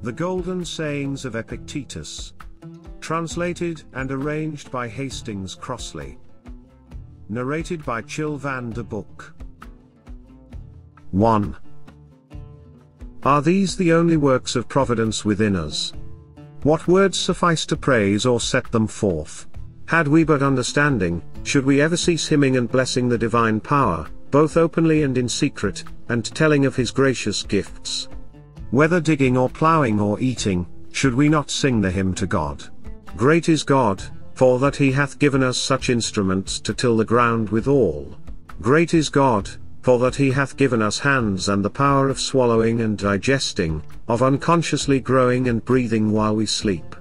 The Golden Sayings of Epictetus. Translated and arranged by Hastings Crossley. Narrated by Chillbooks. 1. Are these the only works of Providence within us? What words suffice to praise or set them forth? Had we but understanding, should we ever cease hymning and blessing the divine power, both openly and in secret, and telling of his gracious gifts? Whether digging or ploughing or eating, should we not sing the hymn to God? Great is God, for that he hath given us such instruments to till the ground withal. Great is God, for that he hath given us hands and the power of swallowing and digesting, of unconsciously growing and breathing while we sleep.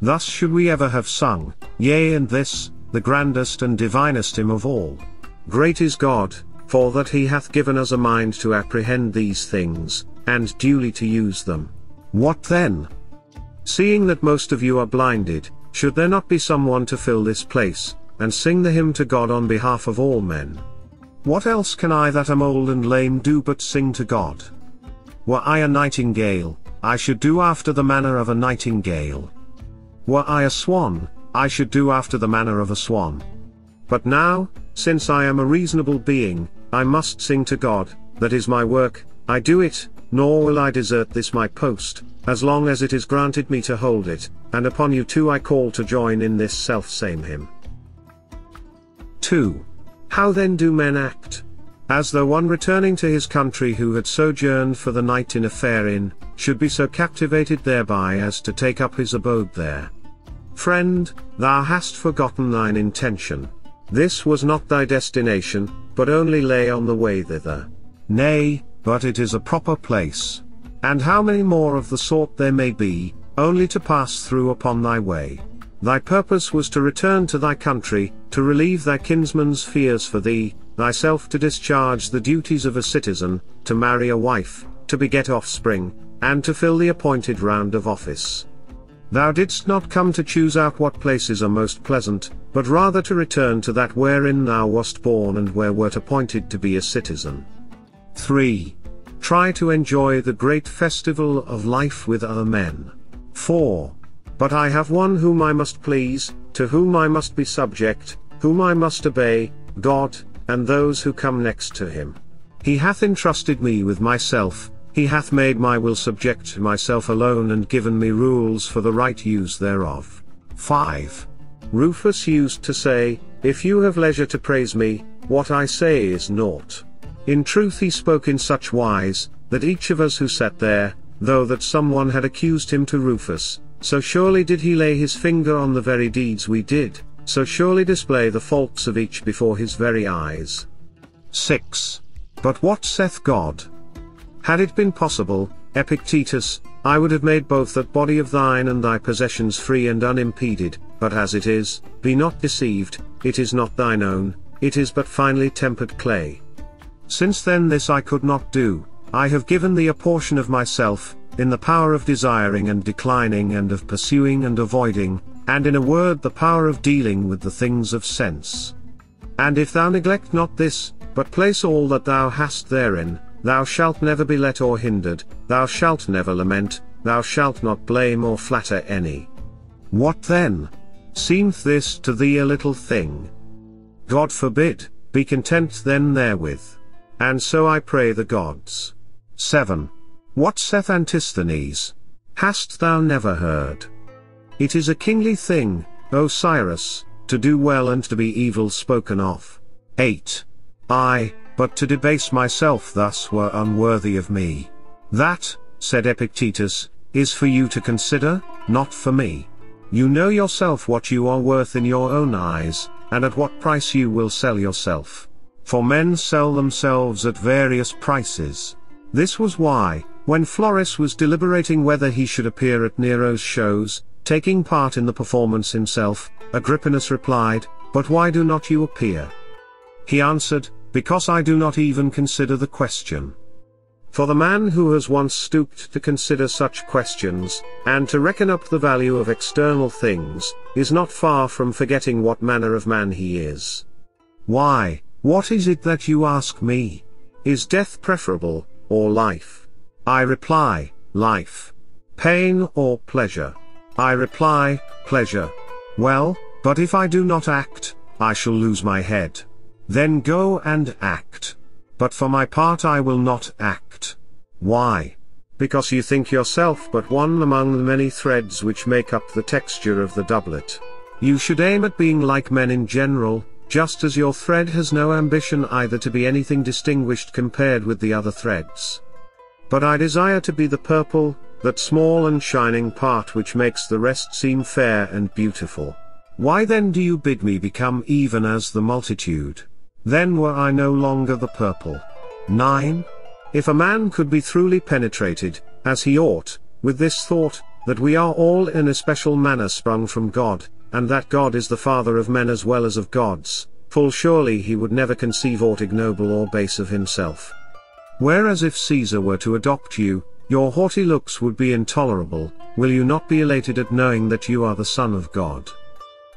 Thus should we ever have sung, yea and this, the grandest and divinest hymn of all. Great is God, for that he hath given us a mind to apprehend these things, and duly to use them. What then? Seeing that most of you are blinded, should there not be someone to fill this place, and sing the hymn to God on behalf of all men? What else can I that am old and lame do but sing to God? Were I a nightingale, I should do after the manner of a nightingale. Were I a swan, I should do after the manner of a swan. But now, since I am a reasonable being, I must sing to God, that is my work, I do it, nor will I desert this my post, as long as it is granted me to hold it, and upon you too I call to join in this self-same hymn. 2. How then do men act? As though one returning to his country who had sojourned for the night in a fair inn, should be so captivated thereby as to take up his abode there. Friend, thou hast forgotten thine intention. This was not thy destination, but only lay on the way thither. Nay, but it is a proper place. And how many more of the sort there may be, only to pass through upon thy way. Thy purpose was to return to thy country, to relieve thy kinsman's fears for thee, thyself to discharge the duties of a citizen, to marry a wife, to beget offspring, and to fill the appointed round of office. Thou didst not come to choose out what places are most pleasant, but rather to return to that wherein thou wast born and where wert appointed to be a citizen. 3. Try to enjoy the great festival of life with other men. 4. But I have one whom I must please, to whom I must be subject, whom I must obey, God, and those who come next to him. He hath entrusted me with myself, he hath made my will subject to myself alone and given me rules for the right use thereof. 5. Rufus used to say, if you have leisure to praise me, what I say is naught. In truth he spoke in such wise, that each of us who sat there, though that someone had accused him to Rufus, so surely did he lay his finger on the very deeds we did, so surely display the faults of each before his very eyes. 6. But what saith God? Had it been possible, Epictetus, I would have made both that body of thine and thy possessions free and unimpeded, but as it is, be not deceived, it is not thine own, it is but finely tempered clay. Since then this I could not do, I have given thee a portion of myself, in the power of desiring and declining and of pursuing and avoiding, and in a word the power of dealing with the things of sense. And if thou neglect not this, but place all that thou hast therein, thou shalt never be let or hindered, thou shalt never lament, thou shalt not blame or flatter any. What then? Seemeth this to thee a little thing? God forbid, be content then therewith. And so I pray the gods. 7. What saith Antisthenes? Hast thou never heard? It is a kingly thing, O Cyrus, to do well and to be evil spoken of. 8. Ay, but to debase myself thus were unworthy of me. That, said Epictetus, is for you to consider, not for me. You know yourself what you are worth in your own eyes, and at what price you will sell yourself. For men sell themselves at various prices. This was why, when Florus was deliberating whether he should appear at Nero's shows, taking part in the performance himself, Agrippinus replied, but why do not you appear? He answered, because I do not even consider the question. For the man who has once stooped to consider such questions, and to reckon up the value of external things, is not far from forgetting what manner of man he is. Why, what is it that you ask me? Is death preferable, or life? I reply, life. pain or pleasure? I reply, pleasure. Well, but if I do not act, I shall lose my head. Then go and act. But for my part I will not act. Why? Because you think yourself but one among the many threads which make up the texture of the doublet. You should aim at being like men in general, just as your thread has no ambition either to be anything distinguished compared with the other threads. But I desire to be the purple, that small and shining part which makes the rest seem fair and beautiful. Why then do you bid me become even as the multitude? Then were I no longer the purple. 9. If a man could be truly penetrated, as he ought, with this thought, that we are all in a special manner sprung from God, and that God is the Father of men as well as of gods, full surely he would never conceive aught ignoble or base of himself. Whereas if Caesar were to adopt you, your haughty looks would be intolerable. Will you not be elated at knowing that you are the Son of God?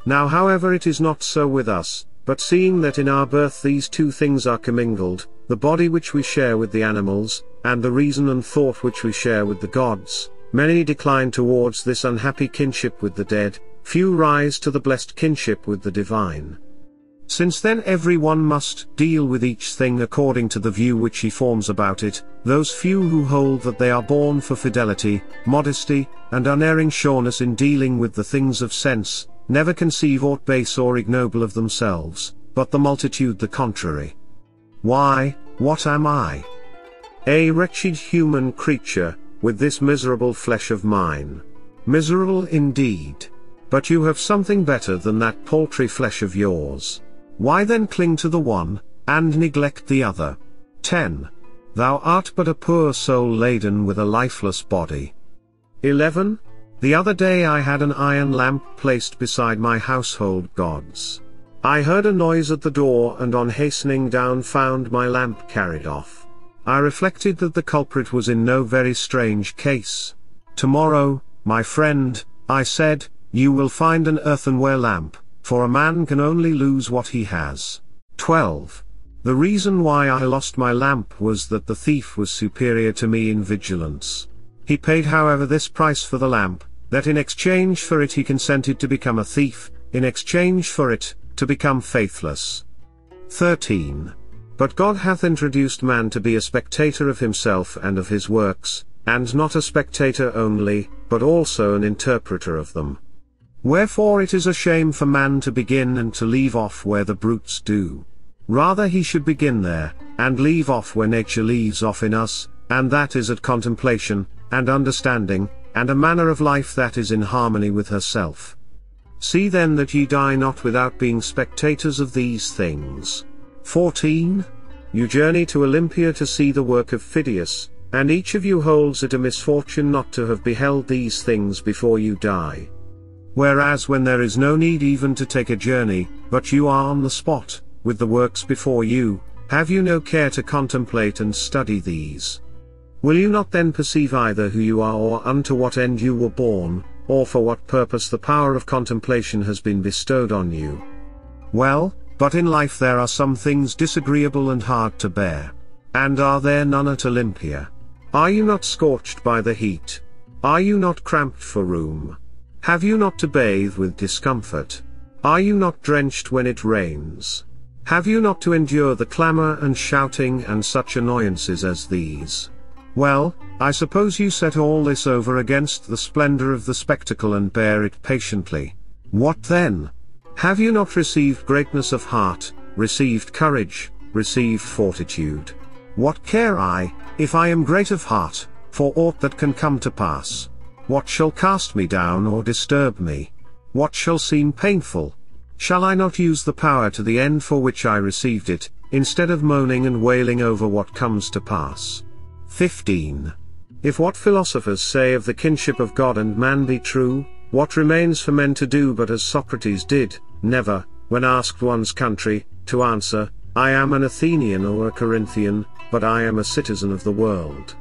Now however it is not so with us, but seeing that in our birth these two things are commingled, the body which we share with the animals, and the reason and thought which we share with the gods, many decline towards this unhappy kinship with the dead, few rise to the blessed kinship with the divine. Since then every one must deal with each thing according to the view which he forms about it, those few who hold that they are born for fidelity, modesty, and unerring sureness in dealing with the things of sense, never conceive aught base or ignoble of themselves, but the multitude the contrary. Why, what am I? A wretched human creature, with this miserable flesh of mine. Miserable indeed. But you have something better than that paltry flesh of yours. Why then cling to the one, and neglect the other? 10. Thou art but a poor soul laden with a lifeless body. 11. The other day I had an iron lamp placed beside my household gods. I heard a noise at the door and on hastening down found my lamp carried off. I reflected that the culprit was in no very strange case. Tomorrow, my friend, I said, you will find an earthenware lamp, for a man can only lose what he has. 12. The reason why I lost my lamp was that the thief was superior to me in vigilance. He paid however this price for the lamp, that in exchange for it he consented to become a thief, in exchange for it, to become faithless. 13. But God hath introduced man to be a spectator of himself and of his works, and not a spectator only, but also an interpreter of them. Wherefore it is a shame for man to begin and to leave off where the brutes do. Rather he should begin there, and leave off where nature leaves off in us, and that is at contemplation, and understanding, and a manner of life that is in harmony with herself. See then that ye die not without being spectators of these things. 14. You journey to Olympia to see the work of Phidias, and each of you holds it a misfortune not to have beheld these things before you die. Whereas when there is no need even to take a journey, but you are on the spot, with the works before you, have you no care to contemplate and study these? Will you not then perceive either who you are or unto what end you were born, or for what purpose the power of contemplation has been bestowed on you? Well, but in life there are some things disagreeable and hard to bear. And are there none at Olympia? Are you not scorched by the heat? Are you not cramped for room? Have you not to bathe with discomfort? Are you not drenched when it rains? Have you not to endure the clamor and shouting and such annoyances as these? Well, I suppose you set all this over against the splendor of the spectacle and bear it patiently. What then? Have you not received greatness of heart, received courage, received fortitude? What care I, if I am great of heart, for aught that can come to pass? What shall cast me down or disturb me? What shall seem painful? Shall I not use the power to the end for which I received it, instead of moaning and wailing over what comes to pass? 15. If what philosophers say of the kinship of God and man be true, what remains for men to do but as Socrates did, never, when asked one's country, to answer, I am an Athenian or a Corinthian, but I am a citizen of the world.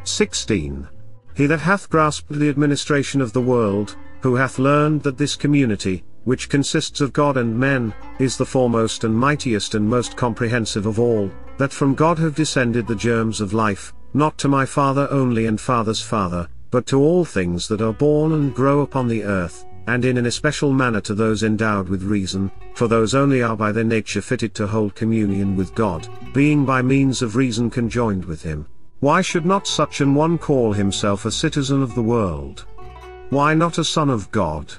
16. He that hath grasped the administration of the world, who hath learned that this community, which consists of God and men, is the foremost and mightiest and most comprehensive of all, that from God have descended the germs of life, not to my father only and father's father, but to all things that are born and grow upon the earth, and in an especial manner to those endowed with reason, for those only are by their nature fitted to hold communion with God, being by means of reason conjoined with him. Why should not such an one call himself a citizen of the world? Why not a son of God?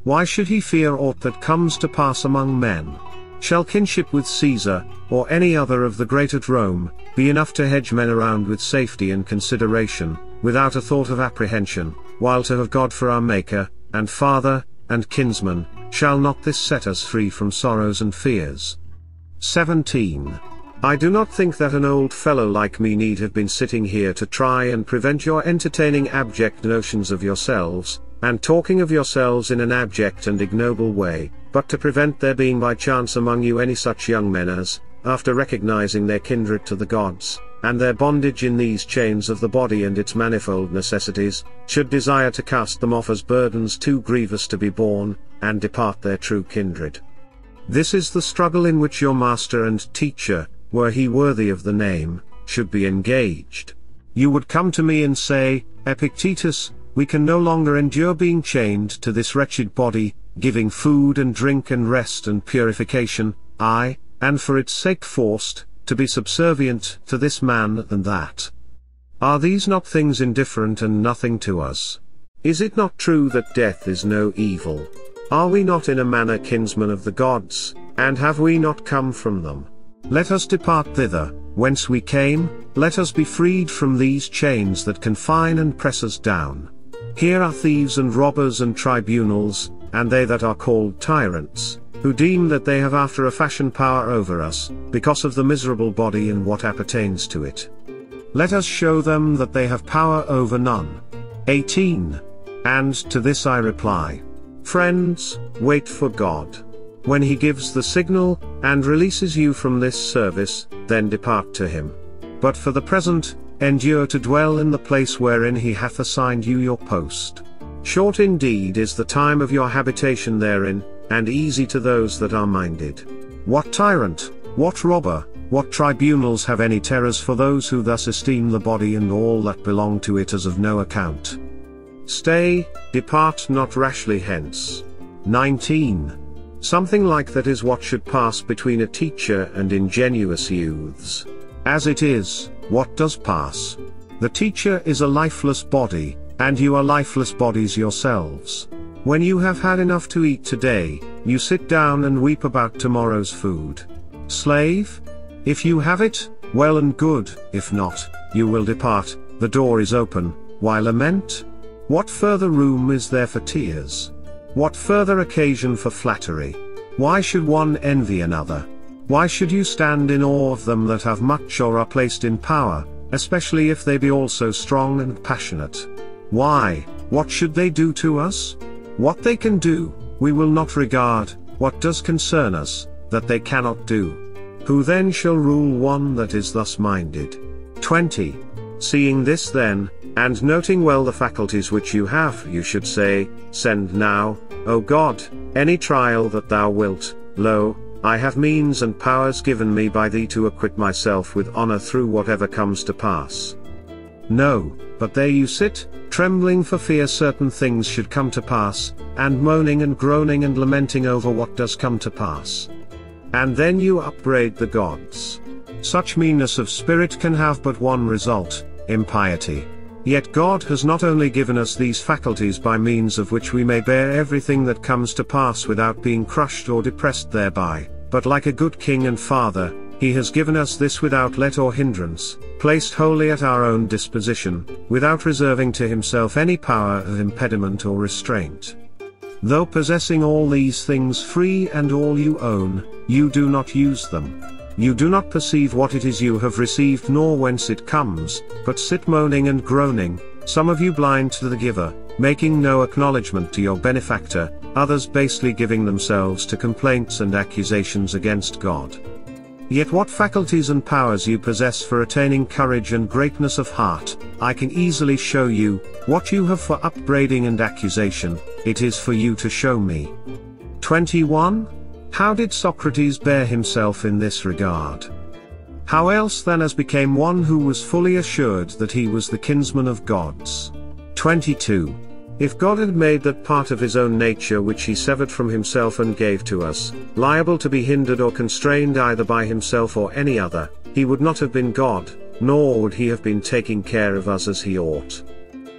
Why should he fear aught that comes to pass among men? Shall kinship with Caesar, or any other of the great at Rome, be enough to hedge men around with safety and consideration, without a thought of apprehension, while to have God for our Maker, and Father, and kinsman, shall not this set us free from sorrows and fears? 17. I do not think that an old fellow like me need have been sitting here to try and prevent your entertaining abject notions of yourselves, and talking of yourselves in an abject and ignoble way, but to prevent there being by chance among you any such young men as, after recognizing their kindred to the gods, and their bondage in these chains of the body and its manifold necessities, should desire to cast them off as burdens too grievous to be borne, and depart their true kindred. This is the struggle in which your master and teacher, were he worthy of the name, should be engaged. You would come to me and say, Epictetus, we can no longer endure being chained to this wretched body, giving food and drink and rest and purification, aye, and for its sake forced, to be subservient to this man and that. Are these not things indifferent and nothing to us? Is it not true that death is no evil? Are we not in a manner kinsmen of the gods, and have we not come from them? Let us depart thither, whence we came, let us be freed from these chains that confine and press us down. Here are thieves and robbers and tribunals, and they that are called tyrants, who deem that they have after a fashion power over us, because of the miserable body and what appertains to it. Let us show them that they have power over none. 18. And to this I reply, friends, wait for God. When he gives the signal, and releases you from this service, then depart to him. But for the present, endure to dwell in the place wherein he hath assigned you your post. Short indeed is the time of your habitation therein, and easy to those that are minded. What tyrant, what robber, what tribunals have any terrors for those who thus esteem the body and all that belong to it as of no account? Stay, depart not rashly hence. 19. Something like that is what should pass between a teacher and ingenuous youths. As it is, what does pass? The teacher is a lifeless body, and you are lifeless bodies yourselves. When you have had enough to eat today, you sit down and weep about tomorrow's food. Slave? If you have it, well and good, if not, you will depart, the door is open, why lament? What further room is there for tears? What further occasion for flattery? Why should one envy another? Why should you stand in awe of them that have much or are placed in power, especially if they be also strong and passionate? Why, what should they do to us? What they can do, we will not regard, what does concern us, that they cannot do. Who then shall rule one that is thus minded? 20. Seeing this then, and noting well the faculties which you have, you should say, send now, O God, any trial that thou wilt. Lo, I have means and powers given me by thee to acquit myself with honor through whatever comes to pass. No, but there you sit, trembling for fear certain things should come to pass, and moaning and groaning and lamenting over what does come to pass. And then you upbraid the gods. Such meanness of spirit can have but one result, impiety. Yet God has not only given us these faculties by means of which we may bear everything that comes to pass without being crushed or depressed thereby, but like a good king and father, he has given us this without let or hindrance, placed wholly at our own disposition, without reserving to himself any power of impediment or restraint. Though possessing all these things free and all you own, you do not use them. You do not perceive what it is you have received nor whence it comes, but sit moaning and groaning, some of you blind to the giver, making no acknowledgement to your benefactor, others basely giving themselves to complaints and accusations against God. Yet what faculties and powers you possess for attaining courage and greatness of heart, I can easily show you. What you have for upbraiding and accusation, it is for you to show me. 21. How did Socrates bear himself in this regard? How else than as became one who was fully assured that he was the kinsman of gods? 22. If God had made that part of his own nature which he severed from himself and gave to us, liable to be hindered or constrained either by himself or any other, he would not have been God, nor would he have been taking care of us as he ought.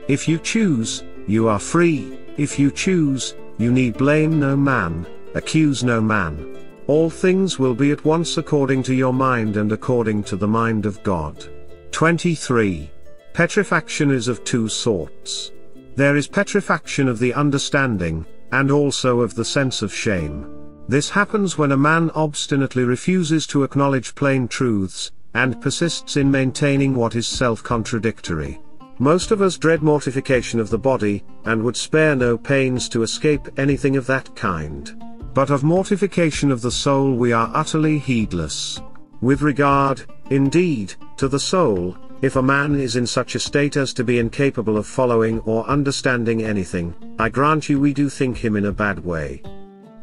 If you choose, you are free. If you choose, you need blame no man, accuse no man. All things will be at once according to your mind and according to the mind of God. 23. Petrifaction is of two sorts. There is petrifaction of the understanding, and also of the sense of shame. This happens when a man obstinately refuses to acknowledge plain truths, and persists in maintaining what is self-contradictory. Most of us dread mortification of the body, and would spare no pains to escape anything of that kind. But of mortification of the soul we are utterly heedless. With regard, indeed, to the soul, if a man is in such a state as to be incapable of following or understanding anything, I grant you we do think him in a bad way.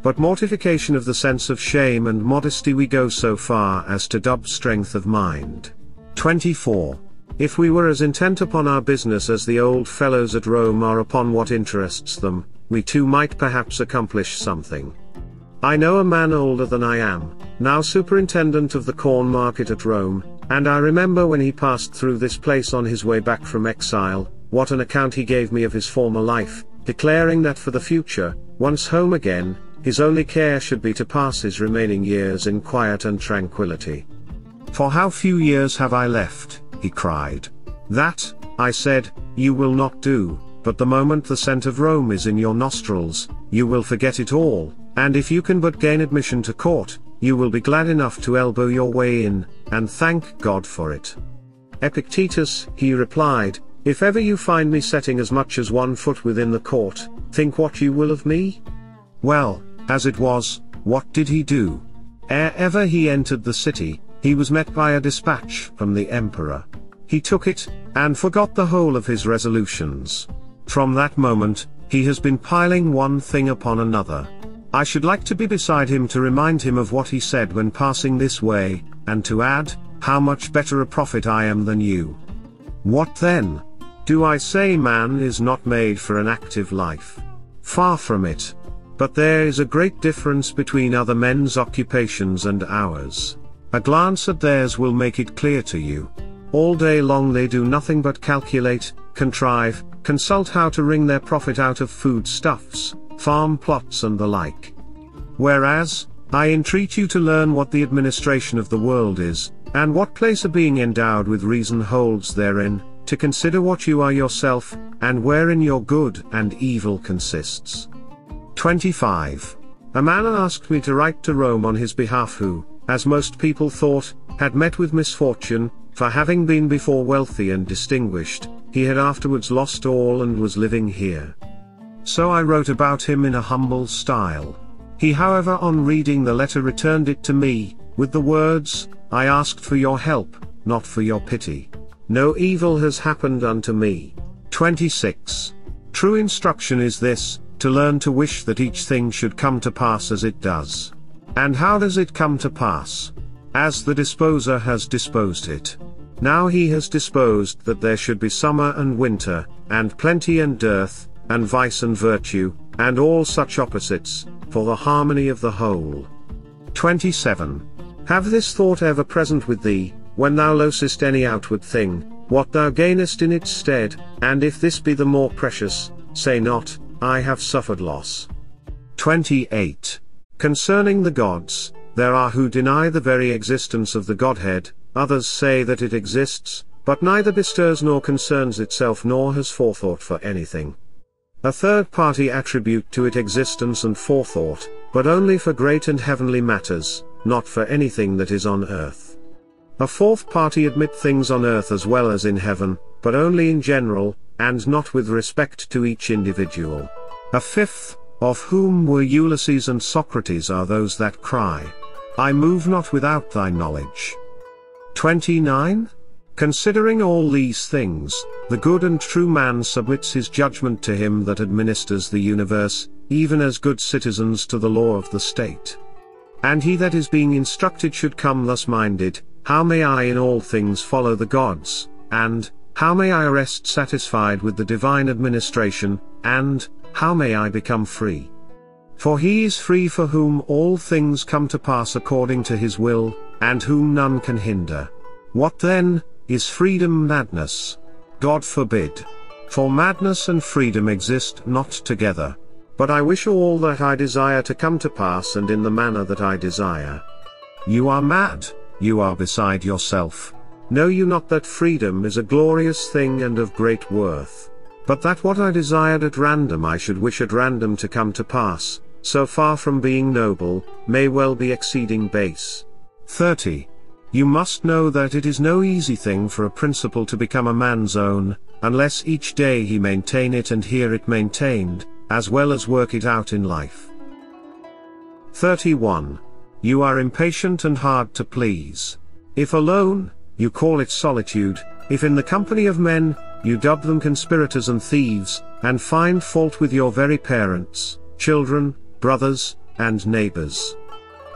But mortification of the sense of shame and modesty we go so far as to dub strength of mind. 24. If we were as intent upon our business as the old fellows at Rome are upon what interests them, we too might perhaps accomplish something. I know a man older than I am, now superintendent of the corn market at Rome, and I remember when he passed through this place on his way back from exile, what an account he gave me of his former life, declaring that for the future, once home again, his only care should be to pass his remaining years in quiet and tranquility. For how few years have I left, he cried. That, I said, you will not do, but the moment the scent of Rome is in your nostrils, you will forget it all, and if you can but gain admission to court, you will be glad enough to elbow your way in, and thank God for it. Epictetus, he replied, if ever you find me setting as much as 1 foot within the court, think what you will of me? Well, as it was, what did he do? Ere ever he entered the city, he was met by a dispatch from the emperor. He took it, and forgot the whole of his resolutions. From that moment, he has been piling one thing upon another. I should like to be beside him to remind him of what he said when passing this way, and to add, how much better a prophet I am than you. What then? Do I say man is not made for an active life? Far from it. But there is a great difference between other men's occupations and ours. A glance at theirs will make it clear to you. All day long they do nothing but calculate, contrive, consult how to wring their profit out of foodstuffs, farm plots and the like. Whereas, I entreat you to learn what the administration of the world is, and what place a being endowed with reason holds therein, to consider what you are yourself, and wherein your good and evil consists. 25. A man asked me to write to Rome on his behalf who, as most people thought, had met with misfortune, for having been before wealthy and distinguished, he had afterwards lost all and was living here. So I wrote about him in a humble style. He however on reading the letter returned it to me, with the words, I asked for your help, not for your pity. No evil has happened unto me. 26. True instruction is this, to learn to wish that each thing should come to pass as it does. And how does it come to pass? As the disposer has disposed it. Now he has disposed that there should be summer and winter, and plenty and dearth, and vice and virtue, and all such opposites, for the harmony of the whole. 27. Have this thought ever present with thee, when thou losest any outward thing, what thou gainest in its stead, and if this be the more precious, say not, I have suffered loss. 28. Concerning the gods, there are who deny the very existence of the Godhead, others say that it exists, but neither bestirs nor concerns itself nor has forethought for anything. A third party attribute to it existence and forethought, but only for great and heavenly matters, not for anything that is on earth. A fourth party admit things on earth as well as in heaven, but only in general, and not with respect to each individual. A fifth, of whom were Ulysses and Socrates, are those that cry, I move not without thy knowledge. 29. Considering all these things, the good and true man submits his judgment to him that administers the universe, even as good citizens to the law of the state. And he that is being instructed should come thus minded, how may I in all things follow the gods, and, how may I rest satisfied with the divine administration, and how may I become free? For he is free for whom all things come to pass according to his will, and whom none can hinder. What then is freedom? Madness? God forbid. For madness and freedom exist not together. But I wish all that I desire to come to pass, and in the manner that I desire. You are mad, you are beside yourself. Know you not that freedom is a glorious thing and of great worth? But that what I desired at random I should wish at random to come to pass, so far from being noble, may well be exceeding base. 30. You must know that it is no easy thing for a principle to become a man's own, unless each day he maintain it and hear it maintained, as well as work it out in life. 31. You are impatient and hard to please. If alone, you call it solitude; if in the company of men, you dub them conspirators and thieves, and find fault with your very parents, children, brothers, and neighbors.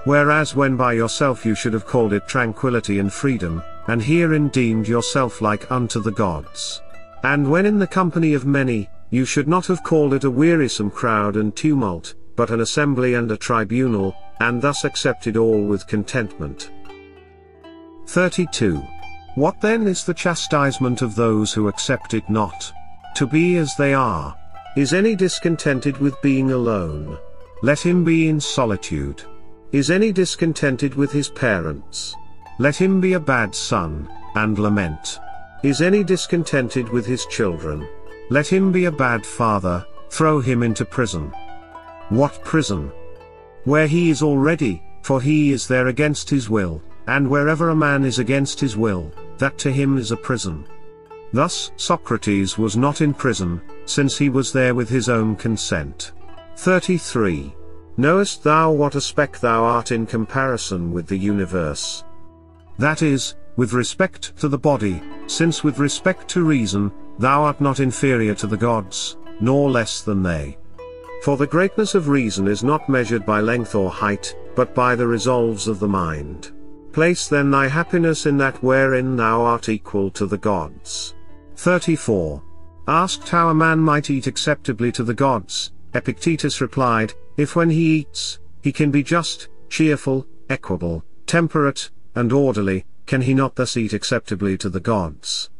Whereas when by yourself you should have called it tranquility and freedom, and herein deemed yourself like unto the gods. And when in the company of many, you should not have called it a wearisome crowd and tumult, but an assembly and a tribunal, and thus accepted all with contentment. 32. What then is the chastisement of those who accept it not? To be as they are. Is any discontented with being alone? Let him be in solitude. Is any discontented with his parents? Let him be a bad son, and lament. Is any discontented with his children? Let him be a bad father, throw him into prison. What prison? Where he is already, for he is there against his will, and wherever a man is against his will, that to him is a prison. Thus Socrates was not in prison, since he was there with his own consent. 33. Knowest thou what a speck thou art in comparison with the universe? That is, with respect to the body, since with respect to reason, thou art not inferior to the gods, nor less than they. For the greatness of reason is not measured by length or height, but by the resolves of the mind. Place then thy happiness in that wherein thou art equal to the gods. 34. Asked how a man might eat acceptably to the gods, Epictetus replied, if when he eats, he can be just, cheerful, equable, temperate, and orderly, can he not thus eat acceptably to the gods?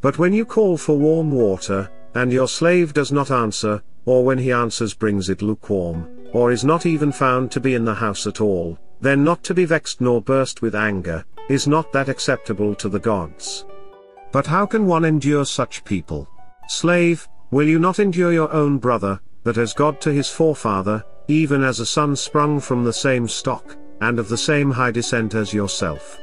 But when you call for warm water, and your slave does not answer, or when he answers brings it lukewarm, or is not even found to be in the house at all, then not to be vexed nor burst with anger, is not that acceptable to the gods? But how can one endure such people? Slave, will you not endure your own brother, that as God to his forefather, even as a son sprung from the same stock, and of the same high descent as yourself?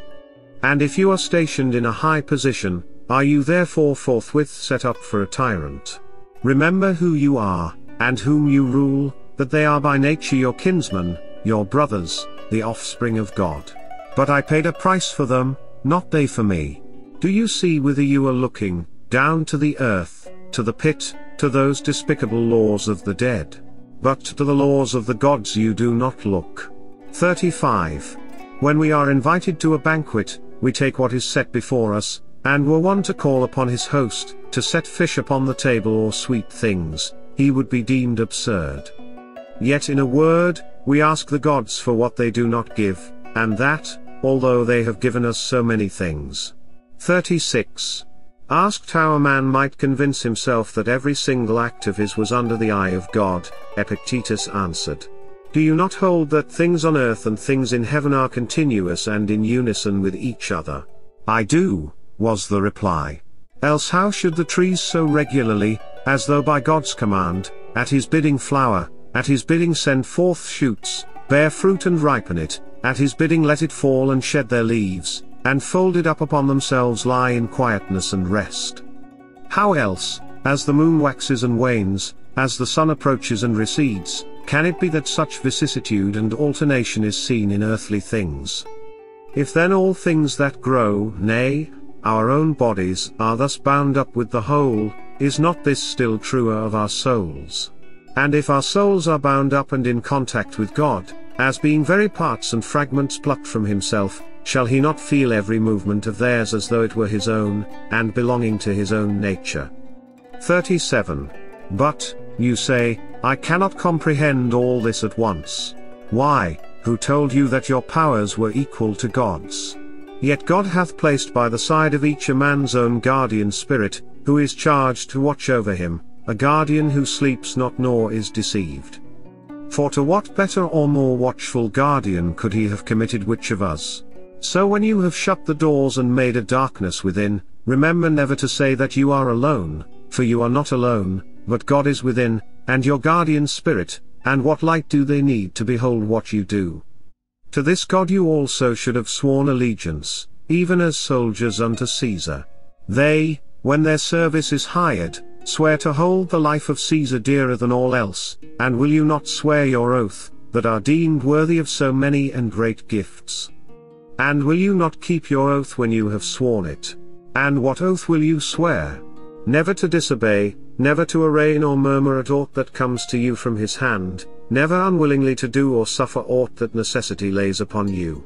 And if you are stationed in a high position, are you therefore forthwith set up for a tyrant? Remember who you are, and whom you rule, that they are by nature your kinsmen, your brothers, the offspring of God. But I paid a price for them, not they for me. Do you see whither you are looking, down to the earth, to the pit, to those despicable laws of the dead? But to the laws of the gods you do not look. 35. When we are invited to a banquet, we take what is set before us, and were one to call upon his host, to set fish upon the table or sweet things, he would be deemed absurd. Yet in a word, we ask the gods for what they do not give, and that, although they have given us so many things. 36. Asked how a man might convince himself that every single act of his was under the eye of God, Epictetus answered, do you not hold that things on earth and things in heaven are continuous and in unison with each other? I do, was the reply. Else how should the trees sow regularly, as though by God's command, at his bidding flower, at his bidding send forth shoots, bear fruit and ripen it, at his bidding let it fall and shed their leaves, and folded up upon themselves lie in quietness and rest? How else, as the moon waxes and wanes, as the sun approaches and recedes, can it be that such vicissitude and alternation is seen in earthly things? If then all things that grow, nay, our own bodies, are thus bound up with the whole, is not this still truer of our souls? And if our souls are bound up and in contact with God, as being very parts and fragments plucked from himself, Shall he not feel every movement of theirs as though it were his own, and belonging to his own nature? 37. But, you say, I cannot comprehend all this at once. Why, who told you that your powers were equal to God's? Yet God hath placed by the side of each a man's own guardian spirit, who is charged to watch over him, a guardian who sleeps not nor is deceived. For to what better or more watchful guardian could he have committed which of us? So when you have shut the doors and made a darkness within, remember never to say that you are alone, for you are not alone, but God is within, and your guardian spirit, and what light do they need to behold what you do? To this God you also should have sworn allegiance, even as soldiers unto Caesar. They, when their service is hired, swear to hold the life of Caesar dearer than all else, and will you not swear your oath, that are deemed worthy of so many and great gifts? And will you not keep your oath when you have sworn it? And what oath will you swear? Never to disobey, never to arraign or murmur at aught that comes to you from his hand, never unwillingly to do or suffer aught that necessity lays upon you.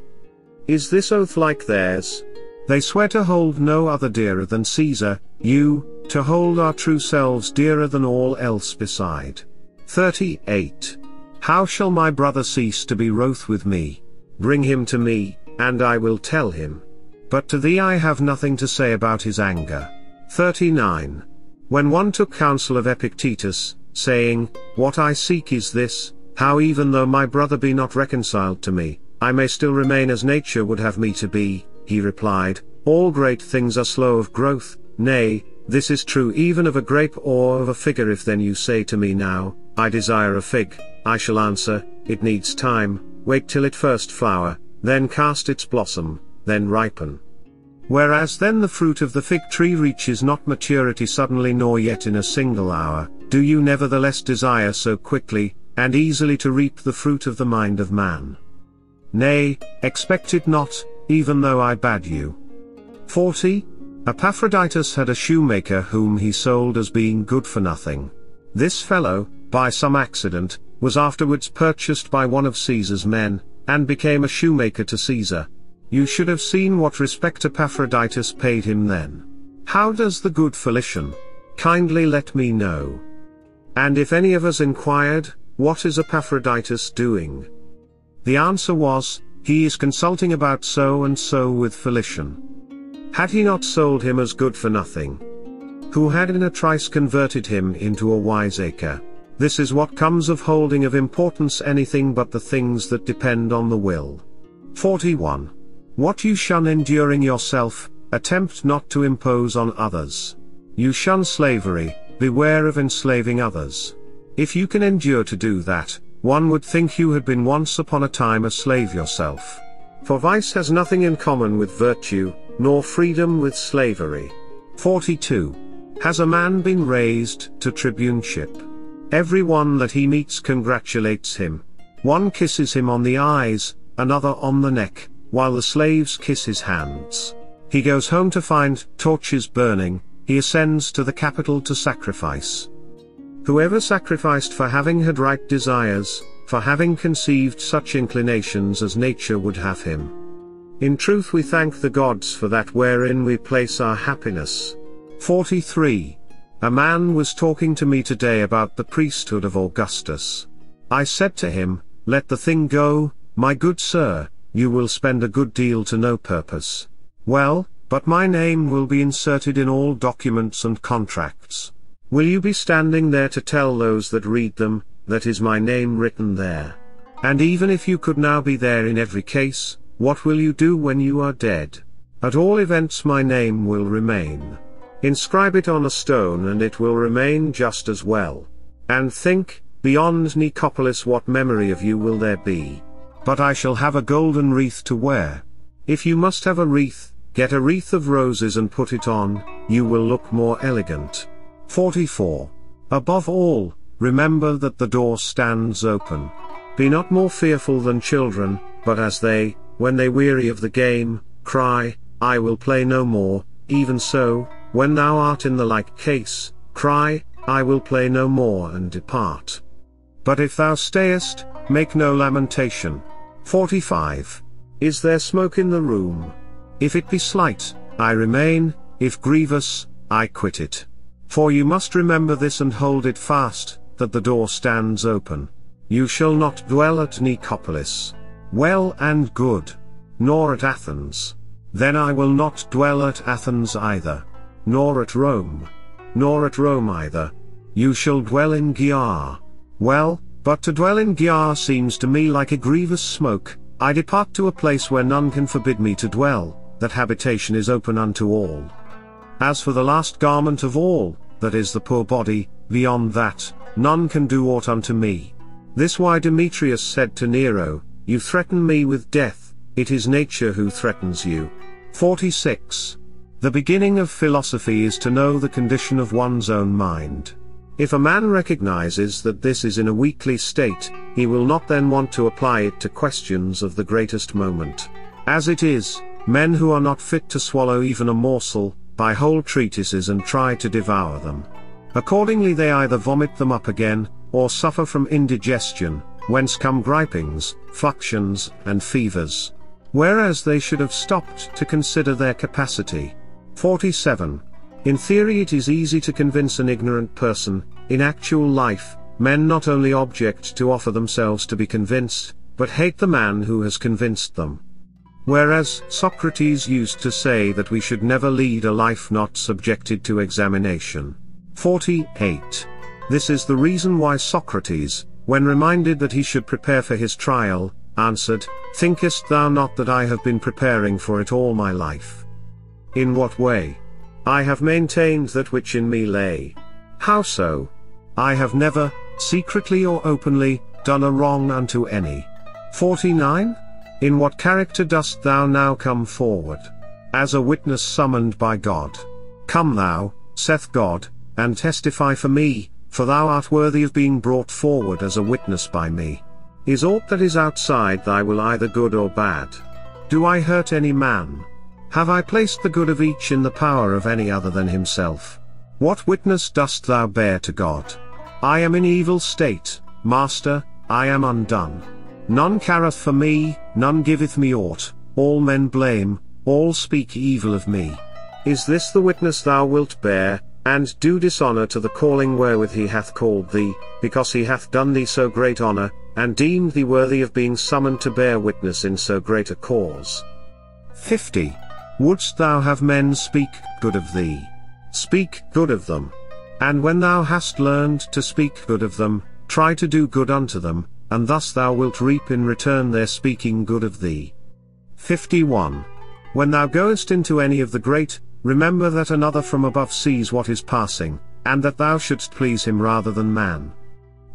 Is this oath like theirs? They swear to hold no other dearer than Caesar, you, to hold our true selves dearer than all else beside. 38. How shall my brother cease to be wroth with me? Bring him to me, and I will tell him. But to thee I have nothing to say about his anger. 39. When one took counsel of Epictetus, saying, What I seek is this, how even though my brother be not reconciled to me, I may still remain as nature would have me to be, he replied, All great things are slow of growth, nay, this is true even of a grape or of a figure. If then you say to me now, I desire a fig, I shall answer, It needs time, wait till it first flower, then cast its blossom, then ripen. Whereas then the fruit of the fig tree reaches not maturity suddenly nor yet in a single hour, do you nevertheless desire so quickly, and easily to reap the fruit of the mind of man? Nay, expect it not, even though I bade you. 40. Epaphroditus had a shoemaker whom he sold as being good for nothing. This fellow, by some accident, was afterwards purchased by one of Caesar's men, and became a shoemaker to Caesar. You should have seen what respect Epaphroditus paid him then. How does the good Felician? Kindly let me know. And if any of us inquired, What is Epaphroditus doing? The answer was, He is consulting about so and so with Felician. Had he not sold him as good for nothing? Who had in a trice converted him into a wiseacre? This is what comes of holding of importance anything but the things that depend on the will. 41. What you shun enduring yourself, attempt not to impose on others. You shun slavery, beware of enslaving others. If you can endure to do that, one would think you had been once upon a time a slave yourself. For vice has nothing in common with virtue, nor freedom with slavery. 42. Has a man been raised to tribuneship? Every one that he meets congratulates him. One kisses him on the eyes, another on the neck, while the slaves kiss his hands. He goes home to find torches burning, he ascends to the Capitol to sacrifice. Whoever sacrificed for having had right desires, for having conceived such inclinations as nature would have him. In truth we thank the gods for that wherein we place our happiness. 43. A man was talking to me today about the priesthood of Augustus. I said to him, Let the thing go, my good sir, you will spend a good deal to no purpose. Well, but my name will be inserted in all documents and contracts. Will you be standing there to tell those that read them, that is my name written there? And even if you could now be there in every case, what will you do when you are dead? At all events my name will remain. Inscribe it on a stone and it will remain just as well. And think, beyond Nicopolis what memory of you will there be? But I shall have a golden wreath to wear. If you must have a wreath, get a wreath of roses and put it on, you will look more elegant. 44. Above all, remember that the door stands open. Be not more fearful than children, but as they, when they weary of the game, cry, I will play no more, even so, when thou art in the like case, cry, I will play no more and depart. But if thou stayest, make no lamentation. 45. Is there smoke in the room? If it be slight, I remain, if grievous, I quit it. For you must remember this and hold it fast, that the door stands open. You shall not dwell at Nicopolis. Well and good. Nor at Athens. Then I will not dwell at Athens either. Nor at Rome. Nor at Rome either. You shall dwell in Gyar. Well, but to dwell in Gyar seems to me like a grievous smoke. I depart to a place where none can forbid me to dwell, that habitation is open unto all. As for the last garment of all, that is the poor body, beyond that, none can do aught unto me. This why Demetrius said to Nero, You threaten me with death, it is nature who threatens you. 46. The beginning of philosophy is to know the condition of one's own mind. If a man recognizes that this is in a weakly state, he will not then want to apply it to questions of the greatest moment. As it is, men who are not fit to swallow even a morsel, buy whole treatises and try to devour them. Accordingly they either vomit them up again, or suffer from indigestion, whence come gripings, fluxions, and fevers. Whereas they should have stopped to consider their capacity. 47. In theory it is easy to convince an ignorant person. In actual life, men not only object to offer themselves to be convinced, but hate the man who has convinced them. Whereas Socrates used to say that we should never lead a life not subjected to examination. 48. This is the reason why Socrates, when reminded that he should prepare for his trial, answered, Thinkest thou not that I have been preparing for it all my life? In what way? I have maintained that which in me lay. How so? I have never, secretly or openly, done a wrong unto any. 49. In what character dost thou now come forward? As a witness summoned by God. Come thou, saith God, and testify for me, for thou art worthy of being brought forward as a witness by me. Is aught that is outside thy will either good or bad? Do I hurt any man? Have I placed the good of each in the power of any other than himself? What witness dost thou bear to God? I am in evil state, Master, I am undone. None careth for me, none giveth me aught, all men blame, all speak evil of me. Is this the witness thou wilt bear, and do dishonour to the calling wherewith he hath called thee, because he hath done thee so great honour, and deemed thee worthy of being summoned to bear witness in so great a cause? 50. Wouldst thou have men speak good of thee? Speak good of them. And when thou hast learned to speak good of them, try to do good unto them, and thus thou wilt reap in return their speaking good of thee. 51. When thou goest into any of the great, remember that another from above sees what is passing, and that thou shouldst please him rather than man.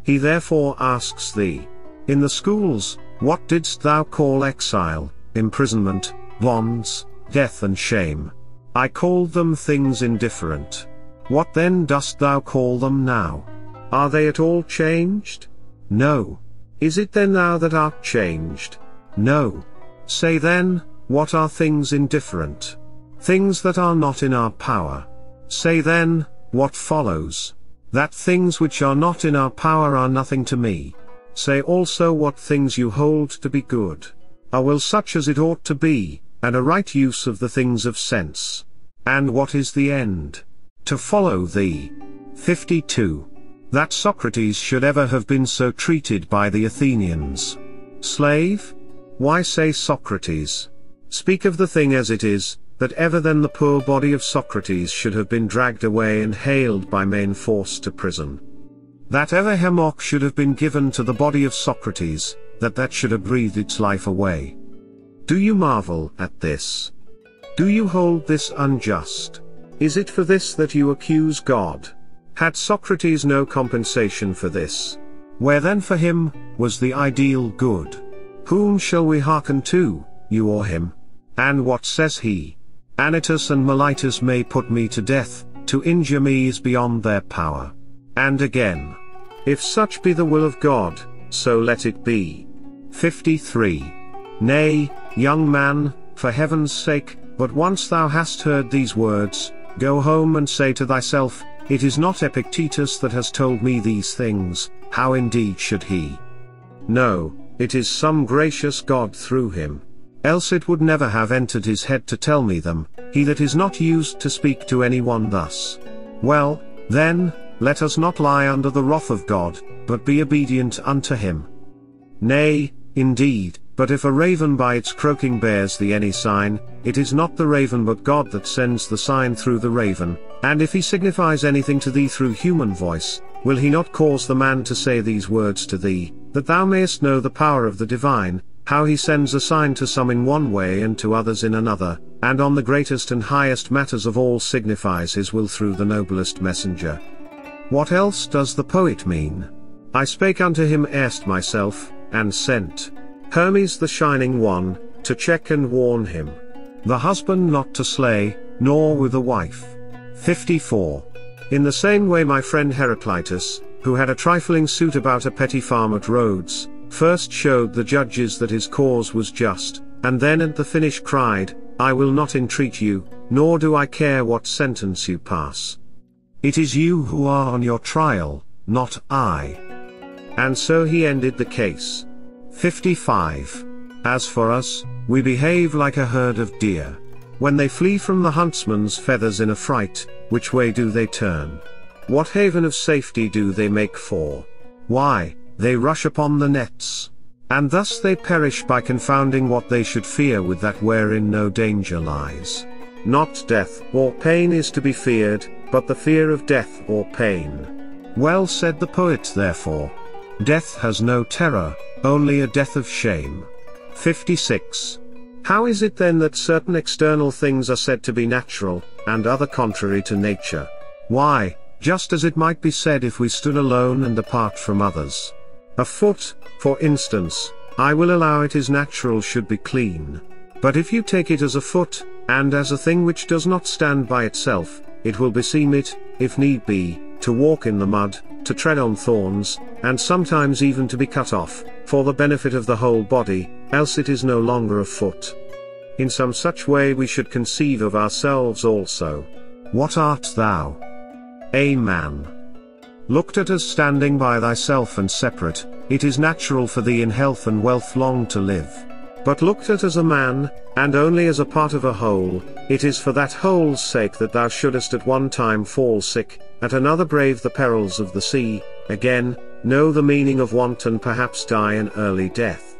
He therefore asks thee, In the schools, what didst thou call exile, imprisonment, bonds, death and shame? I called them things indifferent. What then dost thou call them now? Are they at all changed? No. Is it then thou that art changed? No. Say then, what are things indifferent? Things that are not in our power. Say then, what follows? That things which are not in our power are nothing to me. Say also what things you hold to be good. A will such as it ought to be, and a right use of the things of sense. And what is the end? To follow thee. 52. That Socrates should ever have been so treated by the Athenians. Slave? Why say Socrates? Speak of the thing as it is, that ever then the poor body of Socrates should have been dragged away and haled by main force to prison. That ever hemlock should have been given to the body of Socrates, that should have breathed its life away. Do you marvel at this? Do you hold this unjust? Is it for this that you accuse God? Had Socrates no compensation for this? Where then for him was the ideal good? Whom shall we hearken to, you or him? And what says he? Anytus and Miletus may put me to death, to injure me is beyond their power. And again, if such be the will of God, so let it be. 53. Nay, young man, for heaven's sake, but once thou hast heard these words, go home and say to thyself, It is not Epictetus that has told me these things, how indeed should he? No, it is some gracious God through him. else it would never have entered his head to tell me them, he that is not used to speak to anyone thus. Well, then, let us not lie under the wrath of God, but be obedient unto him. Nay, indeed, but if a raven by its croaking bears thee any sign, it is not the raven but God that sends the sign through the raven, and if he signifies anything to thee through human voice, will he not cause the man to say these words to thee, that thou mayest know the power of the divine, how he sends a sign to some in one way and to others in another, and on the greatest and highest matters of all signifies his will through the noblest messenger. What else does the poet mean? I spake unto him erst myself, and sent Hermes the shining one, to check and warn him. The husband not to slay, nor with a wife. 54. In the same way my friend Heraclitus, who had a trifling suit about a petty farm at Rhodes, first showed the judges that his cause was just, and then at the finish cried, I will not entreat you, nor do I care what sentence you pass. It is you who are on your trial, not I. And so he ended the case. 55. As for us, we behave like a herd of deer. When they flee from the huntsman's feathers in a fright, which way do they turn? What haven of safety do they make for? Why, they rush upon the nets. And thus they perish by confounding what they should fear with that wherein no danger lies. Not death or pain is to be feared, but the fear of death or pain. Well said the poet therefore. Death has no terror, only a death of shame. 56. How is it then that certain external things are said to be natural, and other contrary to nature? Why, just as it might be said if we stood alone and apart from others. A foot, for instance, I will allow it is natural should be clean. But if you take it as a foot, and as a thing which does not stand by itself, it will beseem it, if need be, to walk in the mud, to tread on thorns, and sometimes even to be cut off, for the benefit of the whole body, else it is no longer a foot. In some such way we should conceive of ourselves also. What art thou? A man. Looked at as standing by thyself and separate, it is natural for thee in health and wealth long to live. But looked at as a man, and only as a part of a whole, it is for that whole's sake that thou shouldest at one time fall sick, at another brave the perils of the sea, again, know the meaning of want and perhaps die an early death.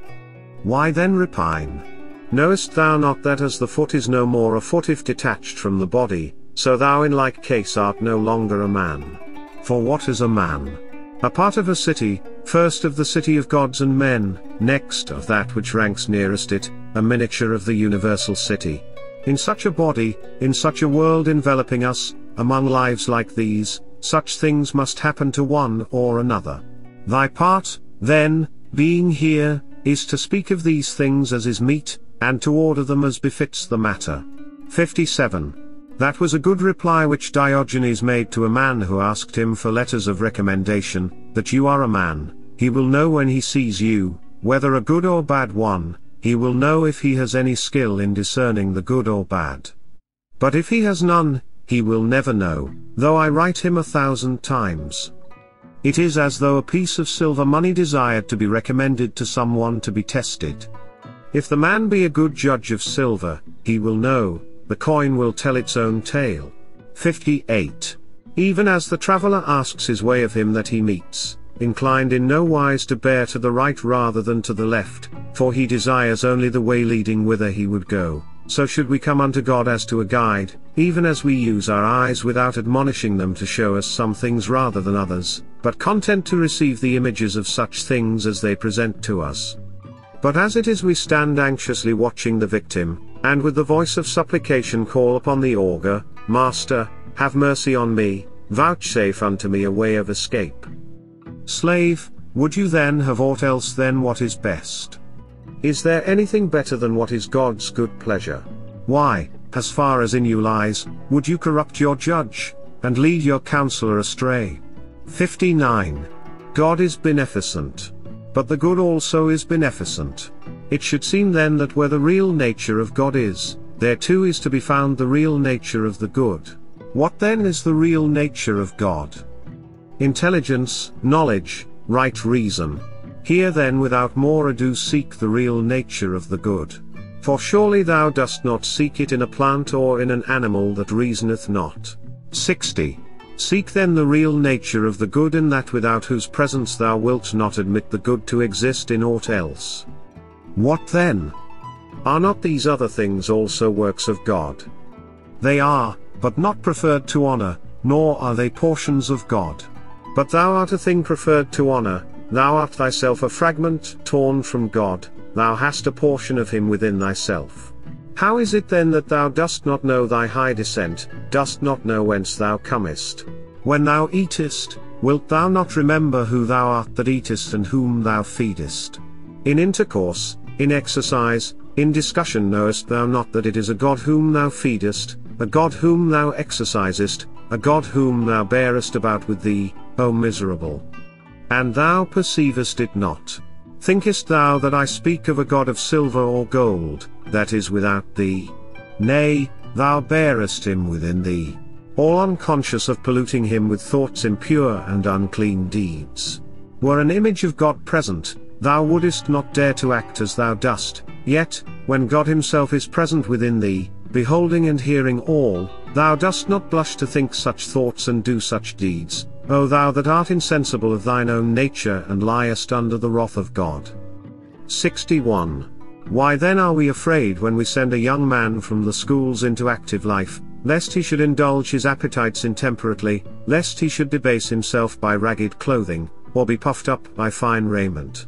Why then repine? Knowest thou not that as the foot is no more a foot if detached from the body, so thou in like case art no longer a man? For what is a man? A part of a city, first of the city of gods and men, next of that which ranks nearest it, a miniature of the universal city. In such a body, in such a world enveloping us, among lives like these, such things must happen to one or another. Thy part, then, being here, is to speak of these things as is meet, and to order them as befits the matter. 57. That was a good reply which Diogenes made to a man who asked him for letters of recommendation, that you are a man, he will know when he sees you, whether a good or bad one, he will know if he has any skill in discerning the good or bad. But if he has none, he will never know, though I write him 1,000 times. It is as though a piece of silver money desired to be recommended to someone to be tested. If the man be a good judge of silver, he will know, the coin will tell its own tale. 58. Even as the traveller asks his way of him that he meets, inclined in no wise to bear to the right rather than to the left, for he desires only the way leading whither he would go, so should we come unto God as to a guide, even as we use our eyes without admonishing them to show us some things rather than others, but content to receive the images of such things as they present to us. But as it is we stand anxiously watching the victim, and with the voice of supplication call upon the augur, Master, have mercy on me, vouchsafe unto me a way of escape. Slave, would you then have aught else than what is best? Is there anything better than what is God's good pleasure? Why, as far as in you lies, would you corrupt your judge, and lead your counselor astray? 59. God is beneficent. But the good also is beneficent. It should seem then that where the real nature of God is, there too is to be found the real nature of the good. What then is the real nature of God? Intelligence, knowledge, right reason. Here then without more ado seek the real nature of the good. For surely thou dost not seek it in a plant or in an animal that reasoneth not. 60. Seek then the real nature of the good in that without whose presence thou wilt not admit the good to exist in aught else. What then? Are not these other things also works of God? They are, but not preferred to honor, nor are they portions of God. But thou art a thing preferred to honor, thou art thyself a fragment torn from God, thou hast a portion of him within thyself. How is it then that thou dost not know thy high descent, dost not know whence thou comest? When thou eatest, wilt thou not remember who thou art that eatest and whom thou feedest? In intercourse, in exercise, in discussion knowest thou not that it is a God whom thou feedest, a God whom thou exercisest, a God whom thou bearest about with thee, O miserable? And thou perceivest it not. Thinkest thou that I speak of a God of silver or gold, that is without thee? Nay, thou bearest him within thee, all unconscious of polluting him with thoughts impure and unclean deeds. Were an image of God present, thou wouldest not dare to act as thou dost, yet, when God himself is present within thee, beholding and hearing all, thou dost not blush to think such thoughts and do such deeds, O thou that art insensible of thine own nature and liest under the wrath of God. 61. Why then are we afraid when we send a young man from the schools into active life, lest he should indulge his appetites intemperately, lest he should debase himself by ragged clothing, or be puffed up by fine raiment?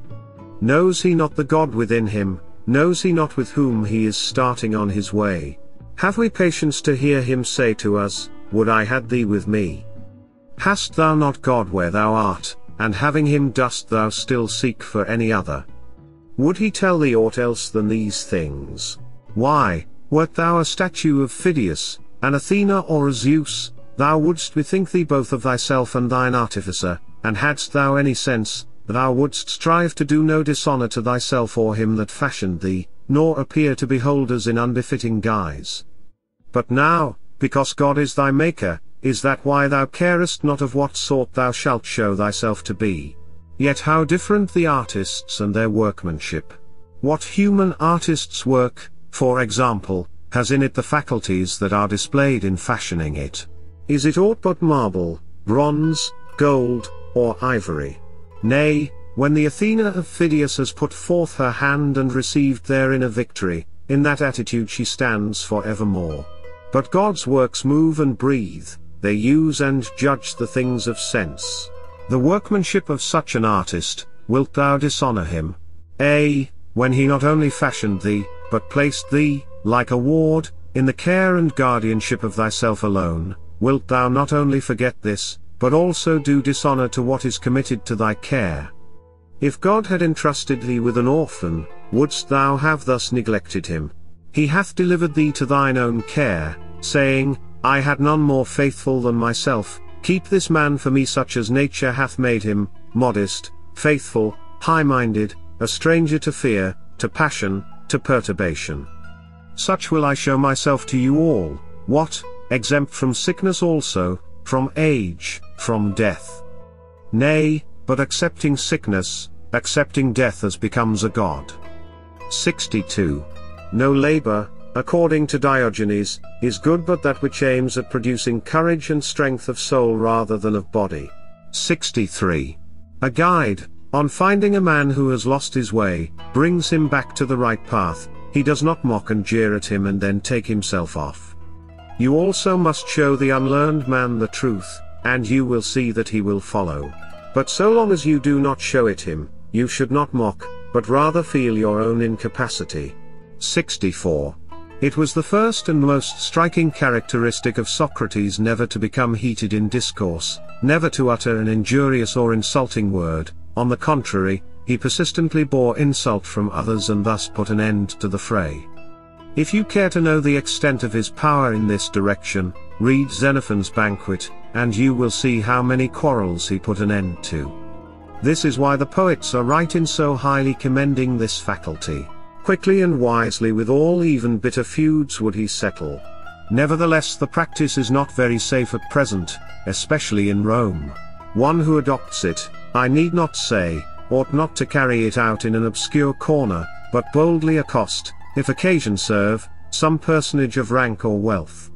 Knows he not the God within him, knows he not with whom he is starting on his way? Have we patience to hear him say to us, Would I had thee with me? Hast thou not God where thou art, and having him dost thou still seek for any other? Would he tell thee aught else than these things? Why, wert thou a statue of Phidias, an Athena or a Zeus, thou wouldst bethink thee both of thyself and thine artificer, and hadst thou any sense, thou wouldst strive to do no dishonor to thyself or him that fashioned thee, nor appear to beholders in unbefitting guise. But now, because God is thy maker, is that why thou carest not of what sort thou shalt show thyself to be? Yet how different the artists and their workmanship! What human artists' work, for example, has in it the faculties that are displayed in fashioning it? Is it aught but marble, bronze, gold, or ivory? Nay, when the Athena of Phidias has put forth her hand and received therein a victory, in that attitude she stands for evermore. But God's works move and breathe, they use and judge the things of sense. The workmanship of such an artist, wilt thou dishonor him? When he not only fashioned thee, but placed thee, like a ward, in the care and guardianship of thyself alone, wilt thou not only forget this, but also do dishonor to what is committed to thy care? If God had entrusted thee with an orphan, wouldst thou have thus neglected him? He hath delivered thee to thine own care, saying, I had none more faithful than myself, keep this man for me such as nature hath made him, modest, faithful, high-minded, a stranger to fear, to passion, to perturbation. Such will I show myself to you all, what, exempt from sickness also, from age, from death. Nay, but accepting sickness, accepting death as becomes a god. 62. No labor, according to Diogenes, is good but that which aims at producing courage and strength of soul rather than of body. 63. A guide, on finding a man who has lost his way, brings him back to the right path, he does not mock and jeer at him and then take himself off. You also must show the unlearned man the truth, and you will see that he will follow. But so long as you do not show it him, you should not mock, but rather feel your own incapacity. 64. It was the first and most striking characteristic of Socrates never to become heated in discourse, never to utter an injurious or insulting word. On the contrary, he persistently bore insult from others and thus put an end to the fray. If you care to know the extent of his power in this direction, read Xenophon's Banquet, and you will see how many quarrels he put an end to. This is why the poets are right in so highly commending this faculty. Quickly and wisely with all even bitter feuds would he settle. Nevertheless the practice is not very safe at present, especially in Rome. One who adopts it, I need not say, ought not to carry it out in an obscure corner, but boldly accost, if occasion serve, some personage of rank or wealth.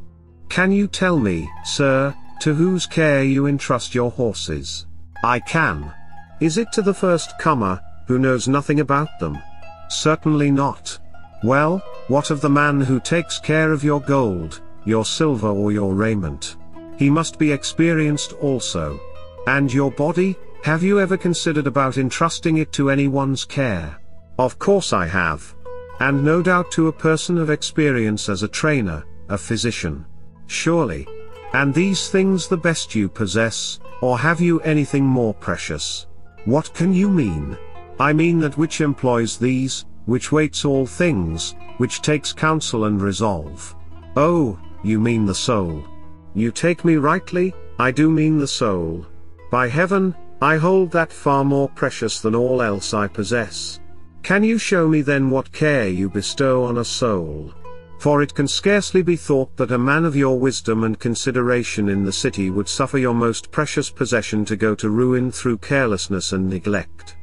Can you tell me, sir, to whose care you entrust your horses? I can. Is it to the first comer, who knows nothing about them? Certainly not. Well, what of the man who takes care of your gold, your silver or your raiment? He must be experienced also. And your body, have you ever considered about entrusting it to anyone's care? Of course I have. And no doubt to a person of experience as a trainer, a physician. Surely. And these things the best you possess, or have you anything more precious? What can you mean? I mean that which employs these, which weights all things, which takes counsel and resolve. Oh, you mean the soul. You take me rightly, I do mean the soul. By heaven, I hold that far more precious than all else I possess. Can you show me then what care you bestow on a soul? For it can scarcely be thought that a man of your wisdom and consideration in the city would suffer your most precious possession to go to ruin through carelessness and neglect.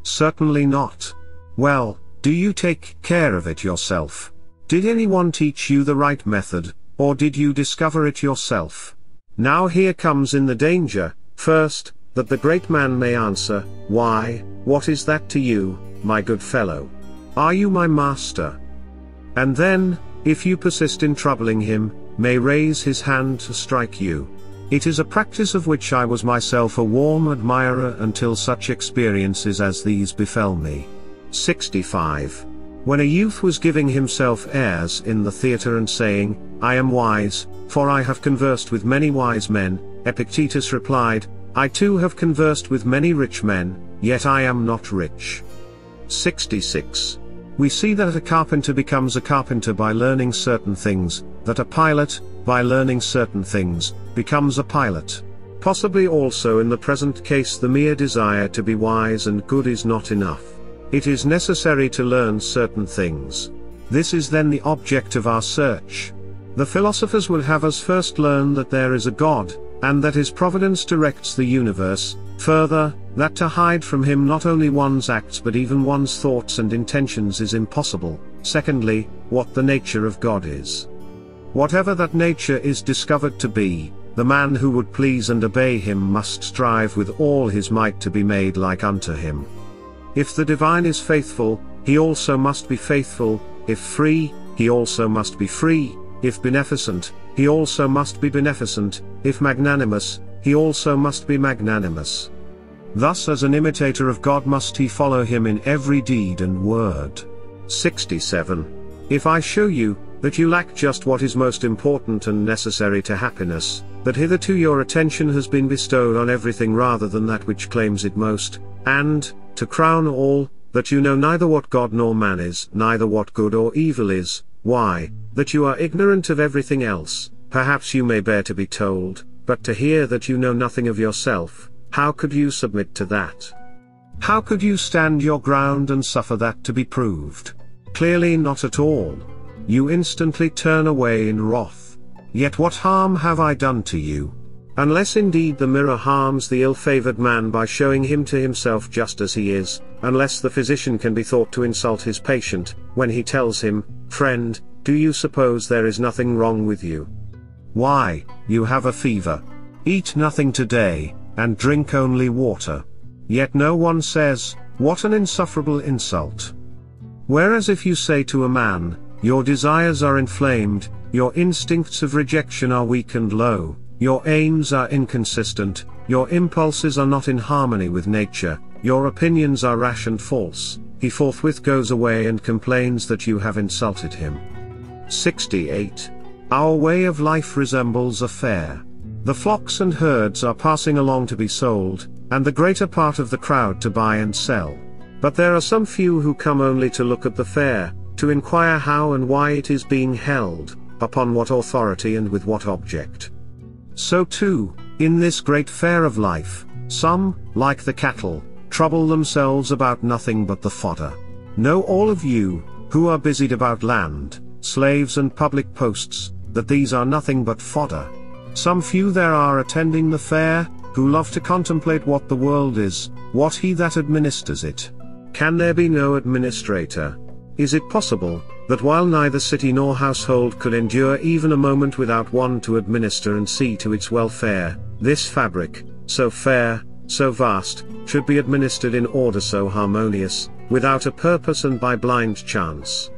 Certainly not. Well, do you take care of it yourself? Did anyone teach you the right method, or did you discover it yourself? Now here comes in the danger, first, that the great man may answer, "Why, what is that to you, my good fellow? Are you my master?" And then, if you persist in troubling him, may raise his hand to strike you. It is a practice of which I was myself a warm admirer until such experiences as these befell me. 65. When a youth was giving himself airs in the theatre and saying, "I am wise, for I have conversed with many wise men," Epictetus replied, "I too have conversed with many rich men, yet I am not rich." 66. We see that a carpenter becomes a carpenter by learning certain things, that a pilot, by learning certain things, becomes a pilot. Possibly also in the present case the mere desire to be wise and good is not enough. It is necessary to learn certain things. This is then the object of our search. The philosophers would have us first learn that there is a God, and that his providence directs the universe, further, that to hide from him not only one's acts but even one's thoughts and intentions is impossible, secondly, what the nature of God is. Whatever that nature is discovered to be, the man who would please and obey him must strive with all his might to be made like unto him. If the divine is faithful, he also must be faithful; if free, he also must be free; if beneficent, he also must be beneficent; if magnanimous, he also must be magnanimous. Thus as an imitator of God must he follow him in every deed and word. 67. If I show you, that you lack just what is most important and necessary to happiness, that hitherto your attention has been bestowed on everything rather than that which claims it most, and, to crown all, that you know neither what God nor man is, neither what good or evil is, why, that you are ignorant of everything else, perhaps you may bear to be told, but to hear that you know nothing of yourself, how could you submit to that? How could you stand your ground and suffer that to be proved? Clearly not at all. You instantly turn away in wrath. Yet what harm have I done to you? Unless indeed the mirror harms the ill-favored man by showing him to himself just as he is, unless the physician can be thought to insult his patient, when he tells him, "Friend, do you suppose there is nothing wrong with you? Why, you have a fever. Eat nothing today, and drink only water." Yet no one says, "What an insufferable insult." Whereas if you say to a man, "Your desires are inflamed, your instincts of rejection are weak and low, your aims are inconsistent, your impulses are not in harmony with nature, your opinions are rash and false," he forthwith goes away and complains that you have insulted him. 68. Our way of life resembles a fair. The flocks and herds are passing along to be sold, and the greater part of the crowd to buy and sell. But there are some few who come only to look at the fair, to inquire how and why it is being held, upon what authority and with what object. So too, in this great fair of life, some, like the cattle, trouble themselves about nothing but the fodder. Know all of you, who are busied about land, slaves and public posts, that these are nothing but fodder. Some few there are attending the fair, who love to contemplate what the world is, what he that administers it. Can there be no administrator? Is it possible, that while neither city nor household could endure even a moment without one to administer and see to its welfare, this fabric, so fair, so vast, should be administered in order so harmonious, without a purpose and by blind chance?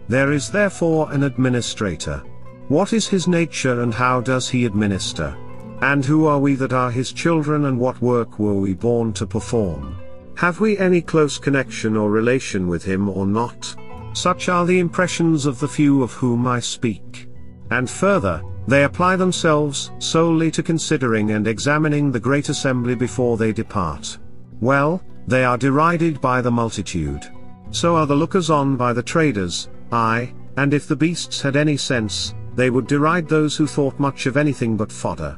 There is therefore an administrator. What is his nature and how does he administer? And who are we that are his children, and what work were we born to perform? Have we any close connection or relation with him or not? Such are the impressions of the few of whom I speak. And further, they apply themselves solely to considering and examining the great assembly before they depart. Well, they are derided by the multitude. So are the lookers-on by the traders, aye, and if the beasts had any sense, they would deride those who thought much of anything but fodder.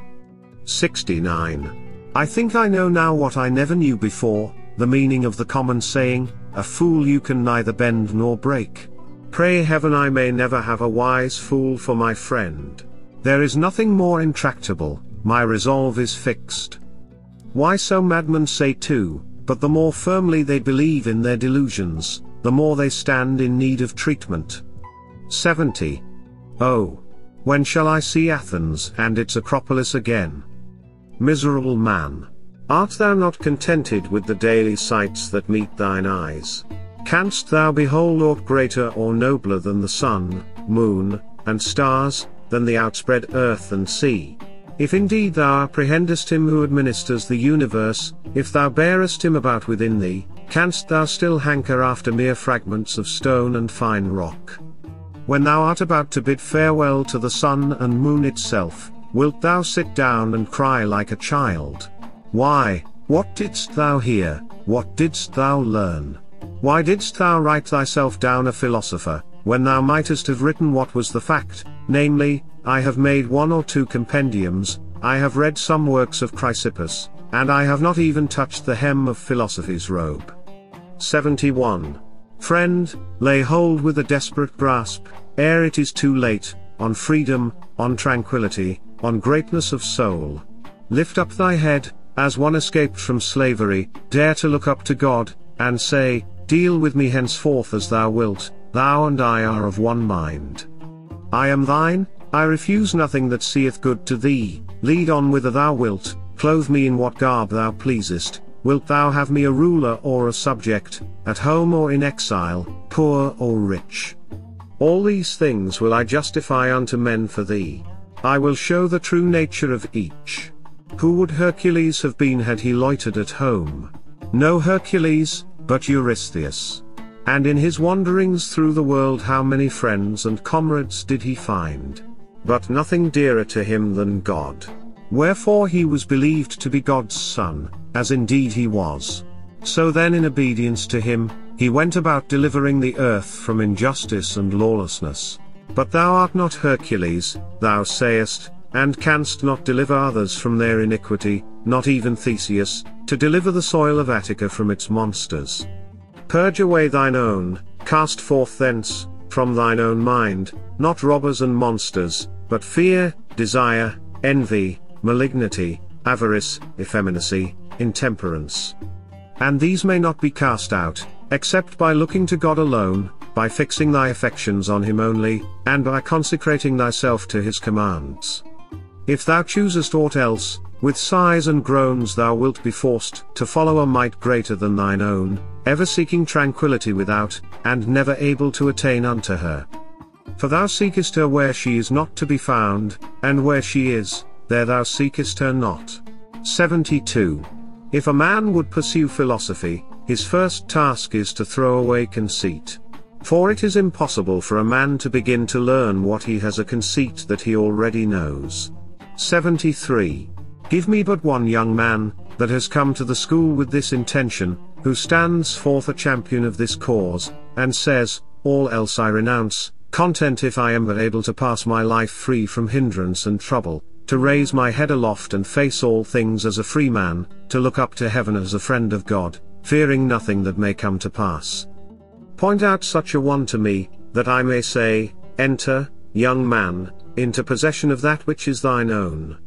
69. I think I know now what I never knew before, the meaning of the common saying, a fool you can neither bend nor break. Pray heaven I may never have a wise fool for my friend. There is nothing more intractable, my resolve is fixed. Why so madmen say too, but the more firmly they believe in their delusions, the more they stand in need of treatment. 70. Oh! When shall I see Athens and its Acropolis again? Miserable man! Art thou not contented with the daily sights that meet thine eyes? Canst thou behold aught greater or nobler than the sun, moon, and stars, than the outspread earth and sea? If indeed thou apprehendest him who administers the universe, if thou bearest him about within thee, canst thou still hanker after mere fragments of stone and fine rock? When thou art about to bid farewell to the sun and moon itself, wilt thou sit down and cry like a child? Why, what didst thou hear, what didst thou learn? Why didst thou write thyself down a philosopher, when thou mightest have written what was the fact, namely, I have made 1 or 2 compendiums, I have read some works of Chrysippus, and I have not even touched the hem of philosophy's robe. 71. Friend, lay hold with a desperate grasp, ere it is too late, on freedom, on tranquility, on greatness of soul. Lift up thy head, as one escaped from slavery, dare to look up to God, and say, deal with me henceforth as thou wilt, thou and I are of one mind. I am thine, I refuse nothing that seeth good to thee, lead on whither thou wilt, clothe me in what garb thou pleasest, wilt thou have me a ruler or a subject, at home or in exile, poor or rich? All these things will I justify unto men for thee. I will show the true nature of each. Who would Hercules have been had he loitered at home? No Hercules, but Eurystheus. And in his wanderings through the world how many friends and comrades did he find? But nothing dearer to him than God. Wherefore he was believed to be God's son, as indeed he was. So then in obedience to him, he went about delivering the earth from injustice and lawlessness. But thou art not Hercules, thou sayest, and canst not deliver others from their iniquity, not even Theseus, to deliver the soil of Attica from its monsters. Purge away thine own, cast forth thence, from thine own mind, not robbers and monsters, but fear, desire, envy, malignity, avarice, effeminacy, intemperance. And these may not be cast out, except by looking to God alone, by fixing thy affections on him only, and by consecrating thyself to his commands. If thou choosest aught else, with sighs and groans thou wilt be forced to follow a might greater than thine own, ever seeking tranquility without, and never able to attain unto her. For thou seekest her where she is not to be found, and where she is, there thou seekest her not. 72. If a man would pursue philosophy, his first task is to throw away conceit. For it is impossible for a man to begin to learn what he has a conceit that he already knows. 73. Give me but one young man, that has come to the school with this intention, who stands forth a champion of this cause, and says, all else I renounce, content if I am but able to pass my life free from hindrance and trouble, to raise my head aloft and face all things as a free man, to look up to heaven as a friend of God, fearing nothing that may come to pass. Point out such a one to me, that I may say, enter, young man, into possession of that which is thine own.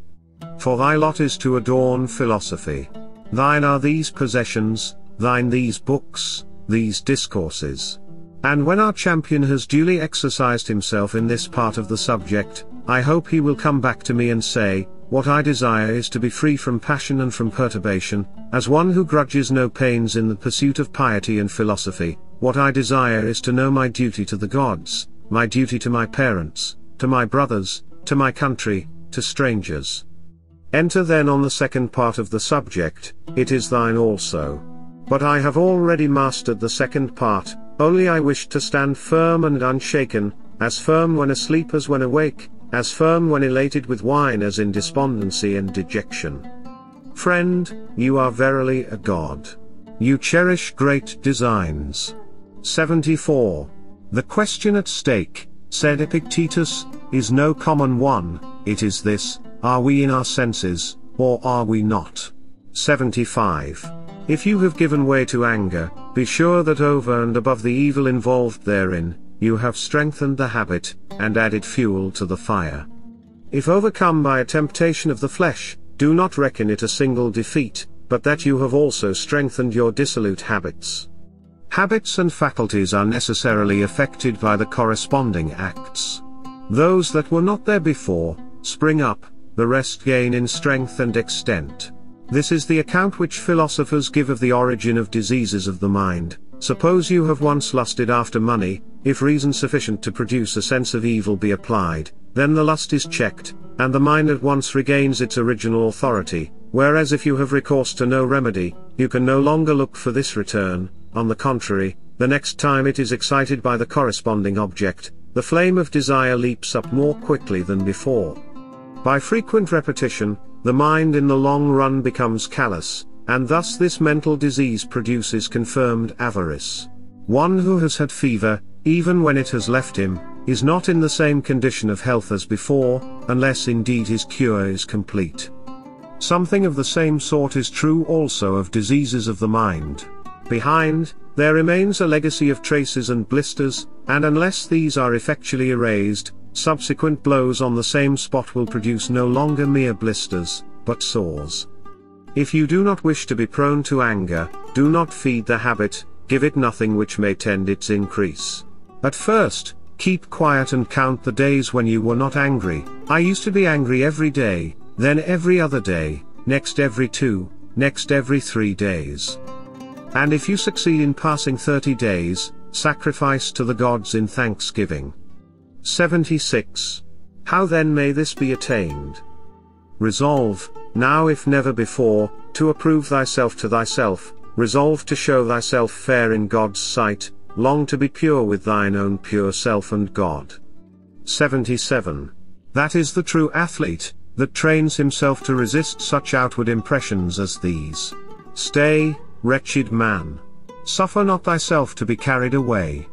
For thy lot is to adorn philosophy. Thine are these possessions, thine these books, these discourses. And when our champion has duly exercised himself in this part of the subject, I hope he will come back to me and say, what I desire is to be free from passion and from perturbation, as one who grudges no pains in the pursuit of piety and philosophy. What I desire is to know my duty to the gods, my duty to my parents, to my brothers, to my country, to strangers. Enter then on the second part of the subject, it is thine also. But I have already mastered the second part, only I wish to stand firm and unshaken, as firm when asleep as when awake, as firm when elated with wine as in despondency and dejection. Friend, you are verily a god. You cherish great designs. 74. The question at stake, said Epictetus, is no common one, it is this, are we in our senses, or are we not? 75. If you have given way to anger, be sure that over and above the evil involved therein, you have strengthened the habit, and added fuel to the fire. If overcome by a temptation of the flesh, do not reckon it a single defeat, but that you have also strengthened your dissolute habits. Habits and faculties are necessarily affected by the corresponding acts. Those that were not there before, spring up, the rest gain in strength and extent. This is the account which philosophers give of the origin of diseases of the mind. Suppose you have once lusted after money, if reason sufficient to produce a sense of evil be applied, then the lust is checked, and the mind at once regains its original authority, whereas if you have recourse to no remedy, you can no longer look for this return. On the contrary, the next time it is excited by the corresponding object, the flame of desire leaps up more quickly than before. By frequent repetition, the mind in the long run becomes callous, and thus this mental disease produces confirmed avarice. One who has had fever, even when it has left him, is not in the same condition of health as before, unless indeed his cure is complete. Something of the same sort is true also of diseases of the mind. Behind, there remains a legacy of traces and blisters, and unless these are effectually erased, subsequent blows on the same spot will produce no longer mere blisters, but sores. If you do not wish to be prone to anger, do not feed the habit, give it nothing which may tend its increase. At first, keep quiet and count the days when you were not angry. I used to be angry every day, then every other day, next every 2, next every 3 days. And if you succeed in passing 30 days, sacrifice to the gods in thanksgiving. 76. How then may this be attained? Resolve, now if never before, to approve thyself to thyself, resolve to show thyself fair in God's sight, long to be pure with thine own pure self and God. 77. That is the true athlete, that trains himself to resist such outward impressions as these. Stay, wretched man. Suffer not thyself to be carried away.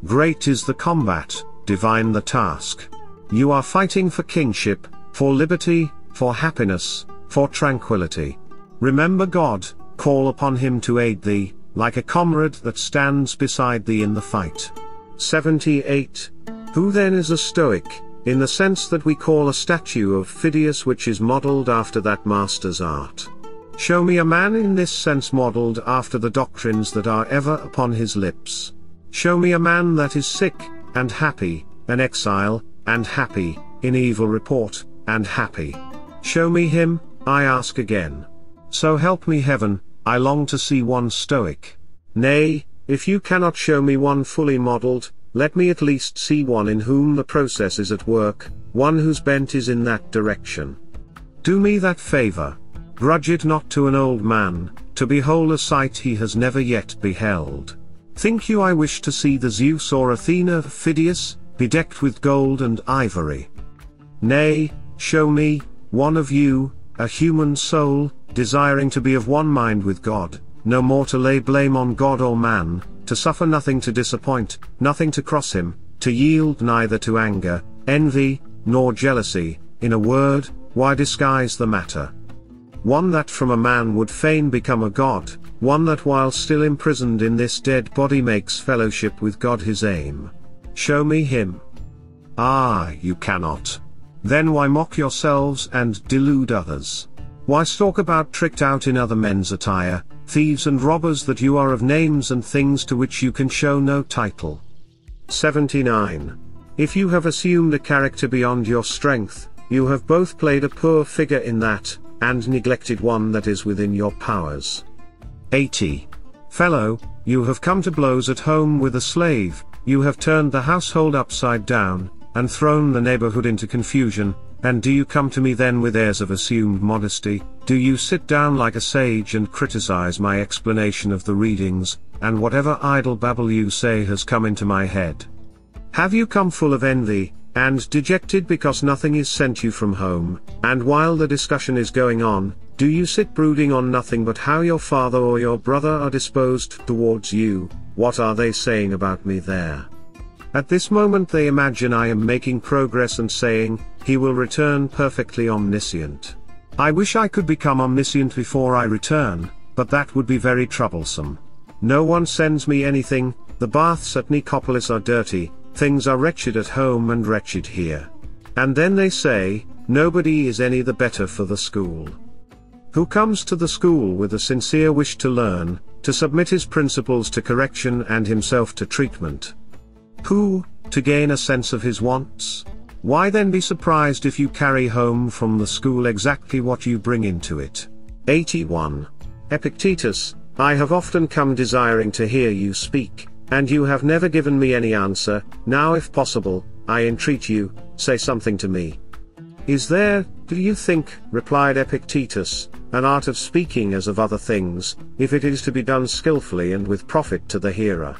Great is the combat, divine the task. You are fighting for kingship, for liberty, for happiness, for tranquility. Remember God, call upon him to aid thee, like a comrade that stands beside thee in the fight. 78. Who then is a Stoic, in the sense that we call a statue of Phidias which is modelled after that master's art? Show me a man in this sense modelled after the doctrines that are ever upon his lips. Show me a man that is sick, and happy, an exile, and happy, in evil report, and happy. Show me him, I ask again. So help me heaven, I long to see one Stoic. Nay, if you cannot show me one fully modelled, let me at least see one in whom the process is at work, one whose bent is in that direction. Do me that favour. Grudge it not to an old man, to behold a sight he has never yet beheld. Think you I wish to see the Zeus or Athena of Phidias, bedecked with gold and ivory? Nay, show me, one of you, a human soul, desiring to be of one mind with God, no more to lay blame on God or man, to suffer nothing to disappoint, nothing to cross him, to yield neither to anger, envy, nor jealousy, in a word, why disguise the matter? One that from a man would fain become a god, one that while still imprisoned in this dead body makes fellowship with God his aim. Show me him. Ah, you cannot. Then why mock yourselves and delude others? Why stalk about tricked out in other men's attire, thieves and robbers that you are of names and things to which you can show no title. 79. If you have assumed a character beyond your strength, you have both played a poor figure in that, and neglected one that is within your powers. 80. Fellow, you have come to blows at home with a slave, you have turned the household upside down, and thrown the neighborhood into confusion, and do you come to me then with airs of assumed modesty? Do you sit down like a sage and criticize my explanation of the readings, and whatever idle babble you say has come into my head? Have you come full of envy, and dejected because nothing is sent you from home, and while the discussion is going on, do you sit brooding on nothing but how your father or your brother are disposed towards you? What are they saying about me there? At this moment they imagine I am making progress and saying, he will return perfectly omniscient. I wish I could become omniscient before I return, but that would be very troublesome. No one sends me anything, the baths at Nicopolis are dirty, things are wretched at home and wretched here. And then they say, nobody is any the better for the school. Who comes to the school with a sincere wish to learn, to submit his principles to correction and himself to treatment? Who, to gain a sense of his wants? Why then be surprised if you carry home from the school exactly what you bring into it? 81. Epictetus, I have often come desiring to hear you speak, and you have never given me any answer. Now if possible, I entreat you, say something to me. Is there, do you think, replied Epictetus, an art of speaking as of other things, if it is to be done skillfully and with profit to the hearer?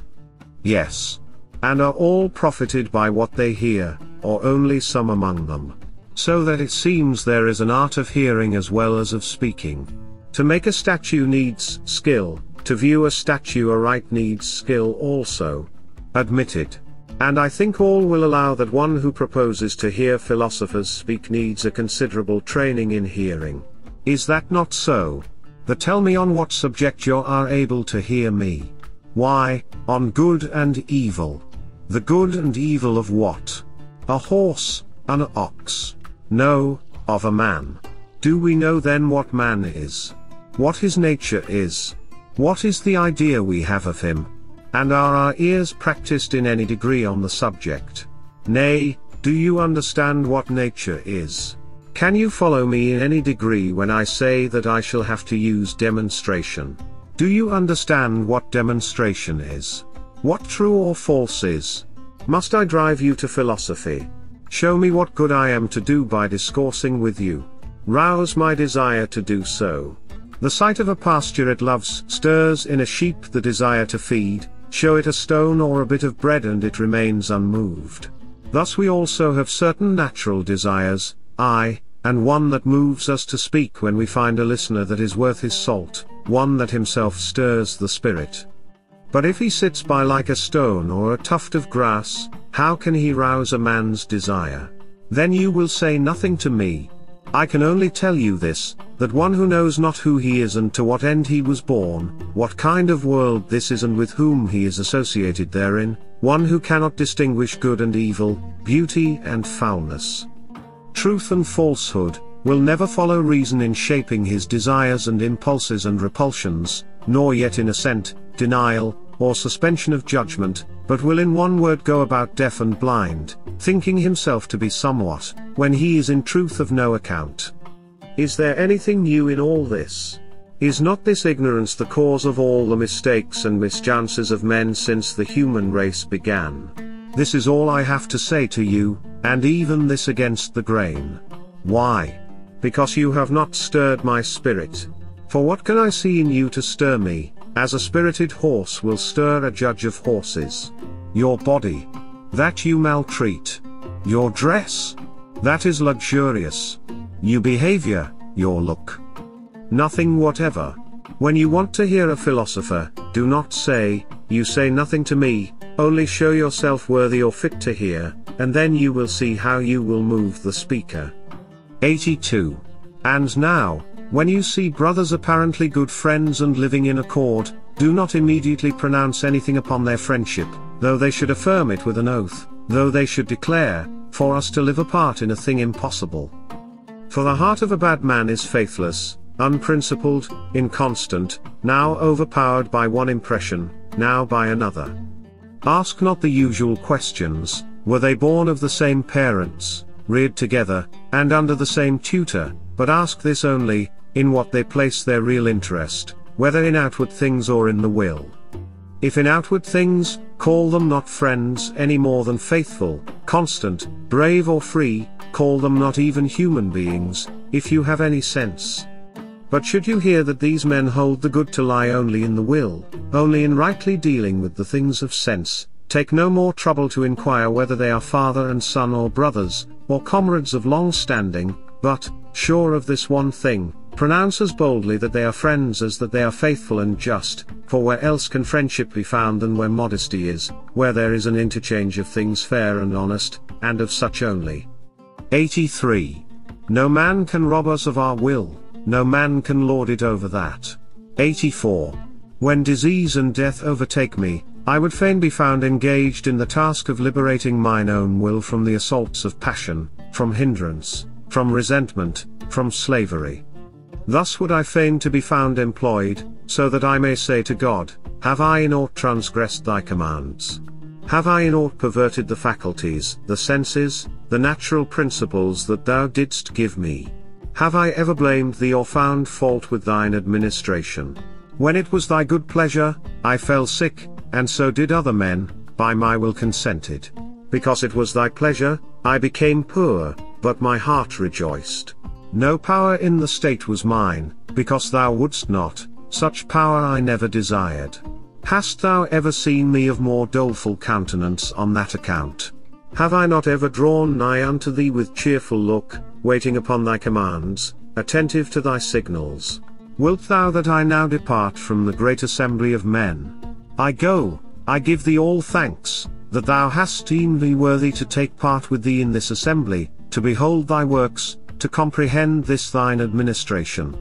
Yes. And are all profited by what they hear, or only some among them? So that it seems there is an art of hearing as well as of speaking. To make a statue needs skill, to view a statue aright needs skill also. Admitted. And I think all will allow that one who proposes to hear philosophers speak needs a considerable training in hearing. Is that not so? But tell me on what subject you are able to hear me. Why, on good and evil. The good and evil of what? A horse, an ox? No, of a man. Do we know then what man is? What his nature is? What is the idea we have of him? And are our ears practiced in any degree on the subject? Nay, do you understand what nature is? Can you follow me in any degree when I say that I shall have to use demonstration? Do you understand what demonstration is? What true or false is? Must I drive you to philosophy? Show me what good I am to do by discoursing with you. Rouse my desire to do so. The sight of a pasture it loves stirs in a sheep the desire to feed. Show it a stone or a bit of bread and it remains unmoved. Thus we also have certain natural desires, aye, and one that moves us to speak when we find a listener that is worth his salt, one that himself stirs the spirit. But if he sits by like a stone or a tuft of grass, how can he rouse a man's desire? Then you will say nothing to me. I can only tell you this, that one who knows not who he is and to what end he was born, what kind of world this is and with whom he is associated therein, one who cannot distinguish good and evil, beauty and foulness, truth and falsehood, will never follow reason in shaping his desires and impulses and repulsions, nor yet in assent, denial, or suspension of judgment, but will in one word go about deaf and blind, thinking himself to be somewhat, when he is in truth of no account. Is there anything new in all this? Is not this ignorance the cause of all the mistakes and mischances of men since the human race began? This is all I have to say to you, and even this against the grain. Why? Because you have not stirred my spirit. For what can I see in you to stir me, as a spirited horse will stir a judge of horses? Your body, that you maltreat. Your dress, that is luxurious. Your behavior, your look, nothing whatever. When you want to hear a philosopher, do not say, you say nothing to me, only show yourself worthy or fit to hear, and then you will see how you will move the speaker. 82. And now, when you see brothers apparently good friends and living in accord, do not immediately pronounce anything upon their friendship, though they should affirm it with an oath, though they should declare, for us to live apart in a thing impossible. For the heart of a bad man is faithless, unprincipled, inconstant, now overpowered by one impression, now by another. Ask not the usual questions: were they born of the same parents, reared together, and under the same tutor? But ask this only: in what they place their real interest, whether in outward things or in the will. If in outward things, call them not friends any more than faithful, constant, brave or free; call them not even human beings, if you have any sense. But should you hear that these men hold the good to lie only in the will, only in rightly dealing with the things of sense, take no more trouble to inquire whether they are father and son or brothers, or comrades of long standing, but, sure of this one thing, pronounce as boldly that they are friends as that they are faithful and just, for where else can friendship be found than where modesty is, where there is an interchange of things fair and honest, and of such only. 83. No man can rob us of our will, no man can lord it over that. 84. When disease and death overtake me, I would fain be found engaged in the task of liberating mine own will from the assaults of passion, from hindrance, from resentment, from slavery. Thus would I fain to be found employed, so that I may say to God, have I in aught transgressed thy commands? Have I in aught perverted the faculties, the senses, the natural principles that thou didst give me? Have I ever blamed thee or found fault with thine administration? When it was thy good pleasure, I fell sick, and so did other men, by my will consented. Because it was thy pleasure, I became poor, but my heart rejoiced. No power in the state was mine, because thou wouldst not, such power I never desired. Hast thou ever seen me of more doleful countenance on that account? Have I not ever drawn nigh unto thee with cheerful look, waiting upon thy commands, attentive to thy signals? Wilt thou that I now depart from the great assembly of men? I go, I give thee all thanks, that thou hast deemed me worthy to take part with thee in this assembly, to behold thy works, to comprehend this thine administration.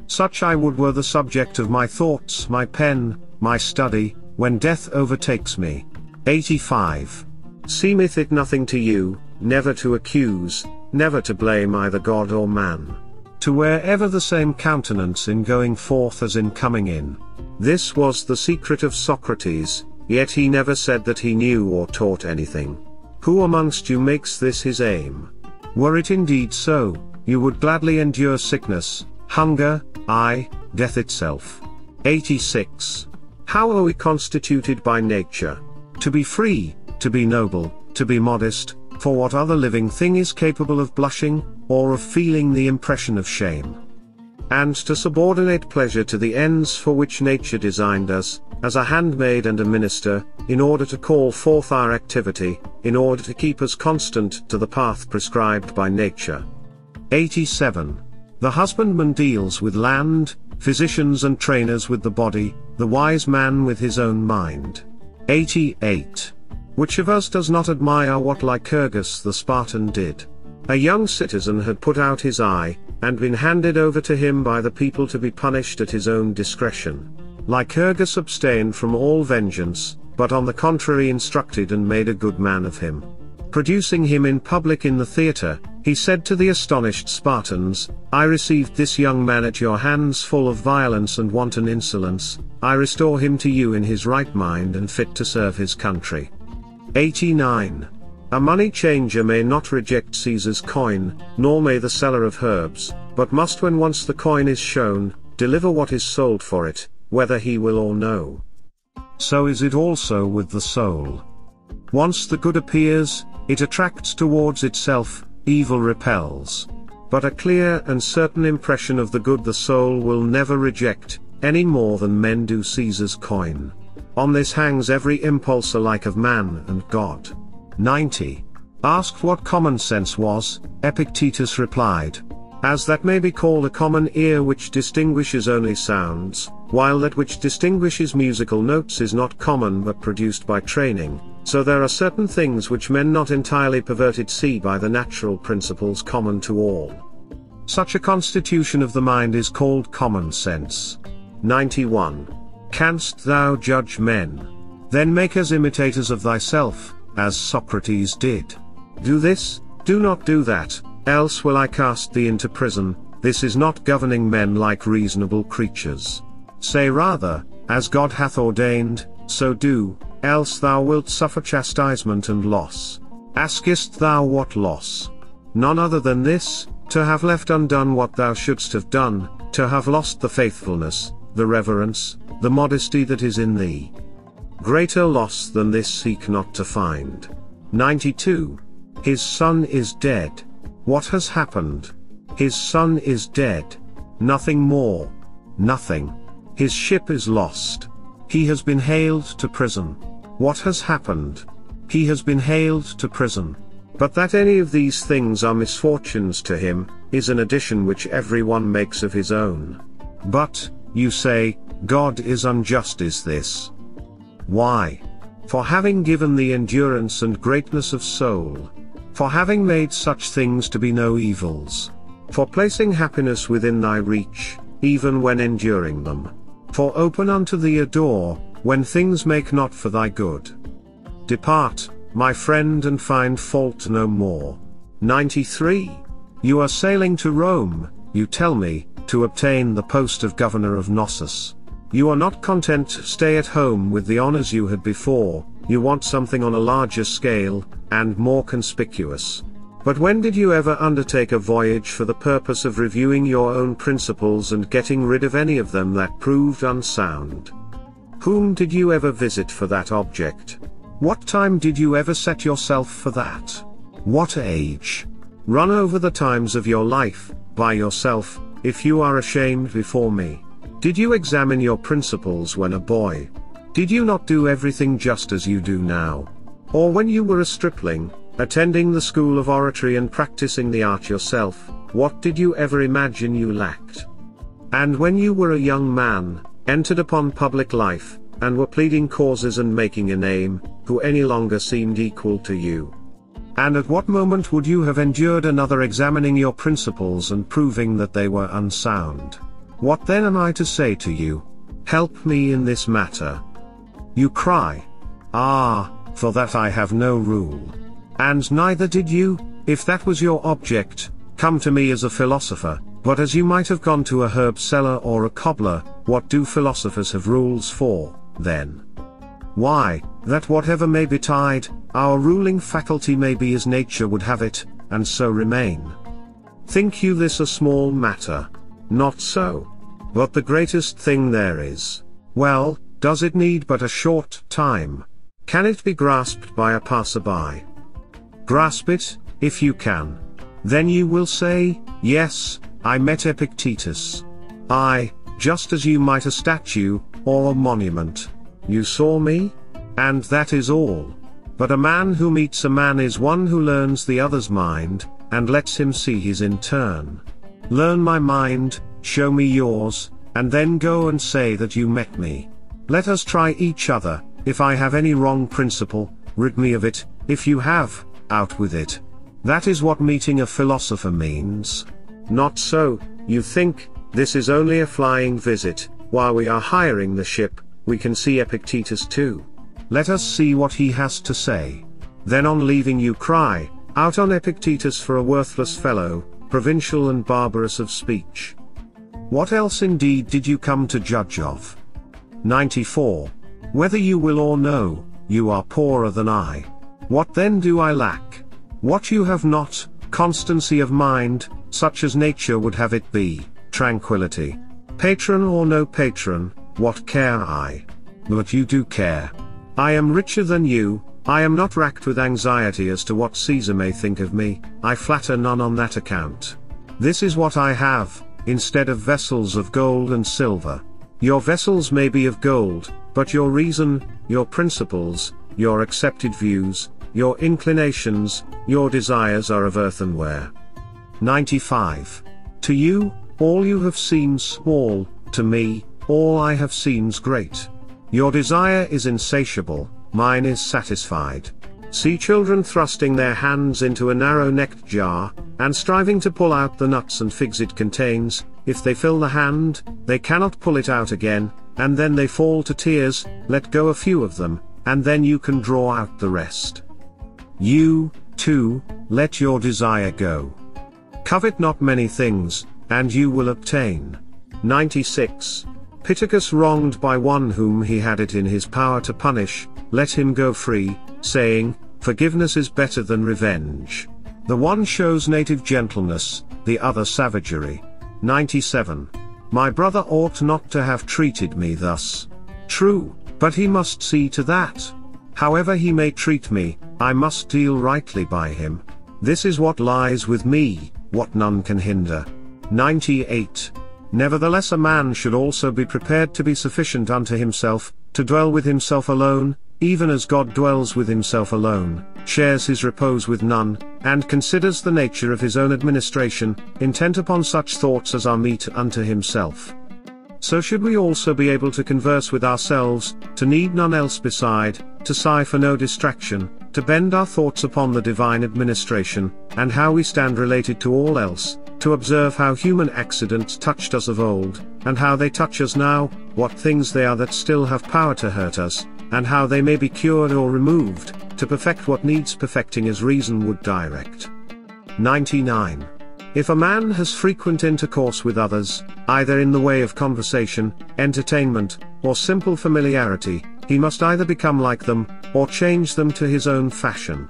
Such I would were the subject of my thoughts, my pen, my study, when death overtakes me. 85. Seemeth it nothing to you, never to accuse, never to blame either God or man? To wear ever the same countenance in going forth as in coming in. This was the secret of Socrates, yet he never said that he knew or taught anything. Who amongst you makes this his aim? Were it indeed so, you would gladly endure sickness, hunger, aye, death itself. 86. How are we constituted by nature? To be free, to be noble, to be modest, for what other living thing is capable of blushing, or of feeling the impression of shame? And to subordinate pleasure to the ends for which nature designed us, as a handmaid and a minister, in order to call forth our activity, in order to keep us constant to the path prescribed by nature. 87. The husbandman deals with land, physicians and trainers with the body, the wise man with his own mind. 88. Which of us does not admire what Lycurgus the Spartan did? A young citizen had put out his eye, and been handed over to him by the people to be punished at his own discretion. Lycurgus abstained from all vengeance, but on the contrary instructed and made a good man of him. Producing him in public in the theatre, he said to the astonished Spartans, I received this young man at your hands full of violence and wanton insolence, I restore him to you in his right mind and fit to serve his country. 89. A money changer may not reject Caesar's coin, nor may the seller of herbs, but must when once the coin is shown, deliver what is sold for it, whether he will or no. So is it also with the soul. Once the good appears, it attracts towards itself, evil repels. But a clear and certain impression of the good the soul will never reject, any more than men do Caesar's coin. On this hangs every impulse alike of man and God. 90. Asked what common sense was, Epictetus replied, as that may be called a common ear which distinguishes only sounds, while that which distinguishes musical notes is not common but produced by training, so there are certain things which men not entirely perverted see by the natural principles common to all. Such a constitution of the mind is called common sense. 91. Canst thou judge men? Then make us imitators of thyself, as Socrates did. Do this, do not do that, else will I cast thee into prison, This is not governing men like reasonable creatures. Say rather, as God hath ordained, so do, else thou wilt suffer chastisement and loss. Askest thou what loss? None other than this, to have left undone what thou shouldst have done, to have lost the faithfulness, the reverence, the modesty that is in thee. Greater loss than this seek not to find. 92. His son is dead. What has happened? His son is dead. Nothing more. Nothing. His ship is lost. He has been haled to prison. What has happened? He has been haled to prison. But that any of these things are misfortunes to him, is an addition which every one makes of his own. But, you say, God is unjust. Is this? Why? For having given thee endurance and greatness of soul. For having made such things to be no evils. For placing happiness within thy reach, even when enduring them. For open unto thee a door, when things make not for thy good. Depart, my friend, and find fault no more. 93. You are sailing to Rome, you tell me, to obtain the post of governor of Knossos. You are not content to stay at home with the honors you had before, you want something on a larger scale, and more conspicuous. But when did you ever undertake a voyage for the purpose of reviewing your own principles and getting rid of any of them that proved unsound? Whom did you ever visit for that object? What time did you ever set yourself for that? What age? Run over the times of your life, by yourself, if you are ashamed before me. Did you examine your principles when a boy? Did you not do everything just as you do now? Or when you were a stripling, attending the school of oratory and practicing the art yourself, what did you ever imagine you lacked? And when you were a young man, entered upon public life, and were pleading causes and making a name, who any longer seemed equal to you? And at what moment would you have endured another examining your principles and proving that they were unsound? What then am I to say to you? Help me in this matter. You cry. Ah, for that I have no rule. And neither did you, if that was your object, come to me as a philosopher, but as you might have gone to a herb seller or a cobbler. What do philosophers have rules for, then? Why, that whatever may betide, our ruling faculty may be as nature would have it, and so remain. Think you this a small matter? Not so. But the greatest thing there is. Well, does it need but a short time? Can it be grasped by a passer-by? Grasp it, if you can. Then you will say, yes, I met Epictetus. I, just as you might a statue, or a monument. You saw me? And that is all. But a man who meets a man is one who learns the other's mind, and lets him see his in turn. Learn my mind, show me yours, and then go and say that you met me. Let us try each other. If I have any wrong principle, rid me of it. If you have, out with it. That is what meeting a philosopher means. Not so, you think, this is only a flying visit. While we are hiring the ship, we can see Epictetus too. Let us see what he has to say. Then on leaving you cry out on Epictetus for a worthless fellow, provincial and barbarous of speech. What else indeed did you come to judge of? 94. Whether you will or no, you are poorer than I. What then do I lack? What you have not, constancy of mind, such as nature would have it be, tranquility. Patron or no patron, what care I? But you do care. I am richer than you, I am not racked with anxiety as to what Caesar may think of me, I flatter none on that account. This is what I have, instead of vessels of gold and silver. Your vessels may be of gold, but your reason, your principles, your accepted views, your inclinations, your desires are of earthenware. 95. To you, all you have seems small, to me, all I have seems great. Your desire is insatiable, mine is satisfied. See children thrusting their hands into a narrow-necked jar, and striving to pull out the nuts and figs it contains. If they fill the hand, they cannot pull it out again, and then they fall to tears. Let go a few of them, and then you can draw out the rest. You, too, let your desire go. Covet not many things, and you will obtain. 96. Pittacus wronged by one whom he had it in his power to punish, let him go free, saying, forgiveness is better than revenge. The one shows native gentleness, the other savagery. 97. My brother ought not to have treated me thus. True, but he must see to that. However he may treat me, I must deal rightly by him. This is what lies with me, what none can hinder. 98. Nevertheless a man should also be prepared to be sufficient unto himself, to dwell with himself alone, even as God dwells with himself alone, shares his repose with none, and considers the nature of his own administration, intent upon such thoughts as are meet unto himself. So should we also be able to converse with ourselves, to need none else beside, to sigh for no distraction, to bend our thoughts upon the divine administration, and how we stand related to all else, to observe how human accidents touched us of old, and how they touch us now, what things they are that still have power to hurt us, and how they may be cured or removed, to perfect what needs perfecting as reason would direct. 99. If a man has frequent intercourse with others, either in the way of conversation, entertainment, or simple familiarity, he must either become like them, or change them to his own fashion.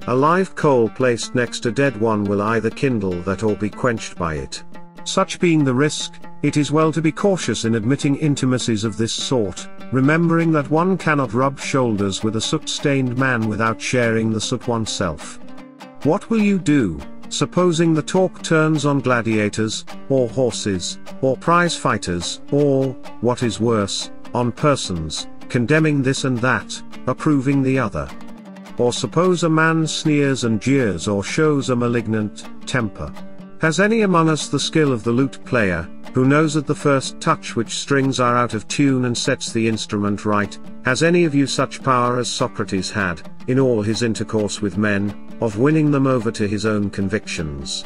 A live coal placed next a dead one will either kindle that or be quenched by it. Such being the risk, it is well to be cautious in admitting intimacies of this sort, remembering that one cannot rub shoulders with a soot-stained man without sharing the soot oneself. What will you do, supposing the talk turns on gladiators, or horses, or prize fighters, or, what is worse, on persons, condemning this and that, approving the other? Or suppose a man sneers and jeers or shows a malignant temper. Has any among us the skill of the lute player, who knows at the first touch which strings are out of tune and sets the instrument right? Has any of you such power as Socrates had, in all his intercourse with men, of winning them over to his own convictions?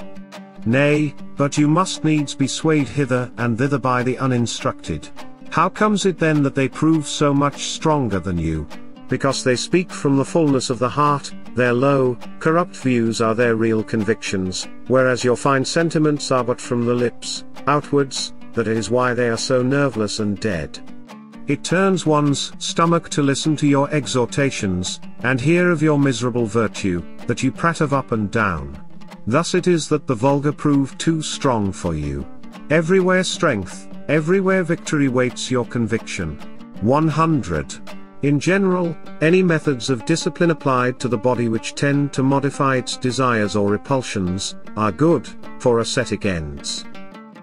Nay, but you must needs be swayed hither and thither by the uninstructed. How comes it then that they prove so much stronger than you? Because they speak from the fullness of the heart, their low, corrupt views are their real convictions, whereas your fine sentiments are but from the lips, outwards. That is why they are so nerveless and dead. It turns one's stomach to listen to your exhortations, and hear of your miserable virtue, that you prate of up and down. Thus it is that the vulgar prove too strong for you. Everywhere strength, everywhere victory waits your conviction. 100. In general, any methods of discipline applied to the body which tend to modify its desires or repulsions, are good, for ascetic ends.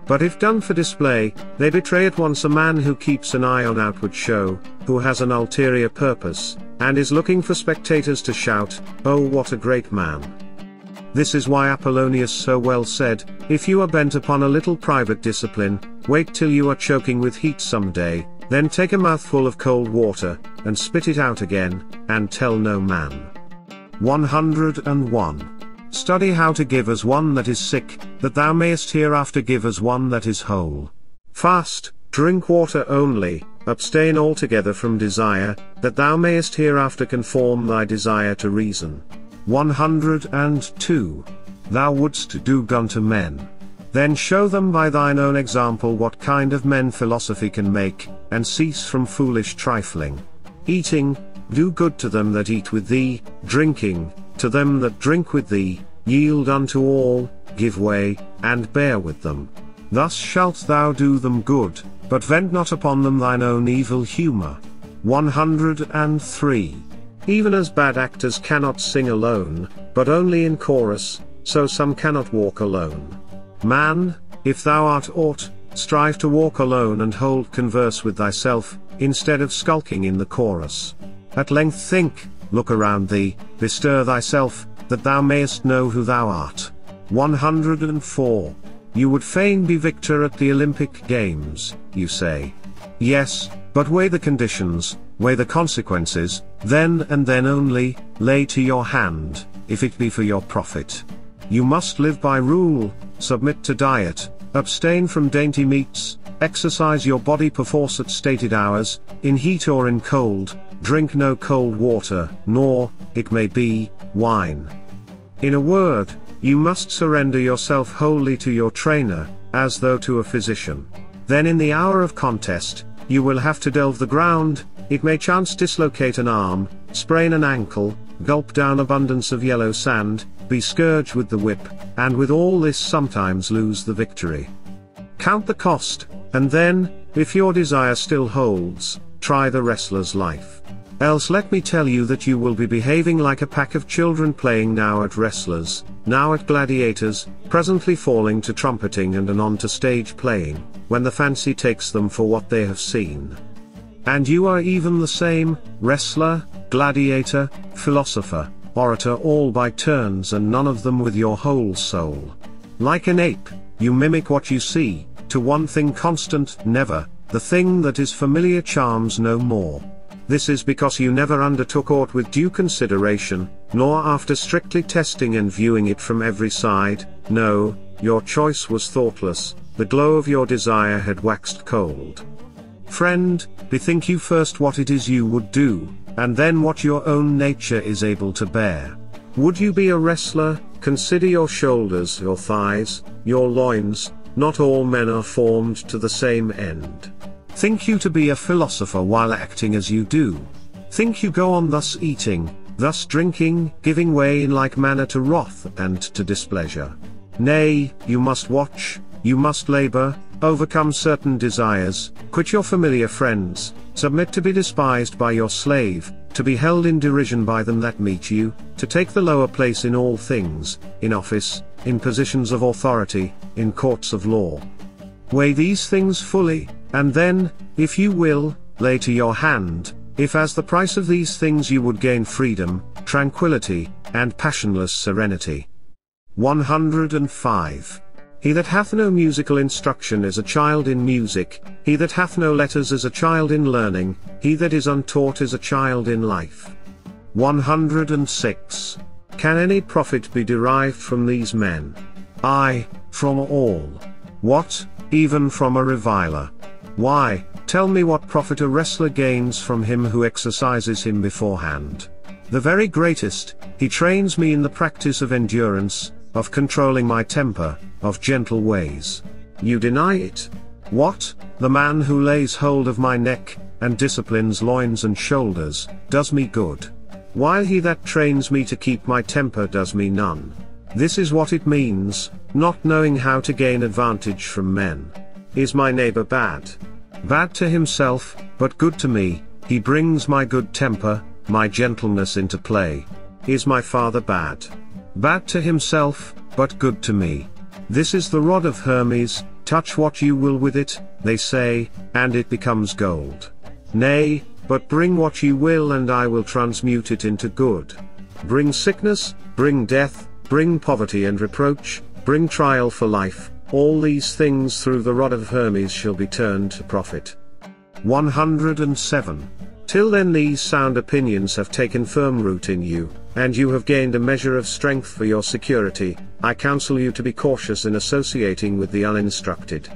But if done for display, they betray at once a man who keeps an eye on outward show, who has an ulterior purpose, and is looking for spectators to shout, "Oh, what a great man!" This is why Apollonius so well said, if you are bent upon a little private discipline, wait till you are choking with heat some day, then take a mouthful of cold water, and spit it out again, and tell no man. 101. Study how to give as one that is sick, that thou mayest hereafter give as one that is whole. Fast, drink water only, abstain altogether from desire, that thou mayest hereafter conform thy desire to reason. 102. Thou wouldst do good unto men. Then show them by thine own example what kind of men philosophy can make, and cease from foolish trifling. Eating, do good to them that eat with thee, drinking, to them that drink with thee, yield unto all, give way, and bear with them. Thus shalt thou do them good, but vent not upon them thine own evil humour. 103. Even as bad actors cannot sing alone, but only in chorus, so some cannot walk alone. Man, if thou art aught, strive to walk alone and hold converse with thyself, instead of skulking in the chorus. At length think, look around thee, bestir thyself, that thou mayest know who thou art. 104. You would fain be victor at the Olympic Games, you say. Yes, but weigh the conditions, weigh the consequences, then and then only, lay to your hand, if it be for your profit. You must live by rule, submit to diet, abstain from dainty meats, exercise your body perforce at stated hours, in heat or in cold, drink no cold water, nor, it may be, wine. In a word, you must surrender yourself wholly to your trainer, as though to a physician. Then in the hour of contest, you will have to delve the ground, it may chance dislocate an arm, sprain an ankle, gulp down abundance of yellow sand, be scourged with the whip, and with all this sometimes lose the victory. Count the cost, and then, if your desire still holds, try the wrestler's life. Else let me tell you that you will be behaving like a pack of children playing now at wrestlers, now at gladiators, presently falling to trumpeting and anon to stage playing, when the fancy takes them for what they have seen. And you are even the same, wrestler, gladiator, philosopher, orator, all by turns and none of them with your whole soul. Like an ape, you mimic what you see, to one thing constant, never, the thing that is familiar charms no more. This is because you never undertook aught with due consideration, nor after strictly testing and viewing it from every side. No, your choice was thoughtless, the glow of your desire had waxed cold. Friend, bethink you first what it is you would do, and then what your own nature is able to bear. Would you be a wrestler? Consider your shoulders, your thighs, your loins, not all men are formed to the same end. Think you to be a philosopher while acting as you do? Think you go on thus eating, thus drinking, giving way in like manner to wrath and to displeasure? Nay, you must watch, you must labor, overcome certain desires, quit your familiar friends, submit to be despised by your slave, to be held in derision by them that meet you, to take the lower place in all things, in office, in positions of authority, in courts of law. Weigh these things fully, and then, if you will, lay to your hand, if as the price of these things you would gain freedom, tranquility, and passionless serenity. 105. He that hath no musical instruction is a child in music, he that hath no letters is a child in learning, he that is untaught is a child in life. 106. Can any profit be derived from these men? Aye, from all. What, even from a reviler? Why, tell me what profit a wrestler gains from him who exercises him beforehand. The very greatest, he trains me in the practice of endurance, of controlling my temper, of gentle ways. You deny it. What, the man who lays hold of my neck, and disciplines loins and shoulders, does me good, while he that trains me to keep my temper does me none. This is what it means, not knowing how to gain advantage from men. Is my neighbor bad? Bad to himself, but good to me, he brings my good temper, my gentleness into play. Is my father bad? Bad to himself, but good to me. This is the rod of Hermes, touch what you will with it, they say, and it becomes gold. Nay, but bring what you will and I will transmute it into good. Bring sickness, bring death, bring poverty and reproach, bring trial for life, all these things through the rod of Hermes shall be turned to profit. 107. Till then these sound opinions have taken firm root in you, and you have gained a measure of strength for your security, I counsel you to be cautious in associating with the uninstructed.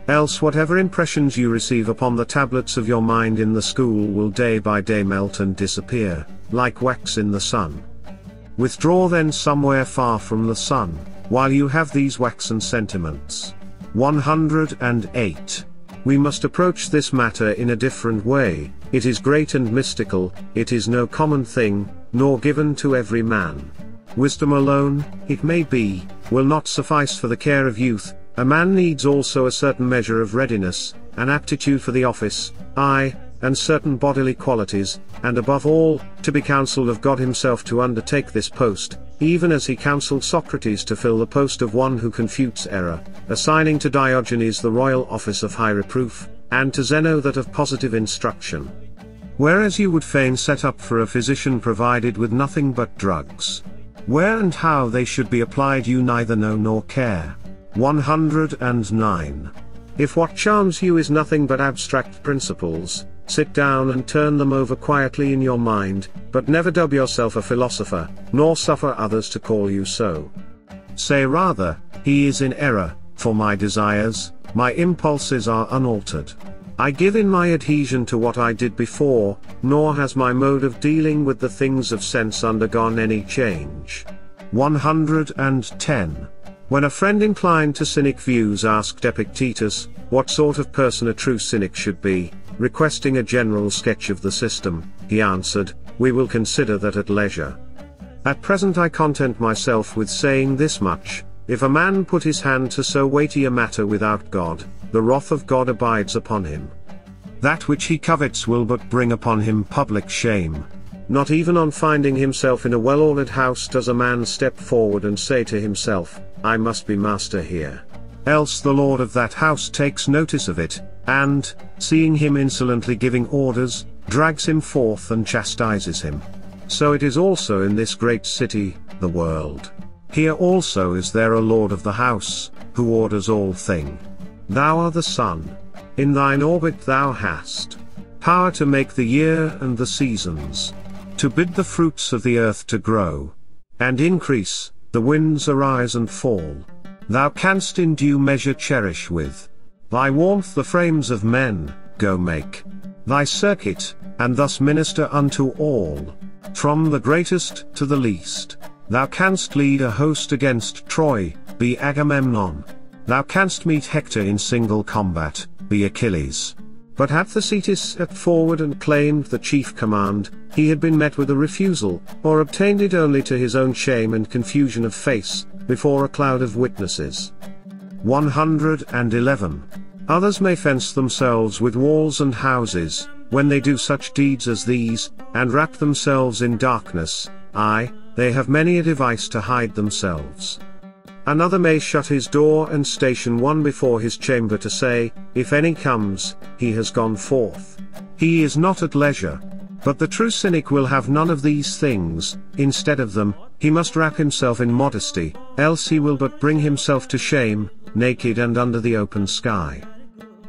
Else whatever impressions you receive upon the tablets of your mind in the school will day by day melt and disappear, like wax in the sun. Withdraw then somewhere far from the sun, while you have these waxen sentiments. 108. We must approach this matter in a different way, it is great and mystical, it is no common thing, nor given to every man. Wisdom alone, it may be, will not suffice for the care of youth, a man needs also a certain measure of readiness, an aptitude for the office, aye, and certain bodily qualities, and above all, to be counselled of God himself to undertake this post, even as he counselled Socrates to fill the post of one who confutes error, assigning to Diogenes the royal office of high reproof, and to Zeno that of positive instruction. Whereas you would fain set up for a physician provided with nothing but drugs. Where and how they should be applied you neither know nor care. 109. If what charms you is nothing but abstract principles, sit down and turn them over quietly in your mind, but never dub yourself a philosopher, nor suffer others to call you so. Say rather, he is in error, for my desires, my impulses are unaltered. I give in my adhesion to what I did before, nor has my mode of dealing with the things of sense undergone any change. 110. When a friend inclined to cynic views asked Epictetus what sort of person a true cynic should be, requesting a general sketch of the system, he answered, "We will consider that at leisure. At present I content myself with saying this much: if a man put his hand to so weighty a matter without God, the wrath of God abides upon him. That which he covets will but bring upon him public shame. Not even on finding himself in a well-ordered house does a man step forward and say to himself, I must be master here. Else the lord of that house takes notice of it, and, seeing him insolently giving orders, drags him forth and chastises him. So it is also in this great city, the world. Here also is there a lord of the house, who orders all thing. Thou art the sun. In thine orbit thou hast power to make the year and the seasons, to bid the fruits of the earth to grow and increase, the winds arise and fall. Thou canst in due measure cherish with thy warmth the frames of men, go make thy circuit, and thus minister unto all, from the greatest to the least. Thou canst lead a host against Troy, be Agamemnon. Thou canst meet Hector in single combat, be Achilles. But had Thersites stepped forward and claimed the chief command, he had been met with a refusal, or obtained it only to his own shame and confusion of face, before a cloud of witnesses. 111. Others may fence themselves with walls and houses, when they do such deeds as these, and wrap themselves in darkness, aye, they have many a device to hide themselves. Another may shut his door and station one before his chamber to say, if any comes, he has gone forth. He is not at leisure. But the true cynic will have none of these things. Instead of them, he must wrap himself in modesty, else he will but bring himself to shame, naked and under the open sky.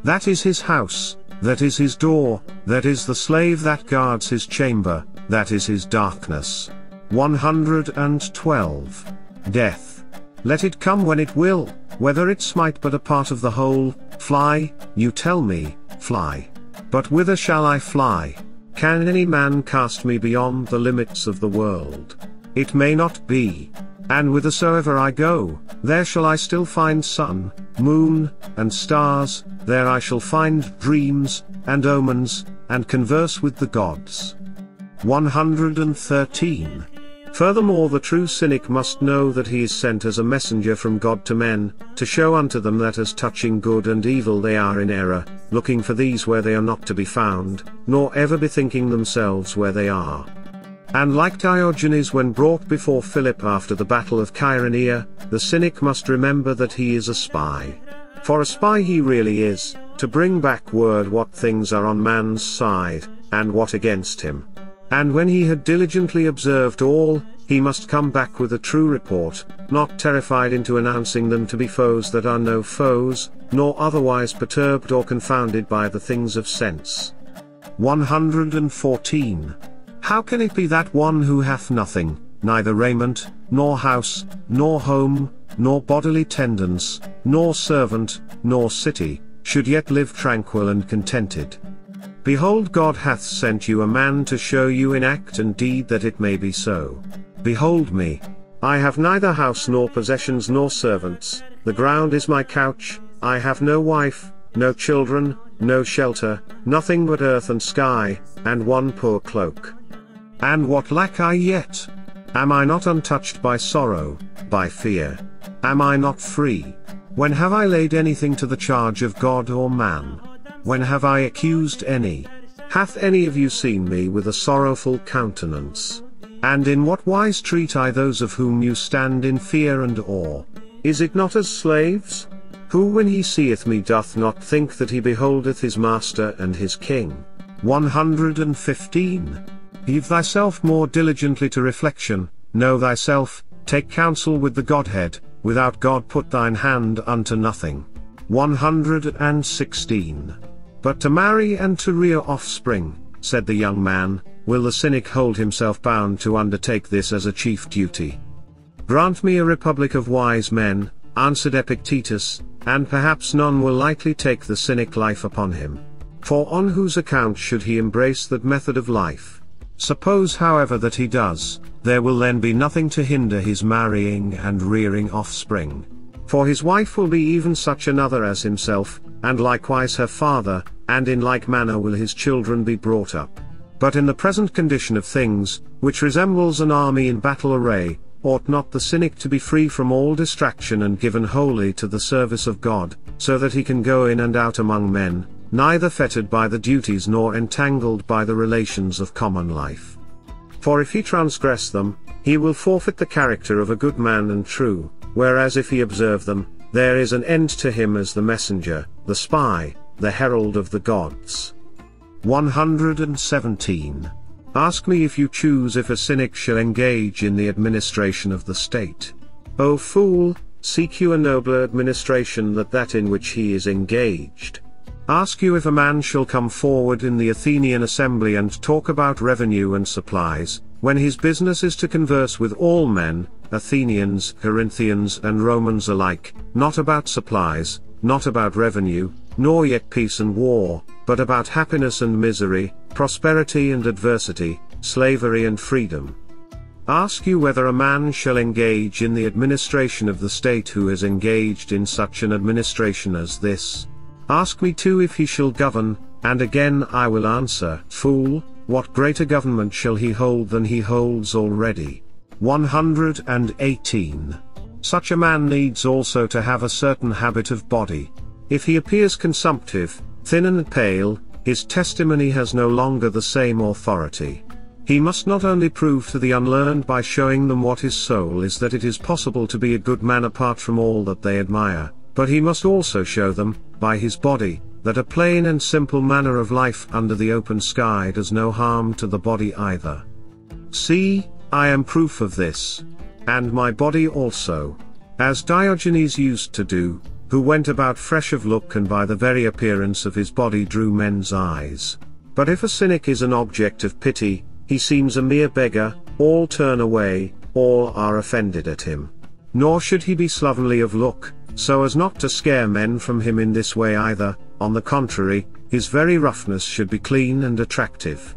That is his house, that is his door, that is the slave that guards his chamber, that is his darkness. 112. Death. Let it come when it will, whether it smite but a part of the whole. Fly, you tell me, fly. But whither shall I fly? Can any man cast me beyond the limits of the world? It may not be. And whithersoever I go, there shall I still find sun, moon, and stars, there I shall find dreams, and omens, and converse with the gods. 113. Furthermore, the true cynic must know that he is sent as a messenger from God to men, to show unto them that as touching good and evil they are in error, looking for these where they are not to be found, nor ever bethinking themselves where they are. And like Diogenes when brought before Philip after the battle of Chaeronea, the cynic must remember that he is a spy. For a spy he really is, to bring back word what things are on man's side, and what against him. And when he had diligently observed all, he must come back with a true report, not terrified into announcing them to be foes that are no foes, nor otherwise perturbed or confounded by the things of sense. 114. How can it be that one who hath nothing, neither raiment, nor house, nor home, nor bodily tendance, nor servant, nor city, should yet live tranquil and contented? Behold, God hath sent you a man to show you in act and deed that it may be so. Behold me. I have neither house nor possessions nor servants, the ground is my couch, I have no wife, no children, no shelter, nothing but earth and sky, and one poor cloak. And what lack I yet? Am I not untouched by sorrow, by fear? Am I not free? When have I laid anything to the charge of God or man? When have I accused any? Hath any of you seen me with a sorrowful countenance? And in what wise treat I those of whom you stand in fear and awe? Is it not as slaves? Who when he seeth me doth not think that he beholdeth his master and his king? 115. Give thyself more diligently to reflection, know thyself, take counsel with the Godhead, without God put thine hand unto nothing. 116. But to marry and to rear offspring, said the young man, will the cynic hold himself bound to undertake this as a chief duty. Grant me a republic of wise men, answered Epictetus, and perhaps none will lightly take the cynic life upon him. For on whose account should he embrace that method of life? Suppose however that he does, there will then be nothing to hinder his marrying and rearing offspring. For his wife will be even such another as himself, and likewise her father, and in like manner will his children be brought up. But in the present condition of things, which resembles an army in battle array, ought not the cynic to be free from all distraction and given wholly to the service of God, so that he can go in and out among men, neither fettered by the duties nor entangled by the relations of common life? For if he transgress them, he will forfeit the character of a good man and true, whereas if he observe them, there is an end to him as the messenger, the spy, the herald of the gods. 117. Ask me if you choose if a cynic shall engage in the administration of the state. O fool, seek you a nobler administration than that in which he is engaged. Ask you if a man shall come forward in the Athenian assembly and talk about revenue and supplies, when his business is to converse with all men, Athenians, Corinthians and Romans alike, not about supplies, not about revenue, nor yet peace and war, but about happiness and misery, prosperity and adversity, slavery and freedom. Ask you whether a man shall engage in the administration of the state who is engaged in such an administration as this. Ask me too if he shall govern, and again I will answer, fool, what greater government shall he hold than he holds already? 118. Such a man needs also to have a certain habit of body. If he appears consumptive, thin and pale, his testimony has no longer the same authority. He must not only prove to the unlearned by showing them what his soul is that it is possible to be a good man apart from all that they admire, but he must also show them, by his body, that a plain and simple manner of life under the open sky does no harm to the body either. See, I am proof of this. And my body also. As Diogenes used to do, who went about fresh of look and by the very appearance of his body drew men's eyes. But if a cynic is an object of pity, he seems a mere beggar, all turn away, all are offended at him. Nor should he be slovenly of look, so as not to scare men from him in this way either, on the contrary, his very roughness should be clean and attractive.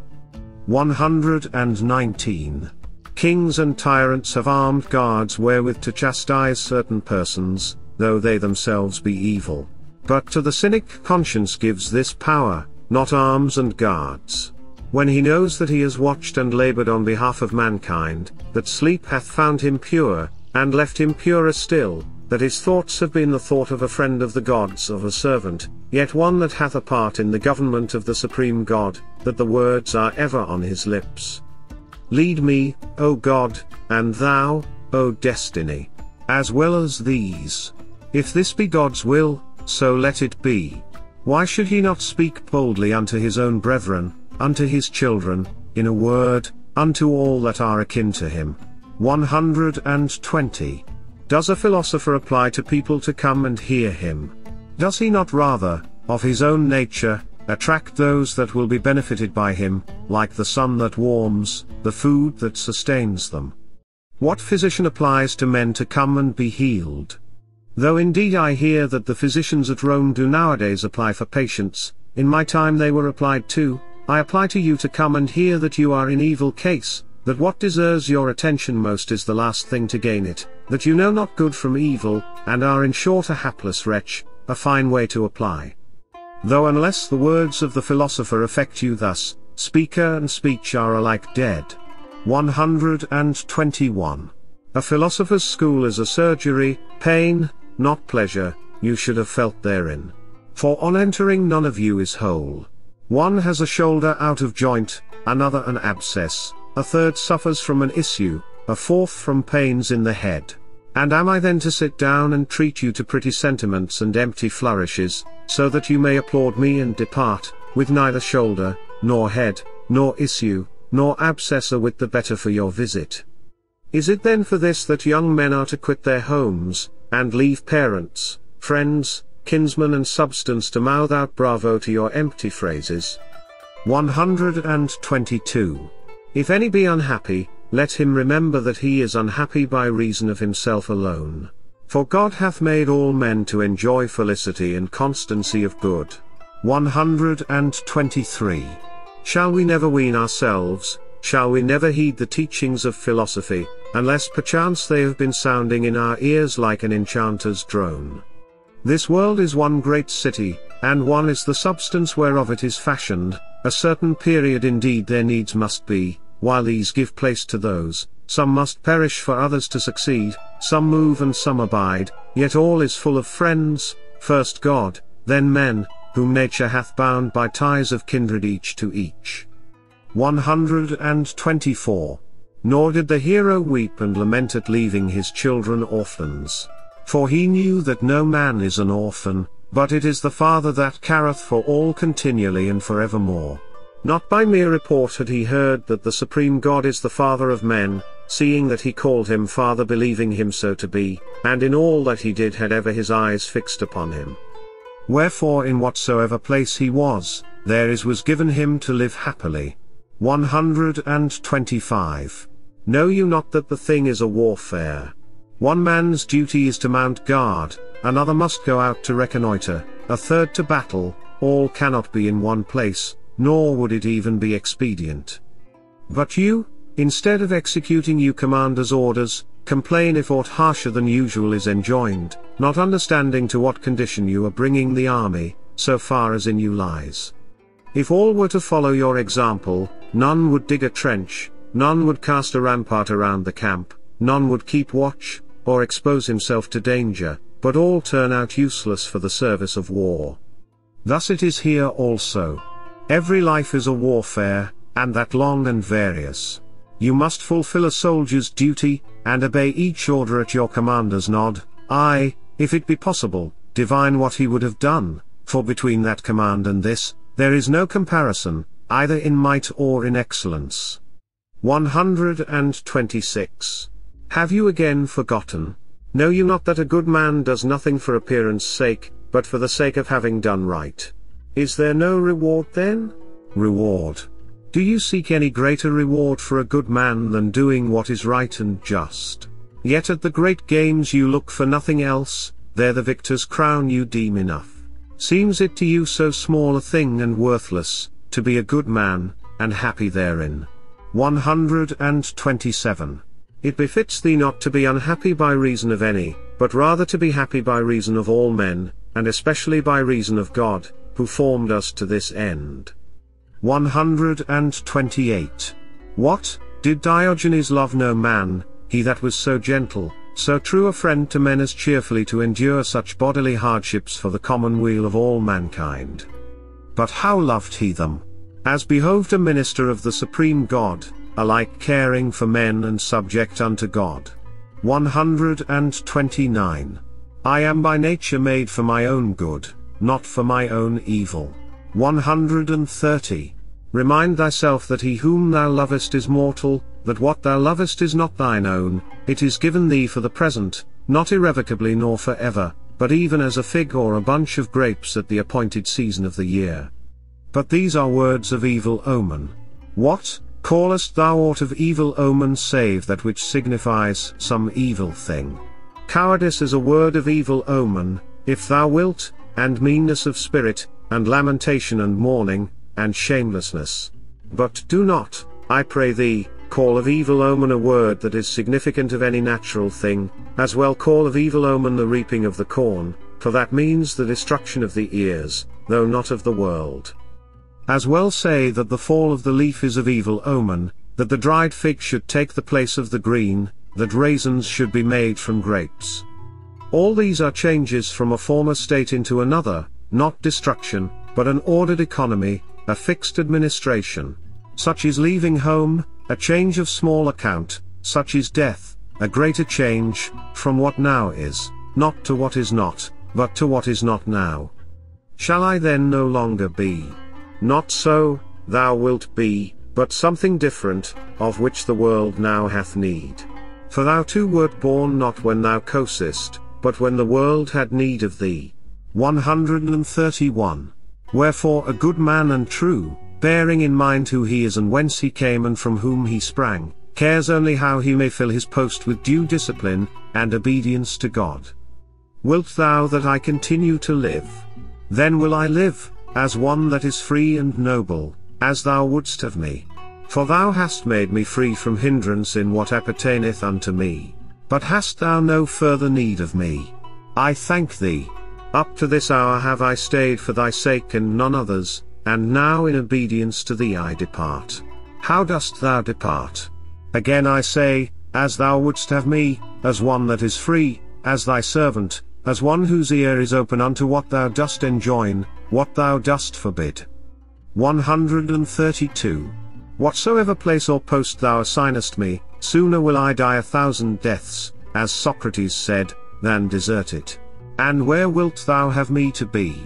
119. Kings and tyrants have armed guards wherewith to chastise certain persons, though they themselves be evil. But to the cynic conscience gives this power, not arms and guards. When he knows that he has watched and labored on behalf of mankind, that sleep hath found him pure, and left him purer still, that his thoughts have been the thought of a friend of the gods, of a servant, yet one that hath a part in the government of the supreme God, that the words are ever on his lips. Lead me, O God, and thou, O destiny, as well as these. If this be God's will, so let it be. Why should he not speak boldly unto his own brethren, unto his children, in a word, unto all that are akin to him? 120. Does a philosopher apply to people to come and hear him? Does he not rather, of his own nature, attract those that will be benefited by him, like the sun that warms, the food that sustains them? What physician applies to men to come and be healed? Though indeed I hear that the physicians at Rome do nowadays apply for patients, in my time they were applied to, I apply to you to come and hear that you are in evil case, that what deserves your attention most is the last thing to gain it, that you know not good from evil, and are in short a hapless wretch, a fine way to apply. Though unless the words of the philosopher affect you thus, speaker and speech are alike dead. 121. A philosopher's school is a surgery, pain, not pleasure, you should have felt therein. For on entering none of you is whole. One has a shoulder out of joint, another an abscess, a third suffers from an issue, a fourth from pains in the head. And am I then to sit down and treat you to pretty sentiments and empty flourishes, so that you may applaud me and depart, with neither shoulder, nor head, nor issue, nor abscess a whit the better for your visit? Is it then for this that young men are to quit their homes, and leave parents, friends, kinsmen and substance to mouth out bravo to your empty phrases? 122. If any be unhappy, let him remember that he is unhappy by reason of himself alone. For God hath made all men to enjoy felicity and constancy of good. 123. Shall we never wean ourselves, shall we never heed the teachings of philosophy, unless perchance they have been sounding in our ears like an enchanter's drone? This world is one great city, and one is the substance whereof it is fashioned. A certain period indeed there needs must be, while these give place to those. Some must perish for others to succeed, some move and some abide, yet all is full of friends, first God, then men, whom nature hath bound by ties of kindred each to each. 124. Nor did the hero weep and lament at leaving his children orphans. For he knew that no man is an orphan, but it is the Father that careth for all continually and for evermore. Not by mere report had he heard that the supreme God is the Father of men, seeing that he called him Father, believing him so to be, and in all that he did had ever his eyes fixed upon him. Wherefore in whatsoever place he was, there was given him to live happily. 125. Know you not that the thing is a warfare? One man's duty is to mount guard, another must go out to reconnoiter, a third to battle. All cannot be in one place, nor would it even be expedient. But you, instead of executing you commander's orders, complain if aught harsher than usual is enjoined, not understanding to what condition you are bringing the army, so far as in you lies. If all were to follow your example, none would dig a trench, none would cast a rampart around the camp, none would keep watch, or expose himself to danger, but all turn out useless for the service of war. Thus it is here also. Every life is a warfare, and that long and various. You must fulfill a soldier's duty, and obey each order at your commander's nod, aye, if it be possible, divine what he would have done, for between that command and this, there is no comparison, either in might or in excellence. 126. Have you again forgotten? Know you not that a good man does nothing for appearance sake, but for the sake of having done right? Is there no reward then? Reward. Do you seek any greater reward for a good man than doing what is right and just? Yet at the great games you look for nothing else, there the victor's crown you deem enough. Seems it to you so small a thing and worthless, to be a good man, and happy therein? 127. It befits thee not to be unhappy by reason of any, but rather to be happy by reason of all men, and especially by reason of God, who formed us to this end. 128. What, did Diogenes love no man, he that was so gentle, so true a friend to men as cheerfully to endure such bodily hardships for the common weal of all mankind? But how loved he them? As behoved a minister of the supreme God, alike caring for men and subject unto God. 129. I am by nature made for my own good, not for my own evil. 130. Remind thyself that he whom thou lovest is mortal, that what thou lovest is not thine own, it is given thee for the present, not irrevocably nor for ever, but even as a fig or a bunch of grapes at the appointed season of the year. But these are words of evil omen. What, callest thou aught of evil omen save that which signifies some evil thing? Cowardice is a word of evil omen, if thou wilt, and meanness of spirit, and lamentation and mourning, and shamelessness. But do not, I pray thee, call of evil omen a word that is significant of any natural thing, as well call of evil omen the reaping of the corn, for that means the destruction of the ears, though not of the world. As well say that the fall of the leaf is of evil omen, that the dried fig should take the place of the green, that raisins should be made from grapes. All these are changes from a former state into another, not destruction, but an ordered economy, a fixed administration. Such is leaving home, a change of small account, such is death, a greater change, from what now is, not to what is not, but to what is not now. Shall I then no longer be? Not so, thou wilt be, but something different, of which the world now hath need. For thou too wert born not when thou cosest, but when the world had need of thee. 131. Wherefore a good man and true, bearing in mind who he is and whence he came and from whom he sprang, cares only how he may fill his post with due discipline, and obedience to God. Wilt thou that I continue to live? Then will I live, as one that is free and noble, as thou wouldst have me. For thou hast made me free from hindrance in what appertaineth unto me. But hast thou no further need of me? I thank thee. Up to this hour have I stayed for thy sake and none other's, and now in obedience to thee I depart. How dost thou depart? Again I say, as thou wouldst have me, as one that is free, as thy servant, as one whose ear is open unto what thou dost enjoin, what thou dost forbid. 132. Whatsoever place or post thou assignest me, sooner will I die 1,000 deaths, as Socrates said, than desert it. And where wilt thou have me to be?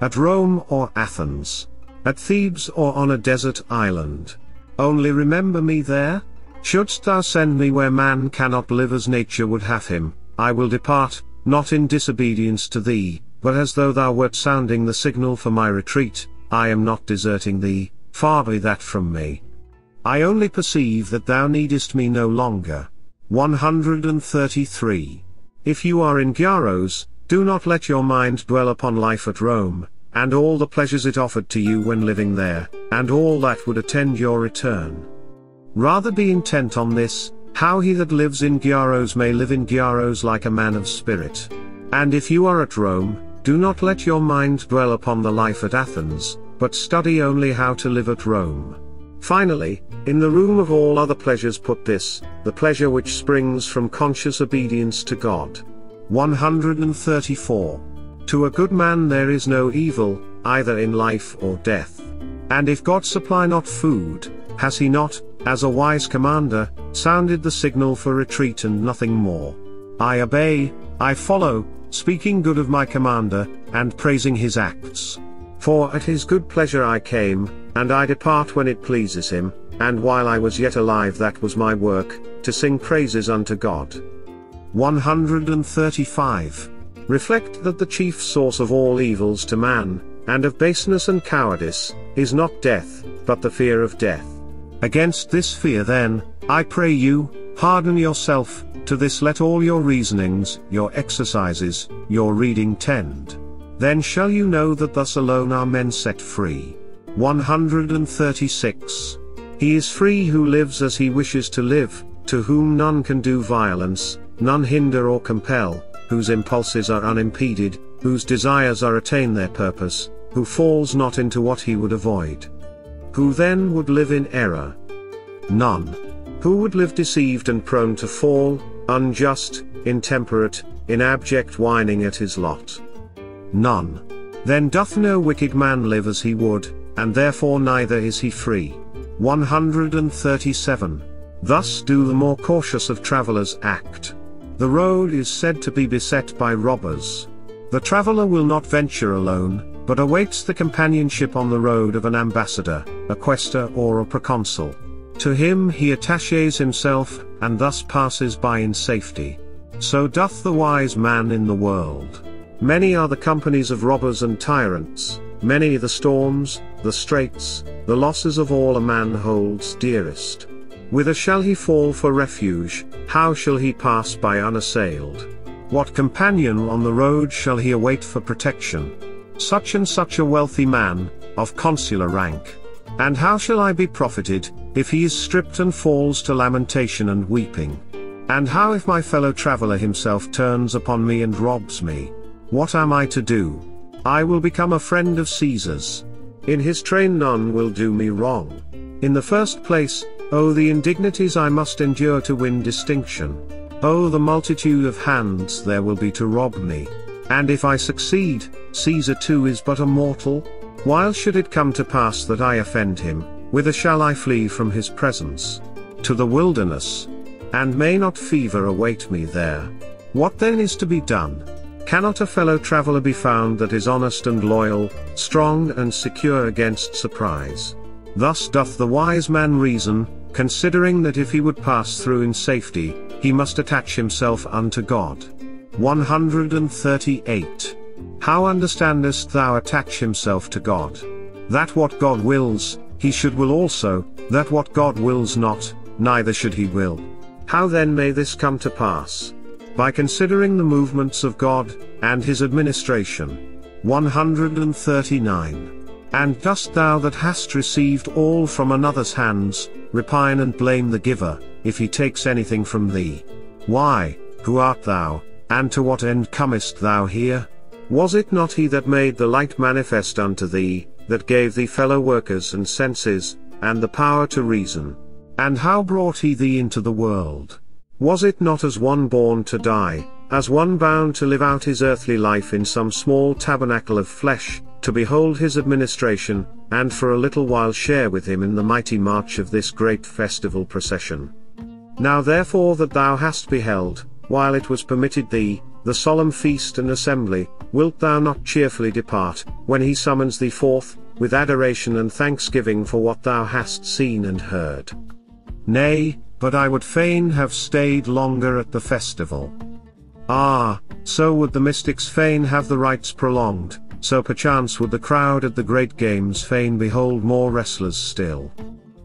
At Rome or Athens? At Thebes or on a desert island? Only remember me there? Shouldst thou send me where man cannot live as nature would have him, I will depart, not in disobedience to thee, but as though thou wert sounding the signal for my retreat. I am not deserting thee, far be that from me. I only perceive that thou needest me no longer. 133. If you are in Gyros, do not let your mind dwell upon life at Rome, and all the pleasures it offered to you when living there, and all that would attend your return. Rather be intent on this, how he that lives in Gyros may live in Gyros like a man of spirit. And if you are at Rome, do not let your mind dwell upon the life at Athens, but study only how to live at Rome. Finally, in the room of all other pleasures put this, the pleasure which springs from conscious obedience to God. 134. To a good man there is no evil, either in life or death. And if God supply not food, has he not, as a wise commander, sounded the signal for retreat and nothing more? I obey, I follow, speaking good of my commander, and praising his acts. For at his good pleasure I came, and I depart when it pleases him, and while I was yet alive that was my work, to sing praises unto God. 135. Reflect that the chief source of all evils to man, and of baseness and cowardice, is not death, but the fear of death. Against this fear then, I pray you, harden yourself, to this let all your reasonings, your exercises, your reading tend. Then shall you know that thus alone are men set free. 136. He is free who lives as he wishes to live, to whom none can do violence, none hinder or compel, whose impulses are unimpeded, whose desires are attain their purpose, who falls not into what he would avoid. Who then would live in error? None. Who would live deceived and prone to fall, unjust, intemperate, in abject whining at his lot? None. Then doth no wicked man live as he would, and therefore neither is he free. 137. Thus do the more cautious of travelers act. The road is said to be beset by robbers. The traveler will not venture alone, but awaits the companionship on the road of an ambassador, a quaestor or a proconsul. To him he attaches himself, and thus passes by in safety. So doth the wise man in the world. Many are the companies of robbers and tyrants, many the storms, the straits, the losses of all a man holds dearest. Whither shall he fall for refuge, how shall he pass by unassailed? What companion on the road shall he await for protection? Such and such a wealthy man, of consular rank. And how shall I be profited, if he is stripped and falls to lamentation and weeping? And how if my fellow traveler himself turns upon me and robs me? What am I to do? I will become a friend of Caesar's. In his train none will do me wrong. In the first place, oh the indignities I must endure to win distinction. Oh the multitude of hands there will be to rob me. And if I succeed, Caesar too is but a mortal. While should it come to pass that I offend him, whither shall I flee from his presence? To the wilderness. And may not fever await me there? What then is to be done? Cannot a fellow traveler be found that is honest and loyal, strong and secure against surprise? Thus doth the wise man reason, considering that if he would pass through in safety, he must attach himself unto God. 138. How understandest thou attach himself to God? That what God wills, he should will also, that what God wills not, neither should he will. How then may this come to pass? By considering the movements of God, and his administration. 139. And dost thou that hast received all from another's hands, repine and blame the giver, if he takes anything from thee. Why, who art thou, and to what end comest thou here? Was it not he that made the light manifest unto thee, that gave thee fellow workers and senses, and the power to reason? And how brought he thee into the world? Was it not as one born to die, as one bound to live out his earthly life in some small tabernacle of flesh, to behold his administration, and for a little while share with him in the mighty march of this great festival procession? Now therefore that thou hast beheld, while it was permitted thee, the solemn feast and assembly, wilt thou not cheerfully depart, when he summons thee forth, with adoration and thanksgiving for what thou hast seen and heard? Nay, but I would fain have stayed longer at the festival. Ah, so would the mystics fain have the rites prolonged, so perchance would the crowd at the great games fain behold more wrestlers still.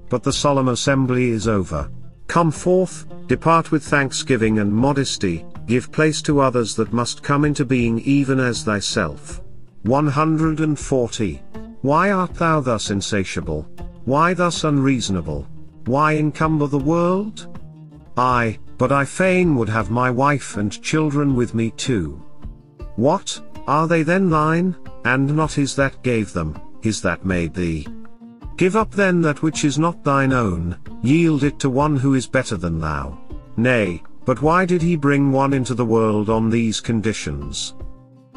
But the solemn assembly is over. Come forth, depart with thanksgiving and modesty, give place to others that must come into being even as thyself. 140. Why art thou thus insatiable? Why thus unreasonable? Why encumber the world? Ay, but I fain would have my wife and children with me too. What, are they then thine, and not his that gave them, his that made thee? Give up then that which is not thine own, yield it to one who is better than thou. Nay, but why did he bring one into the world on these conditions?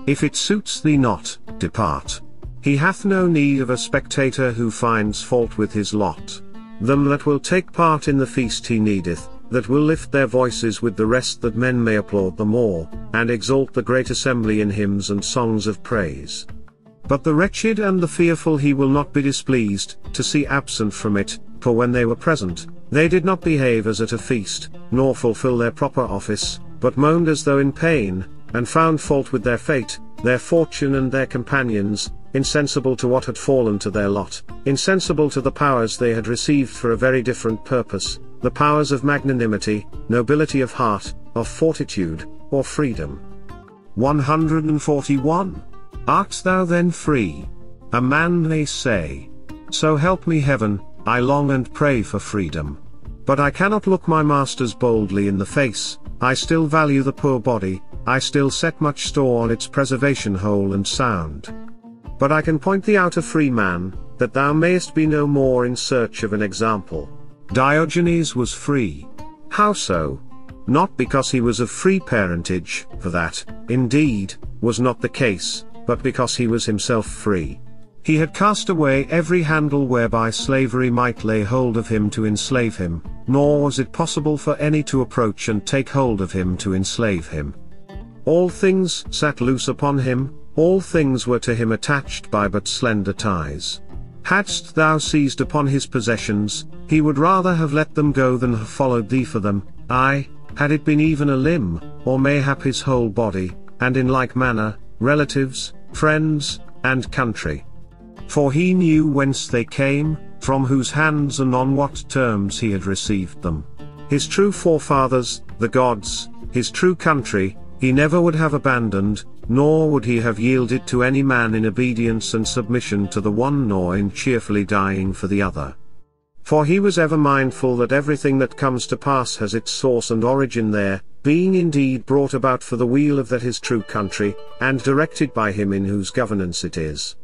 If it suits thee not, depart. He hath no need of a spectator who finds fault with his lot. Them that will take part in the feast he needeth, that will lift their voices with the rest that men may applaud the more, and exalt the great assembly in hymns and songs of praise. But the wretched and the fearful he will not be displeased to see absent from it, for when they were present, they did not behave as at a feast, nor fulfill their proper office, but moaned as though in pain, and found fault with their fate, their fortune and their companions, insensible to what had fallen to their lot, insensible to the powers they had received for a very different purpose, the powers of magnanimity, nobility of heart, of fortitude, or freedom. 141. Art thou then free? A man may say, so help me heaven, I long and pray for freedom. But I cannot look my masters boldly in the face, I still value the poor body, I still set much store on its preservation whole and sound. But I can point thee out a free man, that thou mayest be no more in search of an example. Diogenes was free. How so? Not because he was of free parentage, for that, indeed, was not the case, but because he was himself free. He had cast away every handle whereby slavery might lay hold of him to enslave him, nor was it possible for any to approach and take hold of him to enslave him. All things sat loose upon him, all things were to him attached by but slender ties. Hadst thou seized upon his possessions, he would rather have let them go than have followed thee for them, aye, had it been even a limb, or mayhap his whole body, and in like manner, relatives, friends, and country. For he knew whence they came, from whose hands and on what terms he had received them. His true forefathers, the gods, his true country, he never would have abandoned, nor would he have yielded to any man in obedience and submission to the one nor in cheerfully dying for the other. For he was ever mindful that everything that comes to pass has its source and origin there, being indeed brought about for the weal of that his true country, and directed by him in whose governance it is.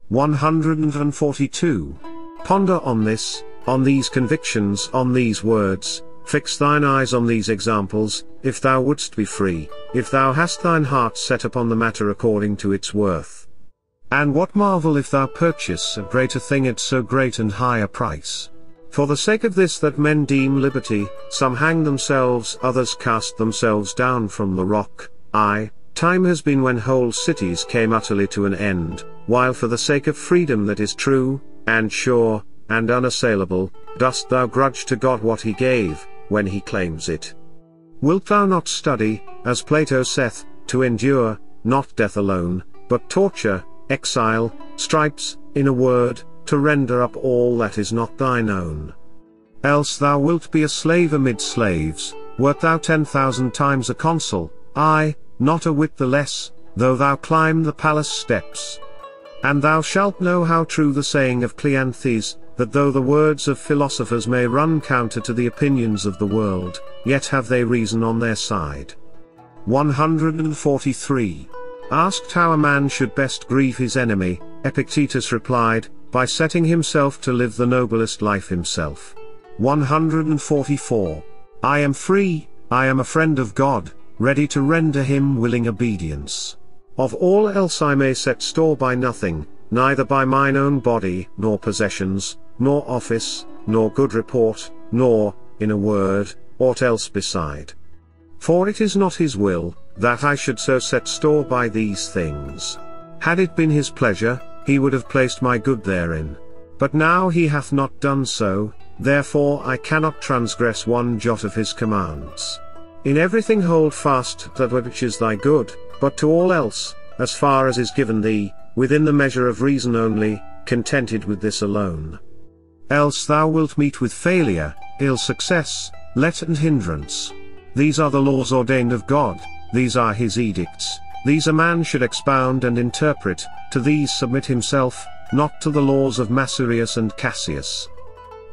142. Ponder on this, on these convictions, on these words, fix thine eyes on these examples, if thou wouldst be free, if thou hast thine heart set upon the matter according to its worth. And what marvel if thou purchase a greater thing at so great and high a price? For the sake of this that men deem liberty, some hang themselves, others cast themselves down from the rock, aye, time has been when whole cities came utterly to an end, while for the sake of freedom that is true, and sure, and unassailable, dost thou grudge to God what he gave, when he claims it? Wilt thou not study, as Plato saith, to endure, not death alone, but torture, exile, stripes, in a word, to render up all that is not thine own? Else thou wilt be a slave amid slaves, wert thou 10,000 times a consul, aye, not a whit the less, though thou climb the palace steps. And thou shalt know how true the saying of Cleanthes, that though the words of philosophers may run counter to the opinions of the world, yet have they reason on their side. 143. Asked how a man should best grieve his enemy, Epictetus replied, by setting himself to live the noblest life himself. 144. I am free, I am a friend of God, ready to render him willing obedience. Of all else I may set store by nothing, neither by mine own body, nor possessions, nor office, nor good report, nor, in a word, aught else beside. For it is not his will, that I should so set store by these things. Had it been his pleasure, he would have placed my good therein. But now he hath not done so, therefore I cannot transgress one jot of his commands. In everything hold fast that which is thy good, but to all else, as far as is given thee, within the measure of reason only, contented with this alone. Else thou wilt meet with failure, ill success, let and hindrance. These are the laws ordained of God, these are his edicts, these a man should expound and interpret, to these submit himself, not to the laws of Masurius and Cassius.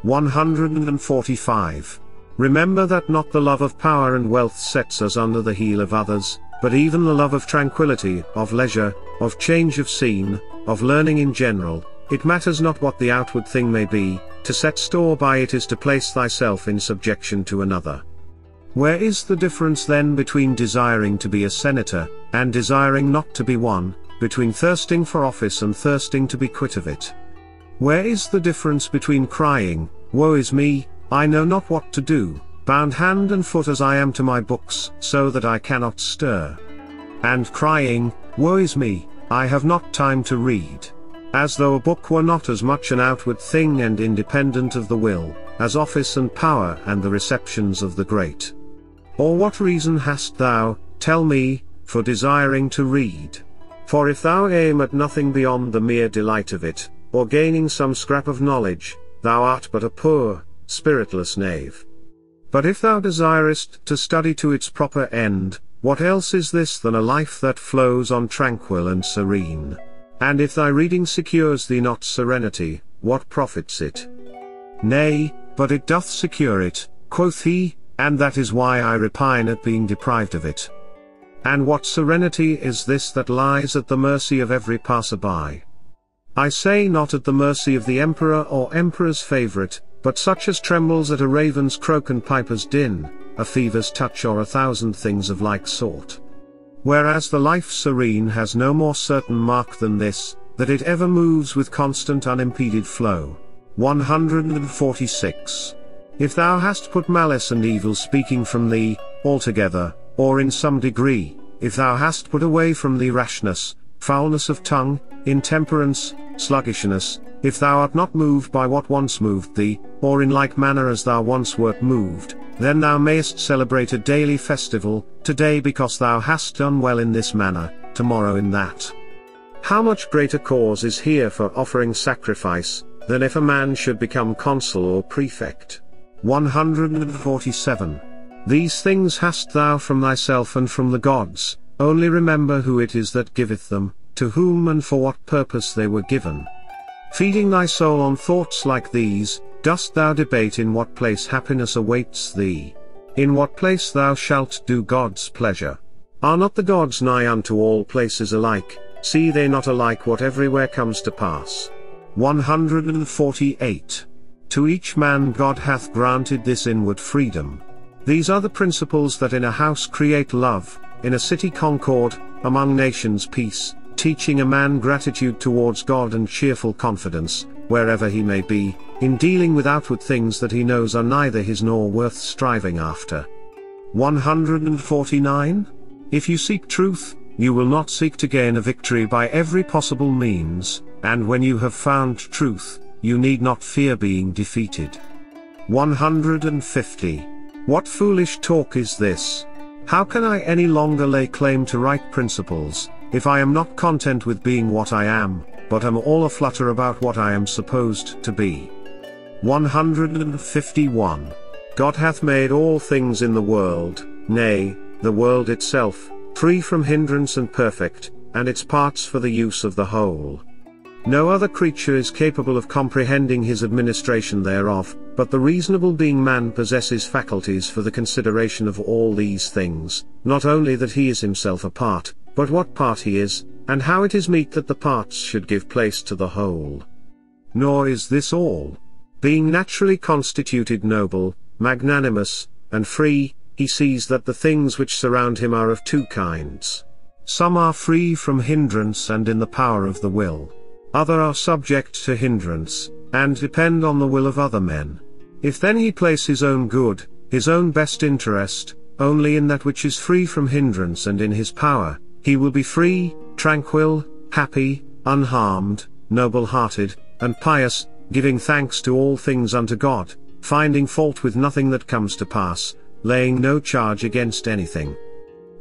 145. Remember that not the love of power and wealth sets us under the heel of others, but even the love of tranquility, of leisure, of change of scene, of learning in general. It matters not what the outward thing may be, to set store by it is to place thyself in subjection to another. Where is the difference then between desiring to be a senator, and desiring not to be one, between thirsting for office and thirsting to be quit of it? Where is the difference between crying, woe is me, I know not what to do, bound hand and foot as I am to my books, so that I cannot stir, and crying, woe is me, I have not time to read? As though a book were not as much an outward thing and independent of the will, as office and power and the receptions of the great. Or what reason hast thou, tell me, for desiring to read? For if thou aim at nothing beyond the mere delight of it, or gaining some scrap of knowledge, thou art but a poor, spiritless knave. But if thou desirest to study to its proper end, what else is this than a life that flows on tranquil and serene? And if thy reading secures thee not serenity, what profits it? Nay, but it doth secure it, quoth he, and that is why I repine at being deprived of it. And what serenity is this that lies at the mercy of every passer-by? I say not at the mercy of the emperor or emperor's favourite, but such as trembles at a raven's croak and piper's din, a fever's touch or 1,000 things of like sort. Whereas the life serene has no more certain mark than this, that it ever moves with constant unimpeded flow. 146. If thou hast put malice and evil speaking from thee, altogether, or in some degree, if thou hast put away from thee rashness, foulness of tongue, intemperance, sluggishness, if thou art not moved by what once moved thee, or in like manner as thou once wert moved, then thou mayest celebrate a daily festival, today because thou hast done well in this manner, tomorrow in that. How much greater cause is here for offering sacrifice, than if a man should become consul or prefect? 147. These things hast thou from thyself and from the gods, only remember who it is that giveth them, to whom and for what purpose they were given. Feeding thy soul on thoughts like these, dost thou debate in what place happiness awaits thee? In what place thou shalt do God's pleasure? Are not the gods nigh unto all places alike? See they not alike what everywhere comes to pass? 148. To each man God hath granted this inward freedom. These are the principles that in a house create love, in a city concord, among nations peace, teaching a man gratitude towards God and cheerful confidence, wherever he may be, in dealing with outward things that he knows are neither his nor worth striving after. 149. If you seek truth, you will not seek to gain a victory by every possible means, and when you have found truth, you need not fear being defeated. 150. What foolish talk is this? How can I any longer lay claim to right principles, if I am not content with being what I am, but am all aflutter about what I am supposed to be? 151. God hath made all things in the world, nay, the world itself, free from hindrance and perfect, and its parts for the use of the whole. No other creature is capable of comprehending his administration thereof, but the reasonable being man possesses faculties for the consideration of all these things, not only that he is himself a part, but what part he is, and how it is meet that the parts should give place to the whole. Nor is this all. Being naturally constituted noble, magnanimous, and free, he sees that the things which surround him are of two kinds. Some are free from hindrance and in the power of the will. Other are subject to hindrance, and depend on the will of other men. If then he place his own good, his own best interest, only in that which is free from hindrance and in his power, he will be free, tranquil, happy, unharmed, noble-hearted, and pious, giving thanks to all things unto God, finding fault with nothing that comes to pass, laying no charge against anything.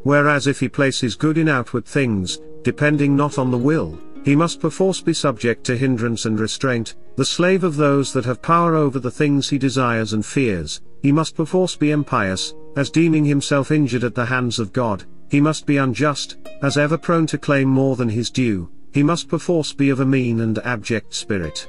Whereas if he places good in outward things, depending not on the will, he must perforce be subject to hindrance and restraint, the slave of those that have power over the things he desires and fears. He must perforce be impious, as deeming himself injured at the hands of God. He must be unjust, as ever prone to claim more than his due. He must perforce be of a mean and abject spirit.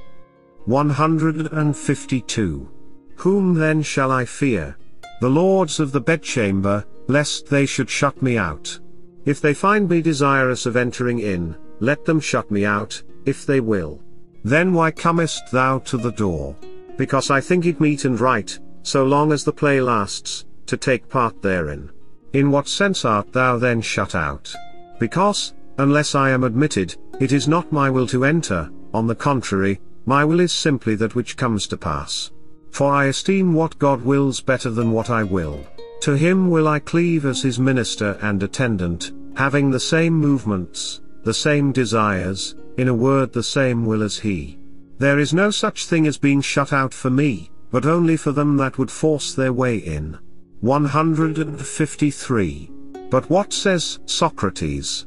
152. Whom then shall I fear? The lords of the bedchamber, lest they should shut me out. If they find me desirous of entering in, let them shut me out, if they will. Then why comest thou to the door? Because I think it meet and right, so long as the play lasts, to take part therein. In what sense art thou then shut out? Because, unless I am admitted, it is not my will to enter. On the contrary, my will is simply that which comes to pass. For I esteem what God wills better than what I will. To him will I cleave as his minister and attendant, having the same movements, the same desires, in a word the same will as he. There is no such thing as being shut out for me, but only for them that would force their way in. 153. But what says Socrates?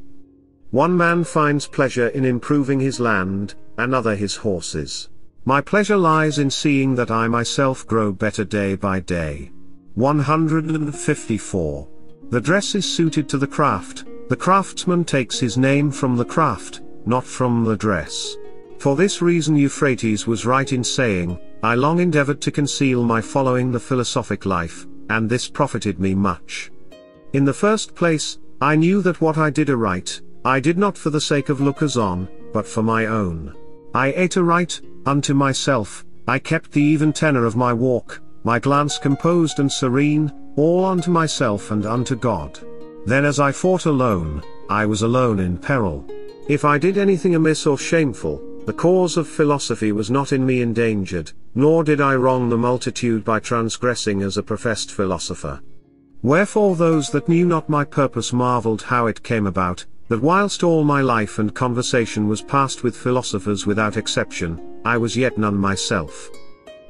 One man finds pleasure in improving his land, another his horses. My pleasure lies in seeing that I myself grow better day by day. 154. The dress is suited to the craft. The craftsman takes his name from the craft, not from the dress. For this reason Euphrates was right in saying, I long endeavored to conceal my following the philosophic life, and this profited me much. In the first place, I knew that what I did aright, I did not for the sake of lookers on, but for my own. I ate aright, unto myself, I kept the even tenor of my walk, my glance composed and serene, all unto myself and unto God. Then as I fought alone, I was alone in peril. If I did anything amiss or shameful, the cause of philosophy was not in me endangered, nor did I wrong the multitude by transgressing as a professed philosopher. Wherefore those that knew not my purpose marveled how it came about, that whilst all my life and conversation was passed with philosophers without exception, I was yet none myself.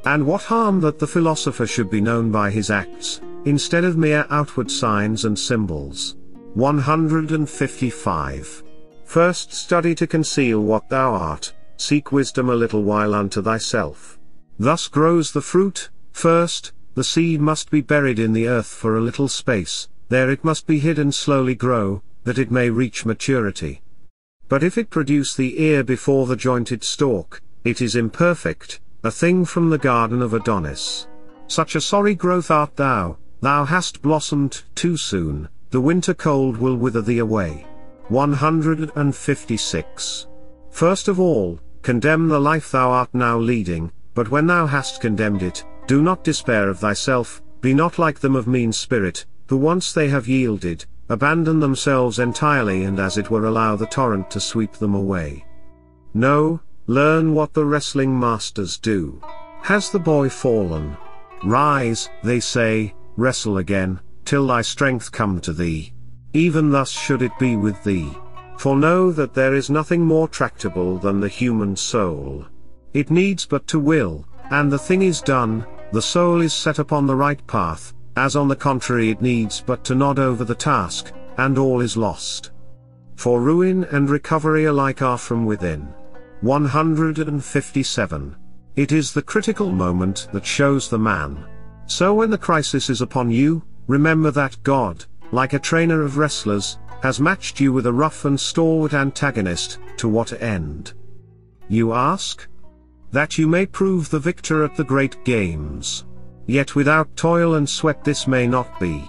And what harm that the philosopher should be known by his acts, instead of mere outward signs and symbols. 155. First study to conceal what thou art, seek wisdom a little while unto thyself. Thus grows the fruit. First, the seed must be buried in the earth for a little space, there it must be hid and slowly grow, that it may reach maturity. But if it produce the ear before the jointed stalk, it is imperfect, a thing from the garden of Adonis. Such a sorry growth art thou, thou hast blossomed too soon, the winter cold will wither thee away. 156. First of all, condemn the life thou art now leading, but when thou hast condemned it, do not despair of thyself, be not like them of mean spirit, who once they have yielded, abandon themselves entirely and as it were allow the torrent to sweep them away. No, learn what the wrestling masters do. Has the boy fallen? Rise, they say, wrestle again, till thy strength come to thee. Even thus should it be with thee. For know that there is nothing more tractable than the human soul. It needs but to will, and the thing is done, the soul is set upon the right path, as on the contrary it needs but to nod over the task, and all is lost. For ruin and recovery alike are from within. 157. It is the critical moment that shows the man. So when the crisis is upon you, remember that God, like a trainer of wrestlers, has matched you with a rough and stalwart antagonist. To what end? you ask? That you may prove the victor at the great games. Yet without toil and sweat this may not be.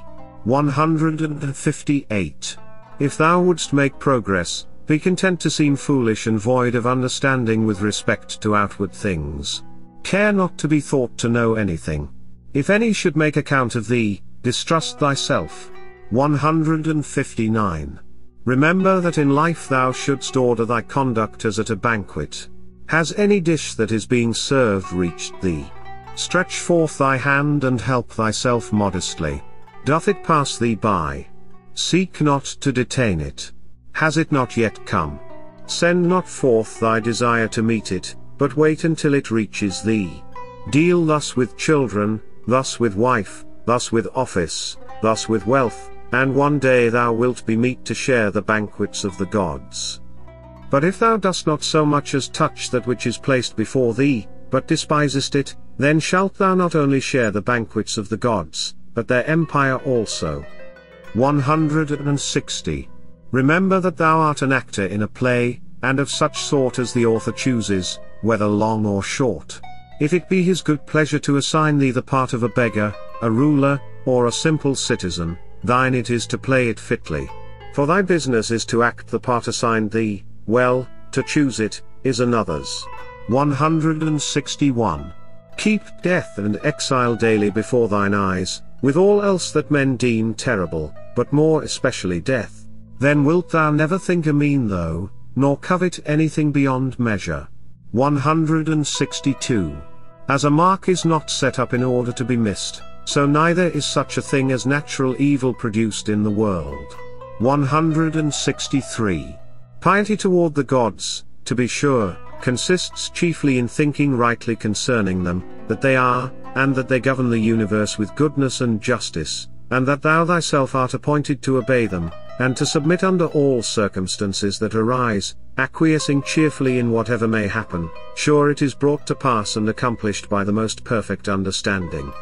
158. If thou wouldst make progress, be content to seem foolish and void of understanding with respect to outward things. Care not to be thought to know anything. If any should make account of thee, distrust thyself. 159. Remember that in life thou shouldst order thy conduct as at a banquet. Has any dish that is being served reached thee? Stretch forth thy hand and help thyself modestly. Doth it pass thee by? Seek not to detain it. Has it not yet come? Send not forth thy desire to meet it, but wait until it reaches thee. Deal thus with children, thus with wife, thus with office, thus with wealth, and one day thou wilt be meet to share the banquets of the gods. But if thou dost not so much as touch that which is placed before thee, but despisest it, then shalt thou not only share the banquets of the gods, but their empire also. 160. Remember that thou art an actor in a play, and of such sort as the author chooses, whether long or short. If it be his good pleasure to assign thee the part of a beggar, a ruler, or a simple citizen, thine it is to play it fitly. For thy business is to act the part assigned thee, well, to choose it, is another's. 161. Keep death and exile daily before thine eyes, with all else that men deem terrible, but more especially death. Then wilt thou never think a mean though, nor covet anything beyond measure. 162. As a mark is not set up in order to be missed, so neither is such a thing as natural evil produced in the world. 163. Piety toward the gods, to be sure, consists chiefly in thinking rightly concerning them, that they are, and that they govern the universe with goodness and justice, and that thou thyself art appointed to obey them, and to submit under all circumstances that arise, acquiescing cheerfully in whatever may happen, sure it is brought to pass and accomplished by the most perfect understanding.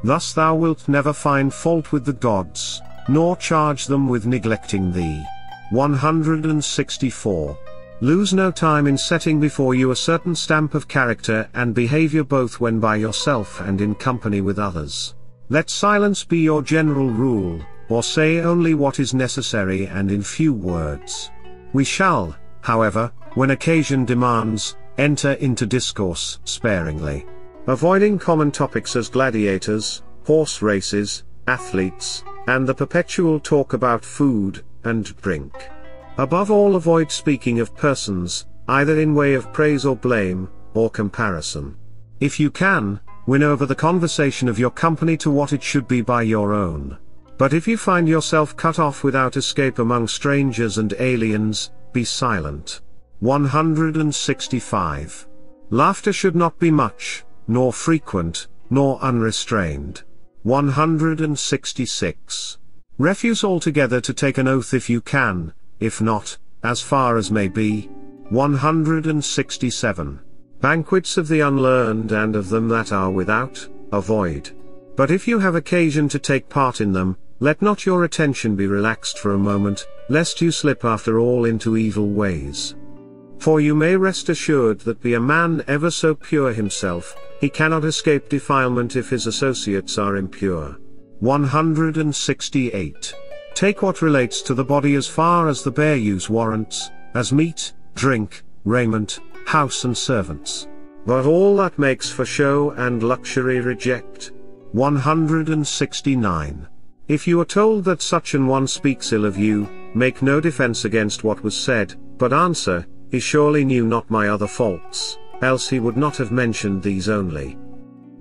Thus thou wilt never find fault with the gods, nor charge them with neglecting thee. 164. Lose no time in setting before you a certain stamp of character and behavior both when by yourself and in company with others. Let silence be your general rule, or say only what is necessary and in few words. We shall, however, when occasion demands, enter into discourse sparingly, avoiding common topics as gladiators, horse races, athletes, and the perpetual talk about food and drink. Above all, avoid speaking of persons, either in way of praise or blame, or comparison. If you can, win over the conversation of your company to what it should be by your own. But if you find yourself cut off without escape among strangers and aliens, be silent. 165. Laughter should not be much, nor frequent, nor unrestrained. 166. Refuse altogether to take an oath if you can, if not, as far as may be. 167. Banquets of the unlearned and of them that are without, avoid. But if you have occasion to take part in them, let not your attention be relaxed for a moment, lest you slip after all into evil ways. For you may rest assured that be a man ever so pure himself, he cannot escape defilement if his associates are impure. 168. Take what relates to the body as far as the bare use warrants, as meat, drink, raiment, house and servants. But all that makes for show and luxury reject. 169. If you are told that such an one speaks ill of you, make no defense against what was said, but answer, he surely knew not my other faults, else he would not have mentioned these only.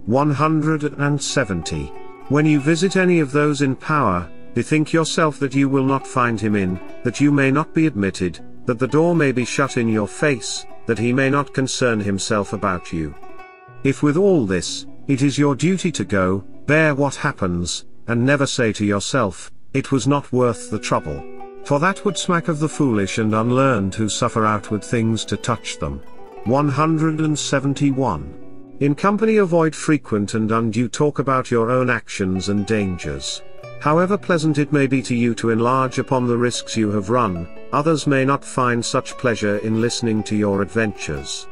170. When you visit any of those in power, bethink yourself that you will not find him in, that you may not be admitted, that the door may be shut in your face, that he may not concern himself about you. If with all this, it is your duty to go, bear what happens, and never say to yourself, it was not worth the trouble. For that would smack of the foolish and unlearned who suffer outward things to touch them. 171. In company avoid frequent and undue talk about your own actions and dangers. However pleasant it may be to you to enlarge upon the risks you have run, others may not find such pleasure in listening to your adventures.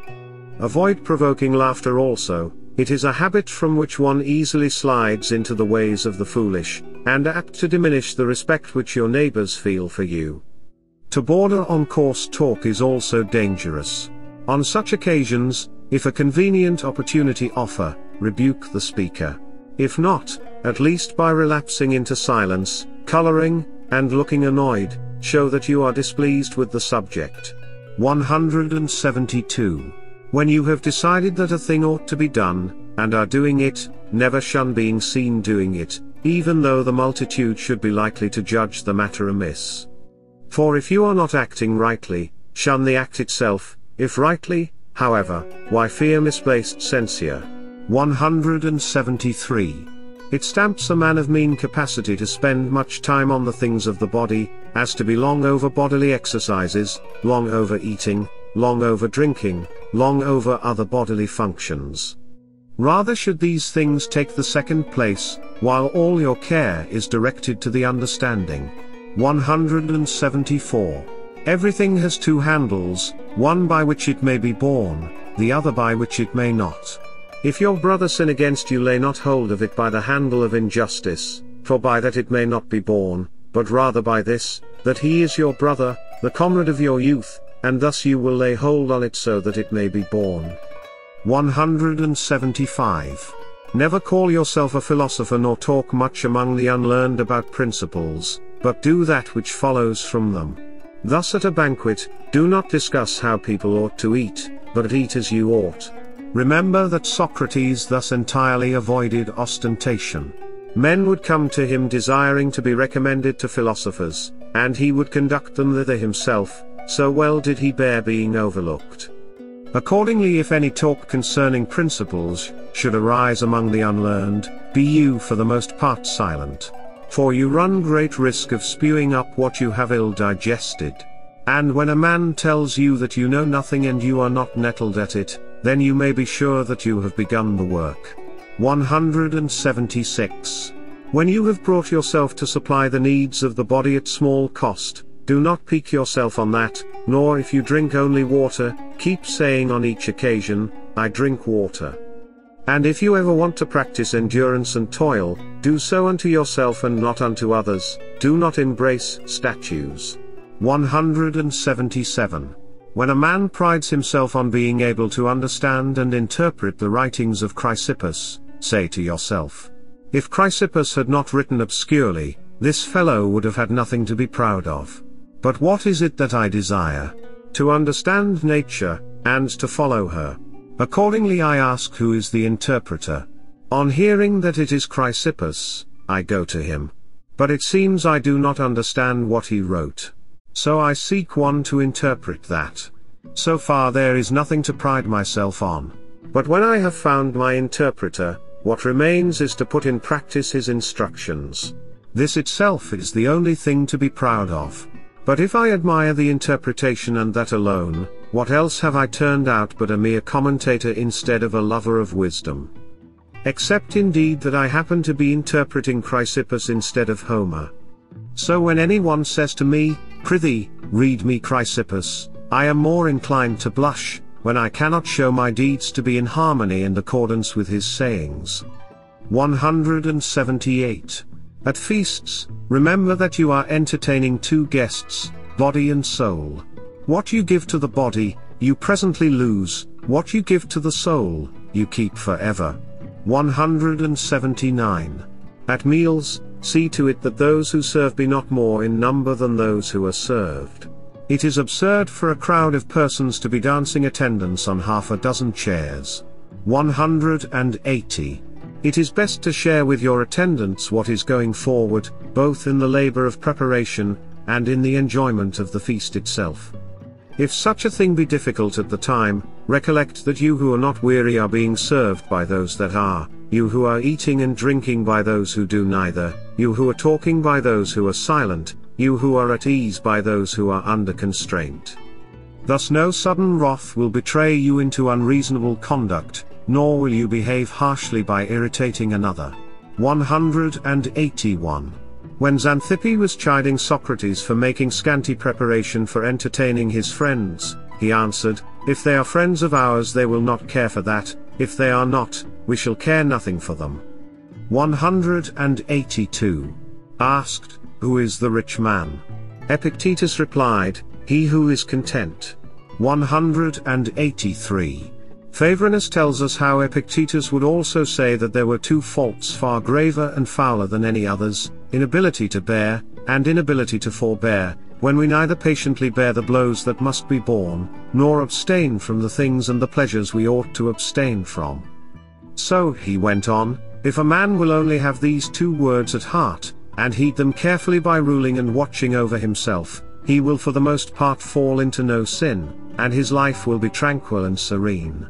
Avoid provoking laughter also, it is a habit from which one easily slides into the ways of the foolish, and apt to diminish the respect which your neighbors feel for you. To border on coarse talk is also dangerous. On such occasions, if a convenient opportunity offer, rebuke the speaker. If not, at least by relapsing into silence, coloring, and looking annoyed, show that you are displeased with the subject. 172. When you have decided that a thing ought to be done, and are doing it, never shun being seen doing it, even though the multitude should be likely to judge the matter amiss. For if you are not acting rightly, shun the act itself; if rightly, however, why fear misplaced censure? 173. It stamps a man of mean capacity to spend much time on the things of the body, as to be long over bodily exercises, long over eating, long over drinking, long over other bodily functions. Rather should these things take the second place, while all your care is directed to the understanding. 174. Everything has two handles, one by which it may be borne, the other by which it may not. If your brother sin against you, lay not hold of it by the handle of injustice, for by that it may not be borne, but rather by this, that he is your brother, the comrade of your youth, and thus you will lay hold on it so that it may be borne. 175. Never call yourself a philosopher nor talk much among the unlearned about principles, but do that which follows from them. Thus at a banquet, do not discuss how people ought to eat, but eat as you ought. Remember that Socrates thus entirely avoided ostentation. Men would come to him desiring to be recommended to philosophers, and he would conduct them thither himself, so well did he bear being overlooked. Accordingly, if any talk concerning principles should arise among the unlearned, be you for the most part silent. For you run great risk of spewing up what you have ill digested. And when a man tells you that you know nothing and you are not nettled at it, then you may be sure that you have begun the work. 176. When you have brought yourself to supply the needs of the body at small cost, do not pique yourself on that, nor if you drink only water, keep saying on each occasion, I drink water. And if you ever want to practice endurance and toil, do so unto yourself and not unto others, do not embrace statues. 177. When a man prides himself on being able to understand and interpret the writings of Chrysippus, say to yourself, if Chrysippus had not written obscurely, this fellow would have had nothing to be proud of. But what is it that I desire? To understand nature, and to follow her. Accordingly I ask who is the interpreter. On hearing that it is Chrysippus, I go to him. But it seems I do not understand what he wrote. So I seek one to interpret that. So far there is nothing to pride myself on. But when I have found my interpreter, what remains is to put in practice his instructions. This itself is the only thing to be proud of. But if I admire the interpretation and that alone, what else have I turned out but a mere commentator instead of a lover of wisdom? Except indeed that I happen to be interpreting Chrysippus instead of Homer. So when anyone says to me, Prithee, read me Chrysippus, I am more inclined to blush, when I cannot show my deeds to be in harmony and accordance with his sayings. 178. At feasts, remember that you are entertaining two guests, body and soul. What you give to the body, you presently lose, what you give to the soul, you keep forever. 179. At meals, see to it that those who serve be not more in number than those who are served. It is absurd for a crowd of persons to be dancing attendance on half a dozen chairs. 180. It is best to share with your attendants what is going forward, both in the labor of preparation, and in the enjoyment of the feast itself. If such a thing be difficult at the time, recollect that you who are not weary are being served by those that are, you who are eating and drinking by those who do neither, you who are talking by those who are silent, you who are at ease by those who are under constraint. Thus no sudden wrath will betray you into unreasonable conduct, nor will you behave harshly by irritating another. 181. When Xanthippe was chiding Socrates for making scanty preparation for entertaining his friends, he answered, "If they are friends of ours they will not care for that, if they are not, we shall care nothing for them." 182. Asked, "Who is the rich man?" Epictetus replied, "He who is content." 183. Favorinus tells us how Epictetus would also say that there were two faults far graver and fouler than any others, inability to bear, and inability to forbear, when we neither patiently bear the blows that must be borne, nor abstain from the things and the pleasures we ought to abstain from. So, he went on, if a man will only have these two words at heart, and heed them carefully by ruling and watching over himself, he will for the most part fall into no sin, and his life will be tranquil and serene.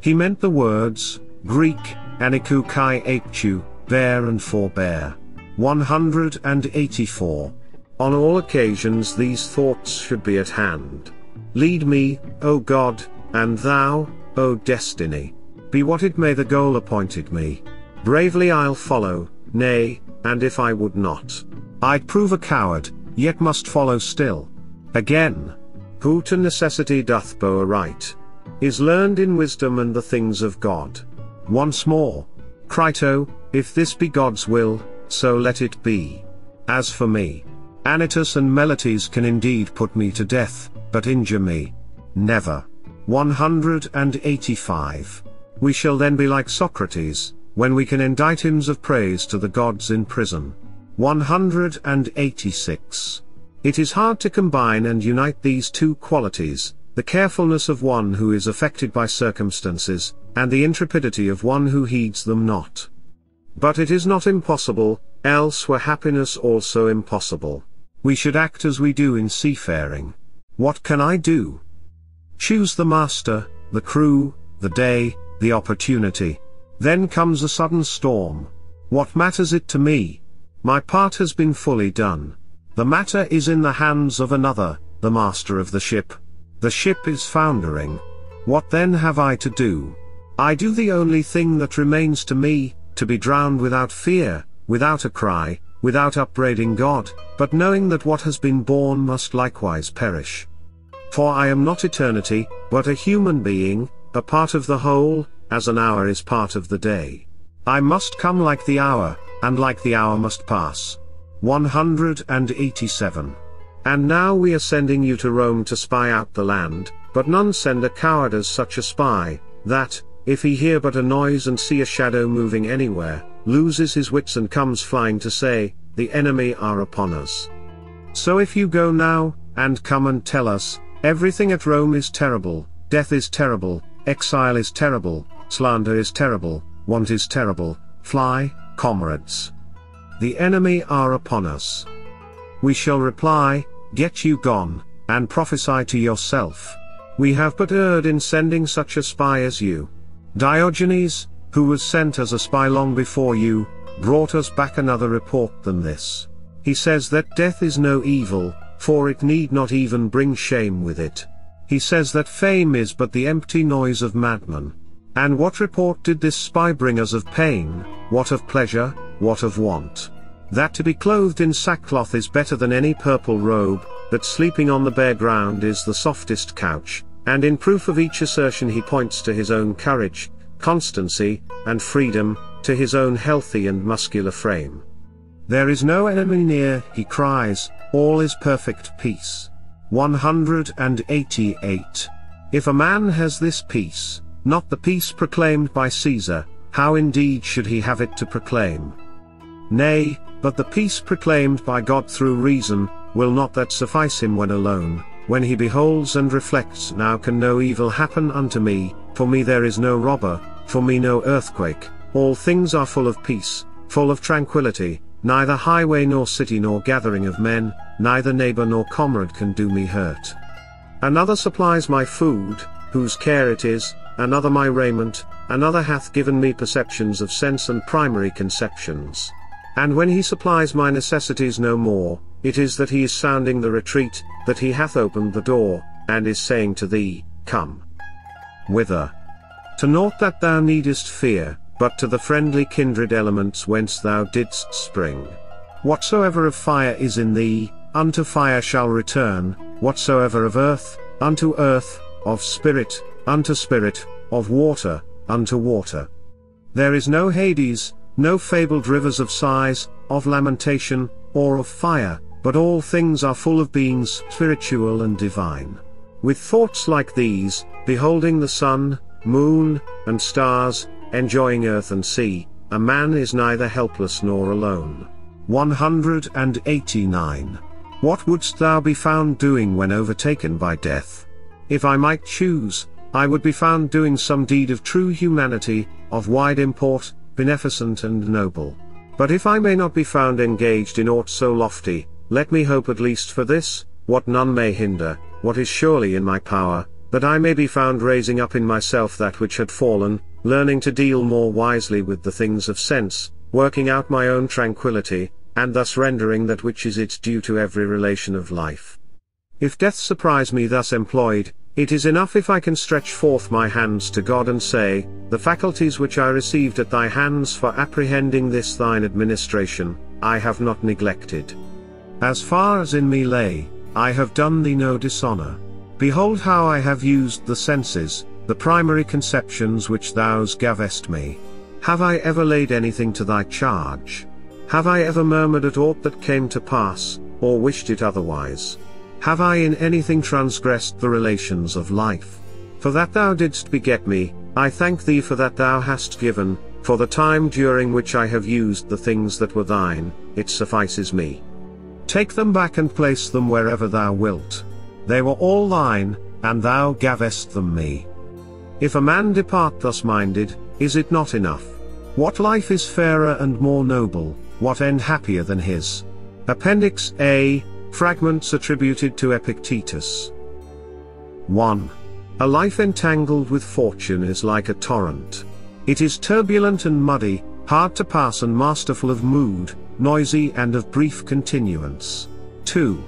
He meant the words, Greek, anikou kai aptu, bear and forbear. 184. On all occasions these thoughts should be at hand. Lead me, O God, and thou, O destiny. Be what it may the goal appointed me. Bravely I'll follow, nay, and if I would not, I'd prove a coward, yet must follow still. Again, who to necessity doth bow aright, is learned in wisdom and the things of God. Once more, Crito, if this be God's will, so let it be. As for me, Anytus and Meletes can indeed put me to death, but injure me never. 185. We shall then be like Socrates, when we can indite hymns of praise to the gods in prison. 186. It is hard to combine and unite these two qualities, the carefulness of one who is affected by circumstances, and the intrepidity of one who heeds them not. But it is not impossible, else were happiness also impossible. We should act as we do in seafaring. What can I do? Choose the master, the crew, the day, the opportunity. Then comes a sudden storm. What matters it to me? My part has been fully done. The matter is in the hands of another, the master of the ship. The ship is foundering. What then have I to do? I do the only thing that remains to me, to be drowned without fear, without a cry, without upbraiding God, but knowing that what has been born must likewise perish. For I am not eternity, but a human being, a part of the whole, as an hour is part of the day. I must come like the hour, and like the hour must pass. 187. And now we are sending you to Rome to spy out the land, but none send a coward as such a spy, that, if he hear but a noise and see a shadow moving anywhere, loses his wits and comes flying to say, the enemy are upon us. So if you go now, and come and tell us, everything at Rome is terrible, death is terrible, exile is terrible, slander is terrible, want is terrible, fly, comrades. The enemy are upon us. We shall reply, get you gone, and prophesy to yourself. We have but erred in sending such a spy as you. Diogenes, who was sent as a spy long before you, brought us back another report than this. He says that death is no evil, for it need not even bring shame with it. He says that fame is but the empty noise of madmen. And what report did this spy bring us of pain, what of pleasure, what of want? That to be clothed in sackcloth is better than any purple robe, that sleeping on the bare ground is the softest couch, and in proof of each assertion he points to his own courage, constancy, and freedom, to his own healthy and muscular frame. There is no enemy near, he cries, all is perfect peace. 188. If a man has this peace, not the peace proclaimed by Caesar, how indeed should he have it to proclaim? Nay, but the peace proclaimed by God through reason, will not that suffice him when alone, when he beholds and reflects, now can no evil happen unto me, for me there is no robber, for me no earthquake, all things are full of peace, full of tranquility, neither highway nor city nor gathering of men, neither neighbor nor comrade can do me hurt. Another supplies my food, whose care it is, another my raiment, another hath given me perceptions of sense and primary conceptions. And when he supplies my necessities no more, it is that he is sounding the retreat, that he hath opened the door, and is saying to thee, come. Whither? To naught that thou needest fear, but to the friendly kindred elements whence thou didst spring. Whatsoever of fire is in thee, unto fire shall return, whatsoever of earth, unto earth, of spirit, unto spirit, of water, unto water. There is no Hades, no fabled rivers of sighs, of lamentation, or of fire, but all things are full of beings spiritual and divine. With thoughts like these, beholding the sun, moon, and stars, enjoying earth and sea, a man is neither helpless nor alone. 189. What wouldst thou be found doing when overtaken by death? If I might choose, I would be found doing some deed of true humanity, of wide import, beneficent and noble. But if I may not be found engaged in aught so lofty, let me hope at least for this, what none may hinder, what is surely in my power, that I may be found raising up in myself that which had fallen, learning to deal more wisely with the things of sense, working out my own tranquillity, and thus rendering that which is its due to every relation of life. If death surprise me thus employed, it is enough if I can stretch forth my hands to God and say, the faculties which I received at thy hands for apprehending this thine administration, I have not neglected. As far as in me lay, I have done thee no dishonor. Behold how I have used the senses, the primary conceptions which thou gavest me. Have I ever laid anything to thy charge? Have I ever murmured at aught that came to pass, or wished it otherwise? Have I in anything transgressed the relations of life? For that thou didst beget me, I thank thee for that thou hast given, for the time during which I have used the things that were thine, it suffices me. Take them back and place them wherever thou wilt. They were all thine, and thou gavest them me. If a man depart thus minded, is it not enough? What life is fairer and more noble, what end happier than his? Appendix A, fragments attributed to Epictetus. 1. A life entangled with fortune is like a torrent. It is turbulent and muddy, hard to pass and masterful of mood, noisy and of brief continuance. 2.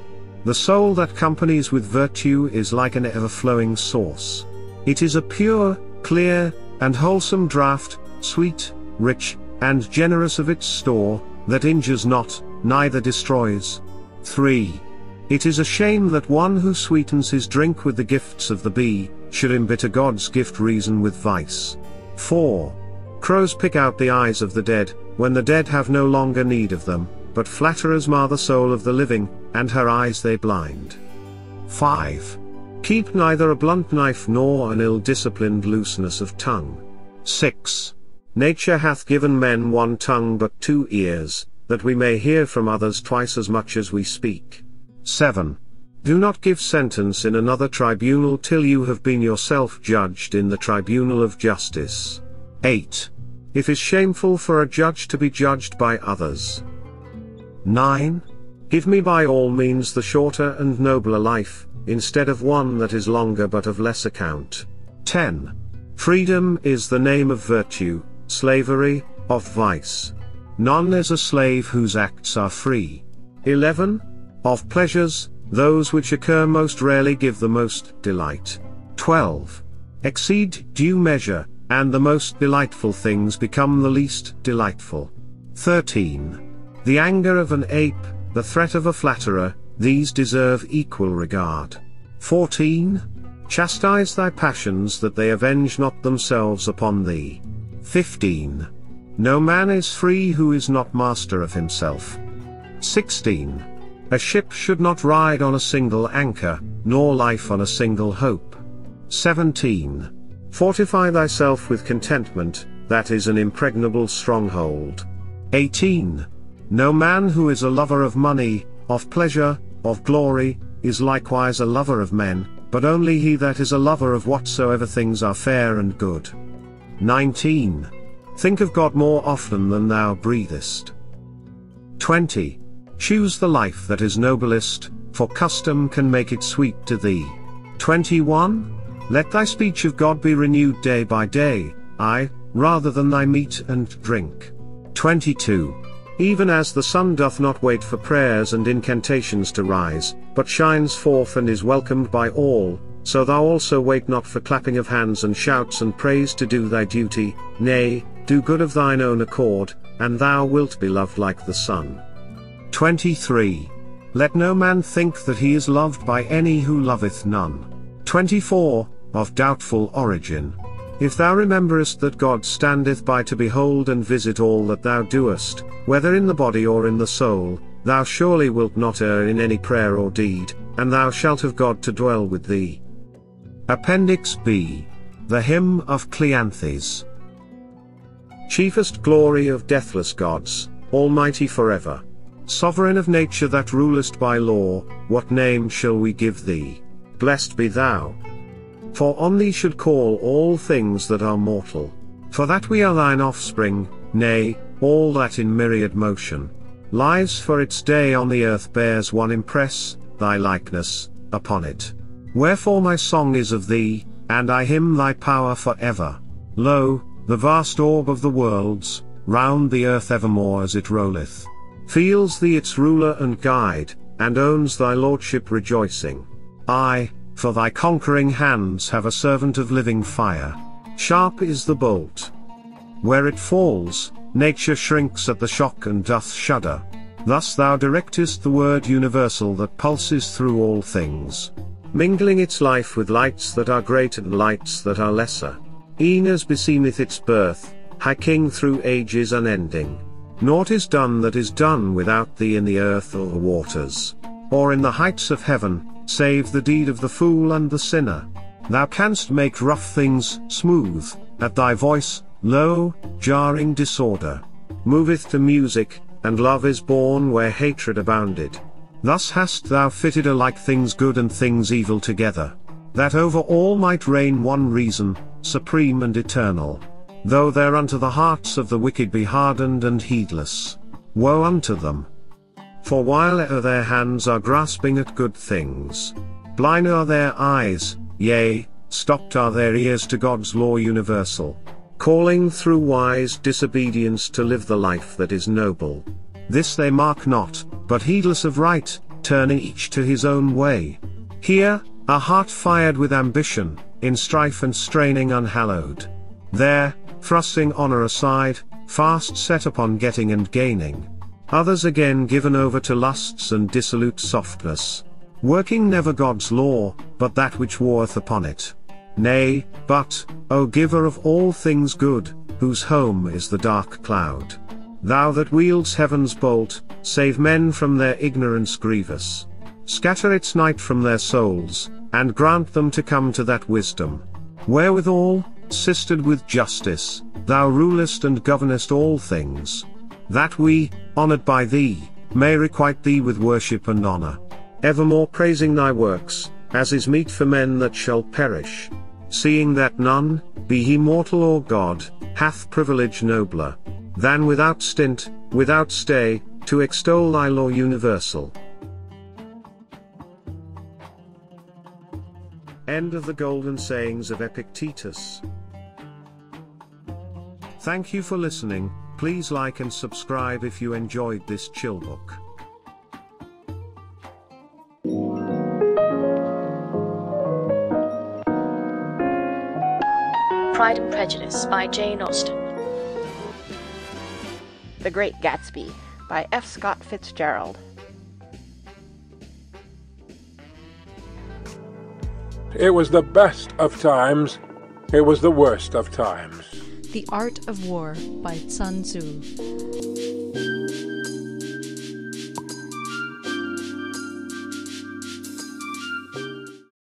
The soul that companies with virtue is like an ever-flowing source. It is a pure, clear, and wholesome draught, sweet, rich, and generous of its store, that injures not, neither destroys. 3. It is a shame that one who sweetens his drink with the gifts of the bee, should embitter God's gift reason with vice. 4. Crows pick out the eyes of the dead, when the dead have no longer need of them, but flatterers mar the soul of the living, and her eyes they blind. 5. Keep neither a blunt knife nor an ill-disciplined looseness of tongue. 6. Nature hath given men one tongue but 2 ears, that we may hear from others twice as much as we speak. 7. Do not give sentence in another tribunal till you have been yourself judged in the tribunal of justice. 8. It is shameful for a judge to be judged by others. 9. Give me by all means the shorter and nobler life, instead of one that is longer but of less account. 10. Freedom is the name of virtue, slavery, of vice. None is a slave whose acts are free. 11. Of pleasures, those which occur most rarely give the most delight. 12. Exceed due measure, and the most delightful things become the least delightful. 13. The anger of an ape, the threat of a flatterer, these deserve equal regard. 14. Chastise thy passions that they avenge not themselves upon thee. 15. No man is free who is not master of himself. 16. A ship should not ride on a single anchor, nor life on a single hope. 17. Fortify thyself with contentment, that is an impregnable stronghold. 18. No man who is a lover of money, of pleasure, of glory, is likewise a lover of men, but only he that is a lover of whatsoever things are fair and good. 19. Think of God more often than thou breathest. 20. Choose the life that is noblest, for custom can make it sweet to thee. 21. Let thy speech of God be renewed day by day, aye, rather than thy meat and drink. 22. Even as the sun doth not wait for prayers and incantations to rise, but shines forth and is welcomed by all, so thou also wait not for clapping of hands and shouts and praise to do thy duty, nay, do good of thine own accord, and thou wilt be loved like the sun. 23. Let no man think that he is loved by any who loveth none. 24. Of doubtful origin. If thou rememberest that God standeth by to behold and visit all that thou doest, whether in the body or in the soul, thou surely wilt not err in any prayer or deed, and thou shalt have God to dwell with thee. Appendix B. The Hymn of Cleanthes. Chiefest glory of deathless gods, almighty forever, sovereign of nature that rulest by law, what name shall we give thee? Blessed be thou. For on thee should call all things that are mortal. For that we are thine offspring, nay, all that in myriad motion lives for its day on the earth bears one impress, thy likeness, upon it. Wherefore my song is of thee, and I hymn thy power for ever. Lo, the vast orb of the worlds, round the earth evermore as it rolleth, feels thee its ruler and guide, and owns thy lordship rejoicing. I, for thy conquering hands have a servant of living fire. Sharp is the bolt. Where it falls, nature shrinks at the shock and doth shudder. Thus thou directest the word universal that pulses through all things, mingling its life with lights that are great and lights that are lesser. E'en as beseemeth its birth, High King through ages unending. Naught is done that is done without thee in the earth or the waters, or in the heights of heaven, save the deed of the fool and the sinner. Thou canst make rough things smooth, at thy voice, lo, jarring disorder moveth to music, and love is born where hatred abounded. Thus hast thou fitted alike things good and things evil together, that over all might reign one reason, supreme and eternal. Though thereunto the hearts of the wicked be hardened and heedless, woe unto them. For while e'er their hands are grasping at good things, blind are their eyes, yea, stopped are their ears to God's law universal, calling through wise disobedience to live the life that is noble. This they mark not, but heedless of right, turning each to his own way. Here, a heart fired with ambition, in strife and straining unhallowed. There, thrusting honor aside, fast set upon getting and gaining. Others again given over to lusts and dissolute softness, working never God's law, but that which warreth upon it. Nay, but, O giver of all things good, whose home is the dark cloud, thou that wields heaven's bolt, save men from their ignorance grievous. Scatter its night from their souls, and grant them to come to that wisdom, wherewithal, sistered with justice, thou rulest and governest all things, that we, honored by thee, may requite thee with worship and honor, evermore praising thy works, as is meet for men that shall perish, seeing that none, be he mortal or god, hath privilege nobler, than without stint, without stay, to extol thy law universal. End of the Golden Sayings of Epictetus. Thank you for listening. Please like and subscribe if you enjoyed this chill book. Pride and Prejudice by Jane Austen. The Great Gatsby by F. Scott Fitzgerald. It was the best of times, it was the worst of times. The Art of War by Sun Tzu.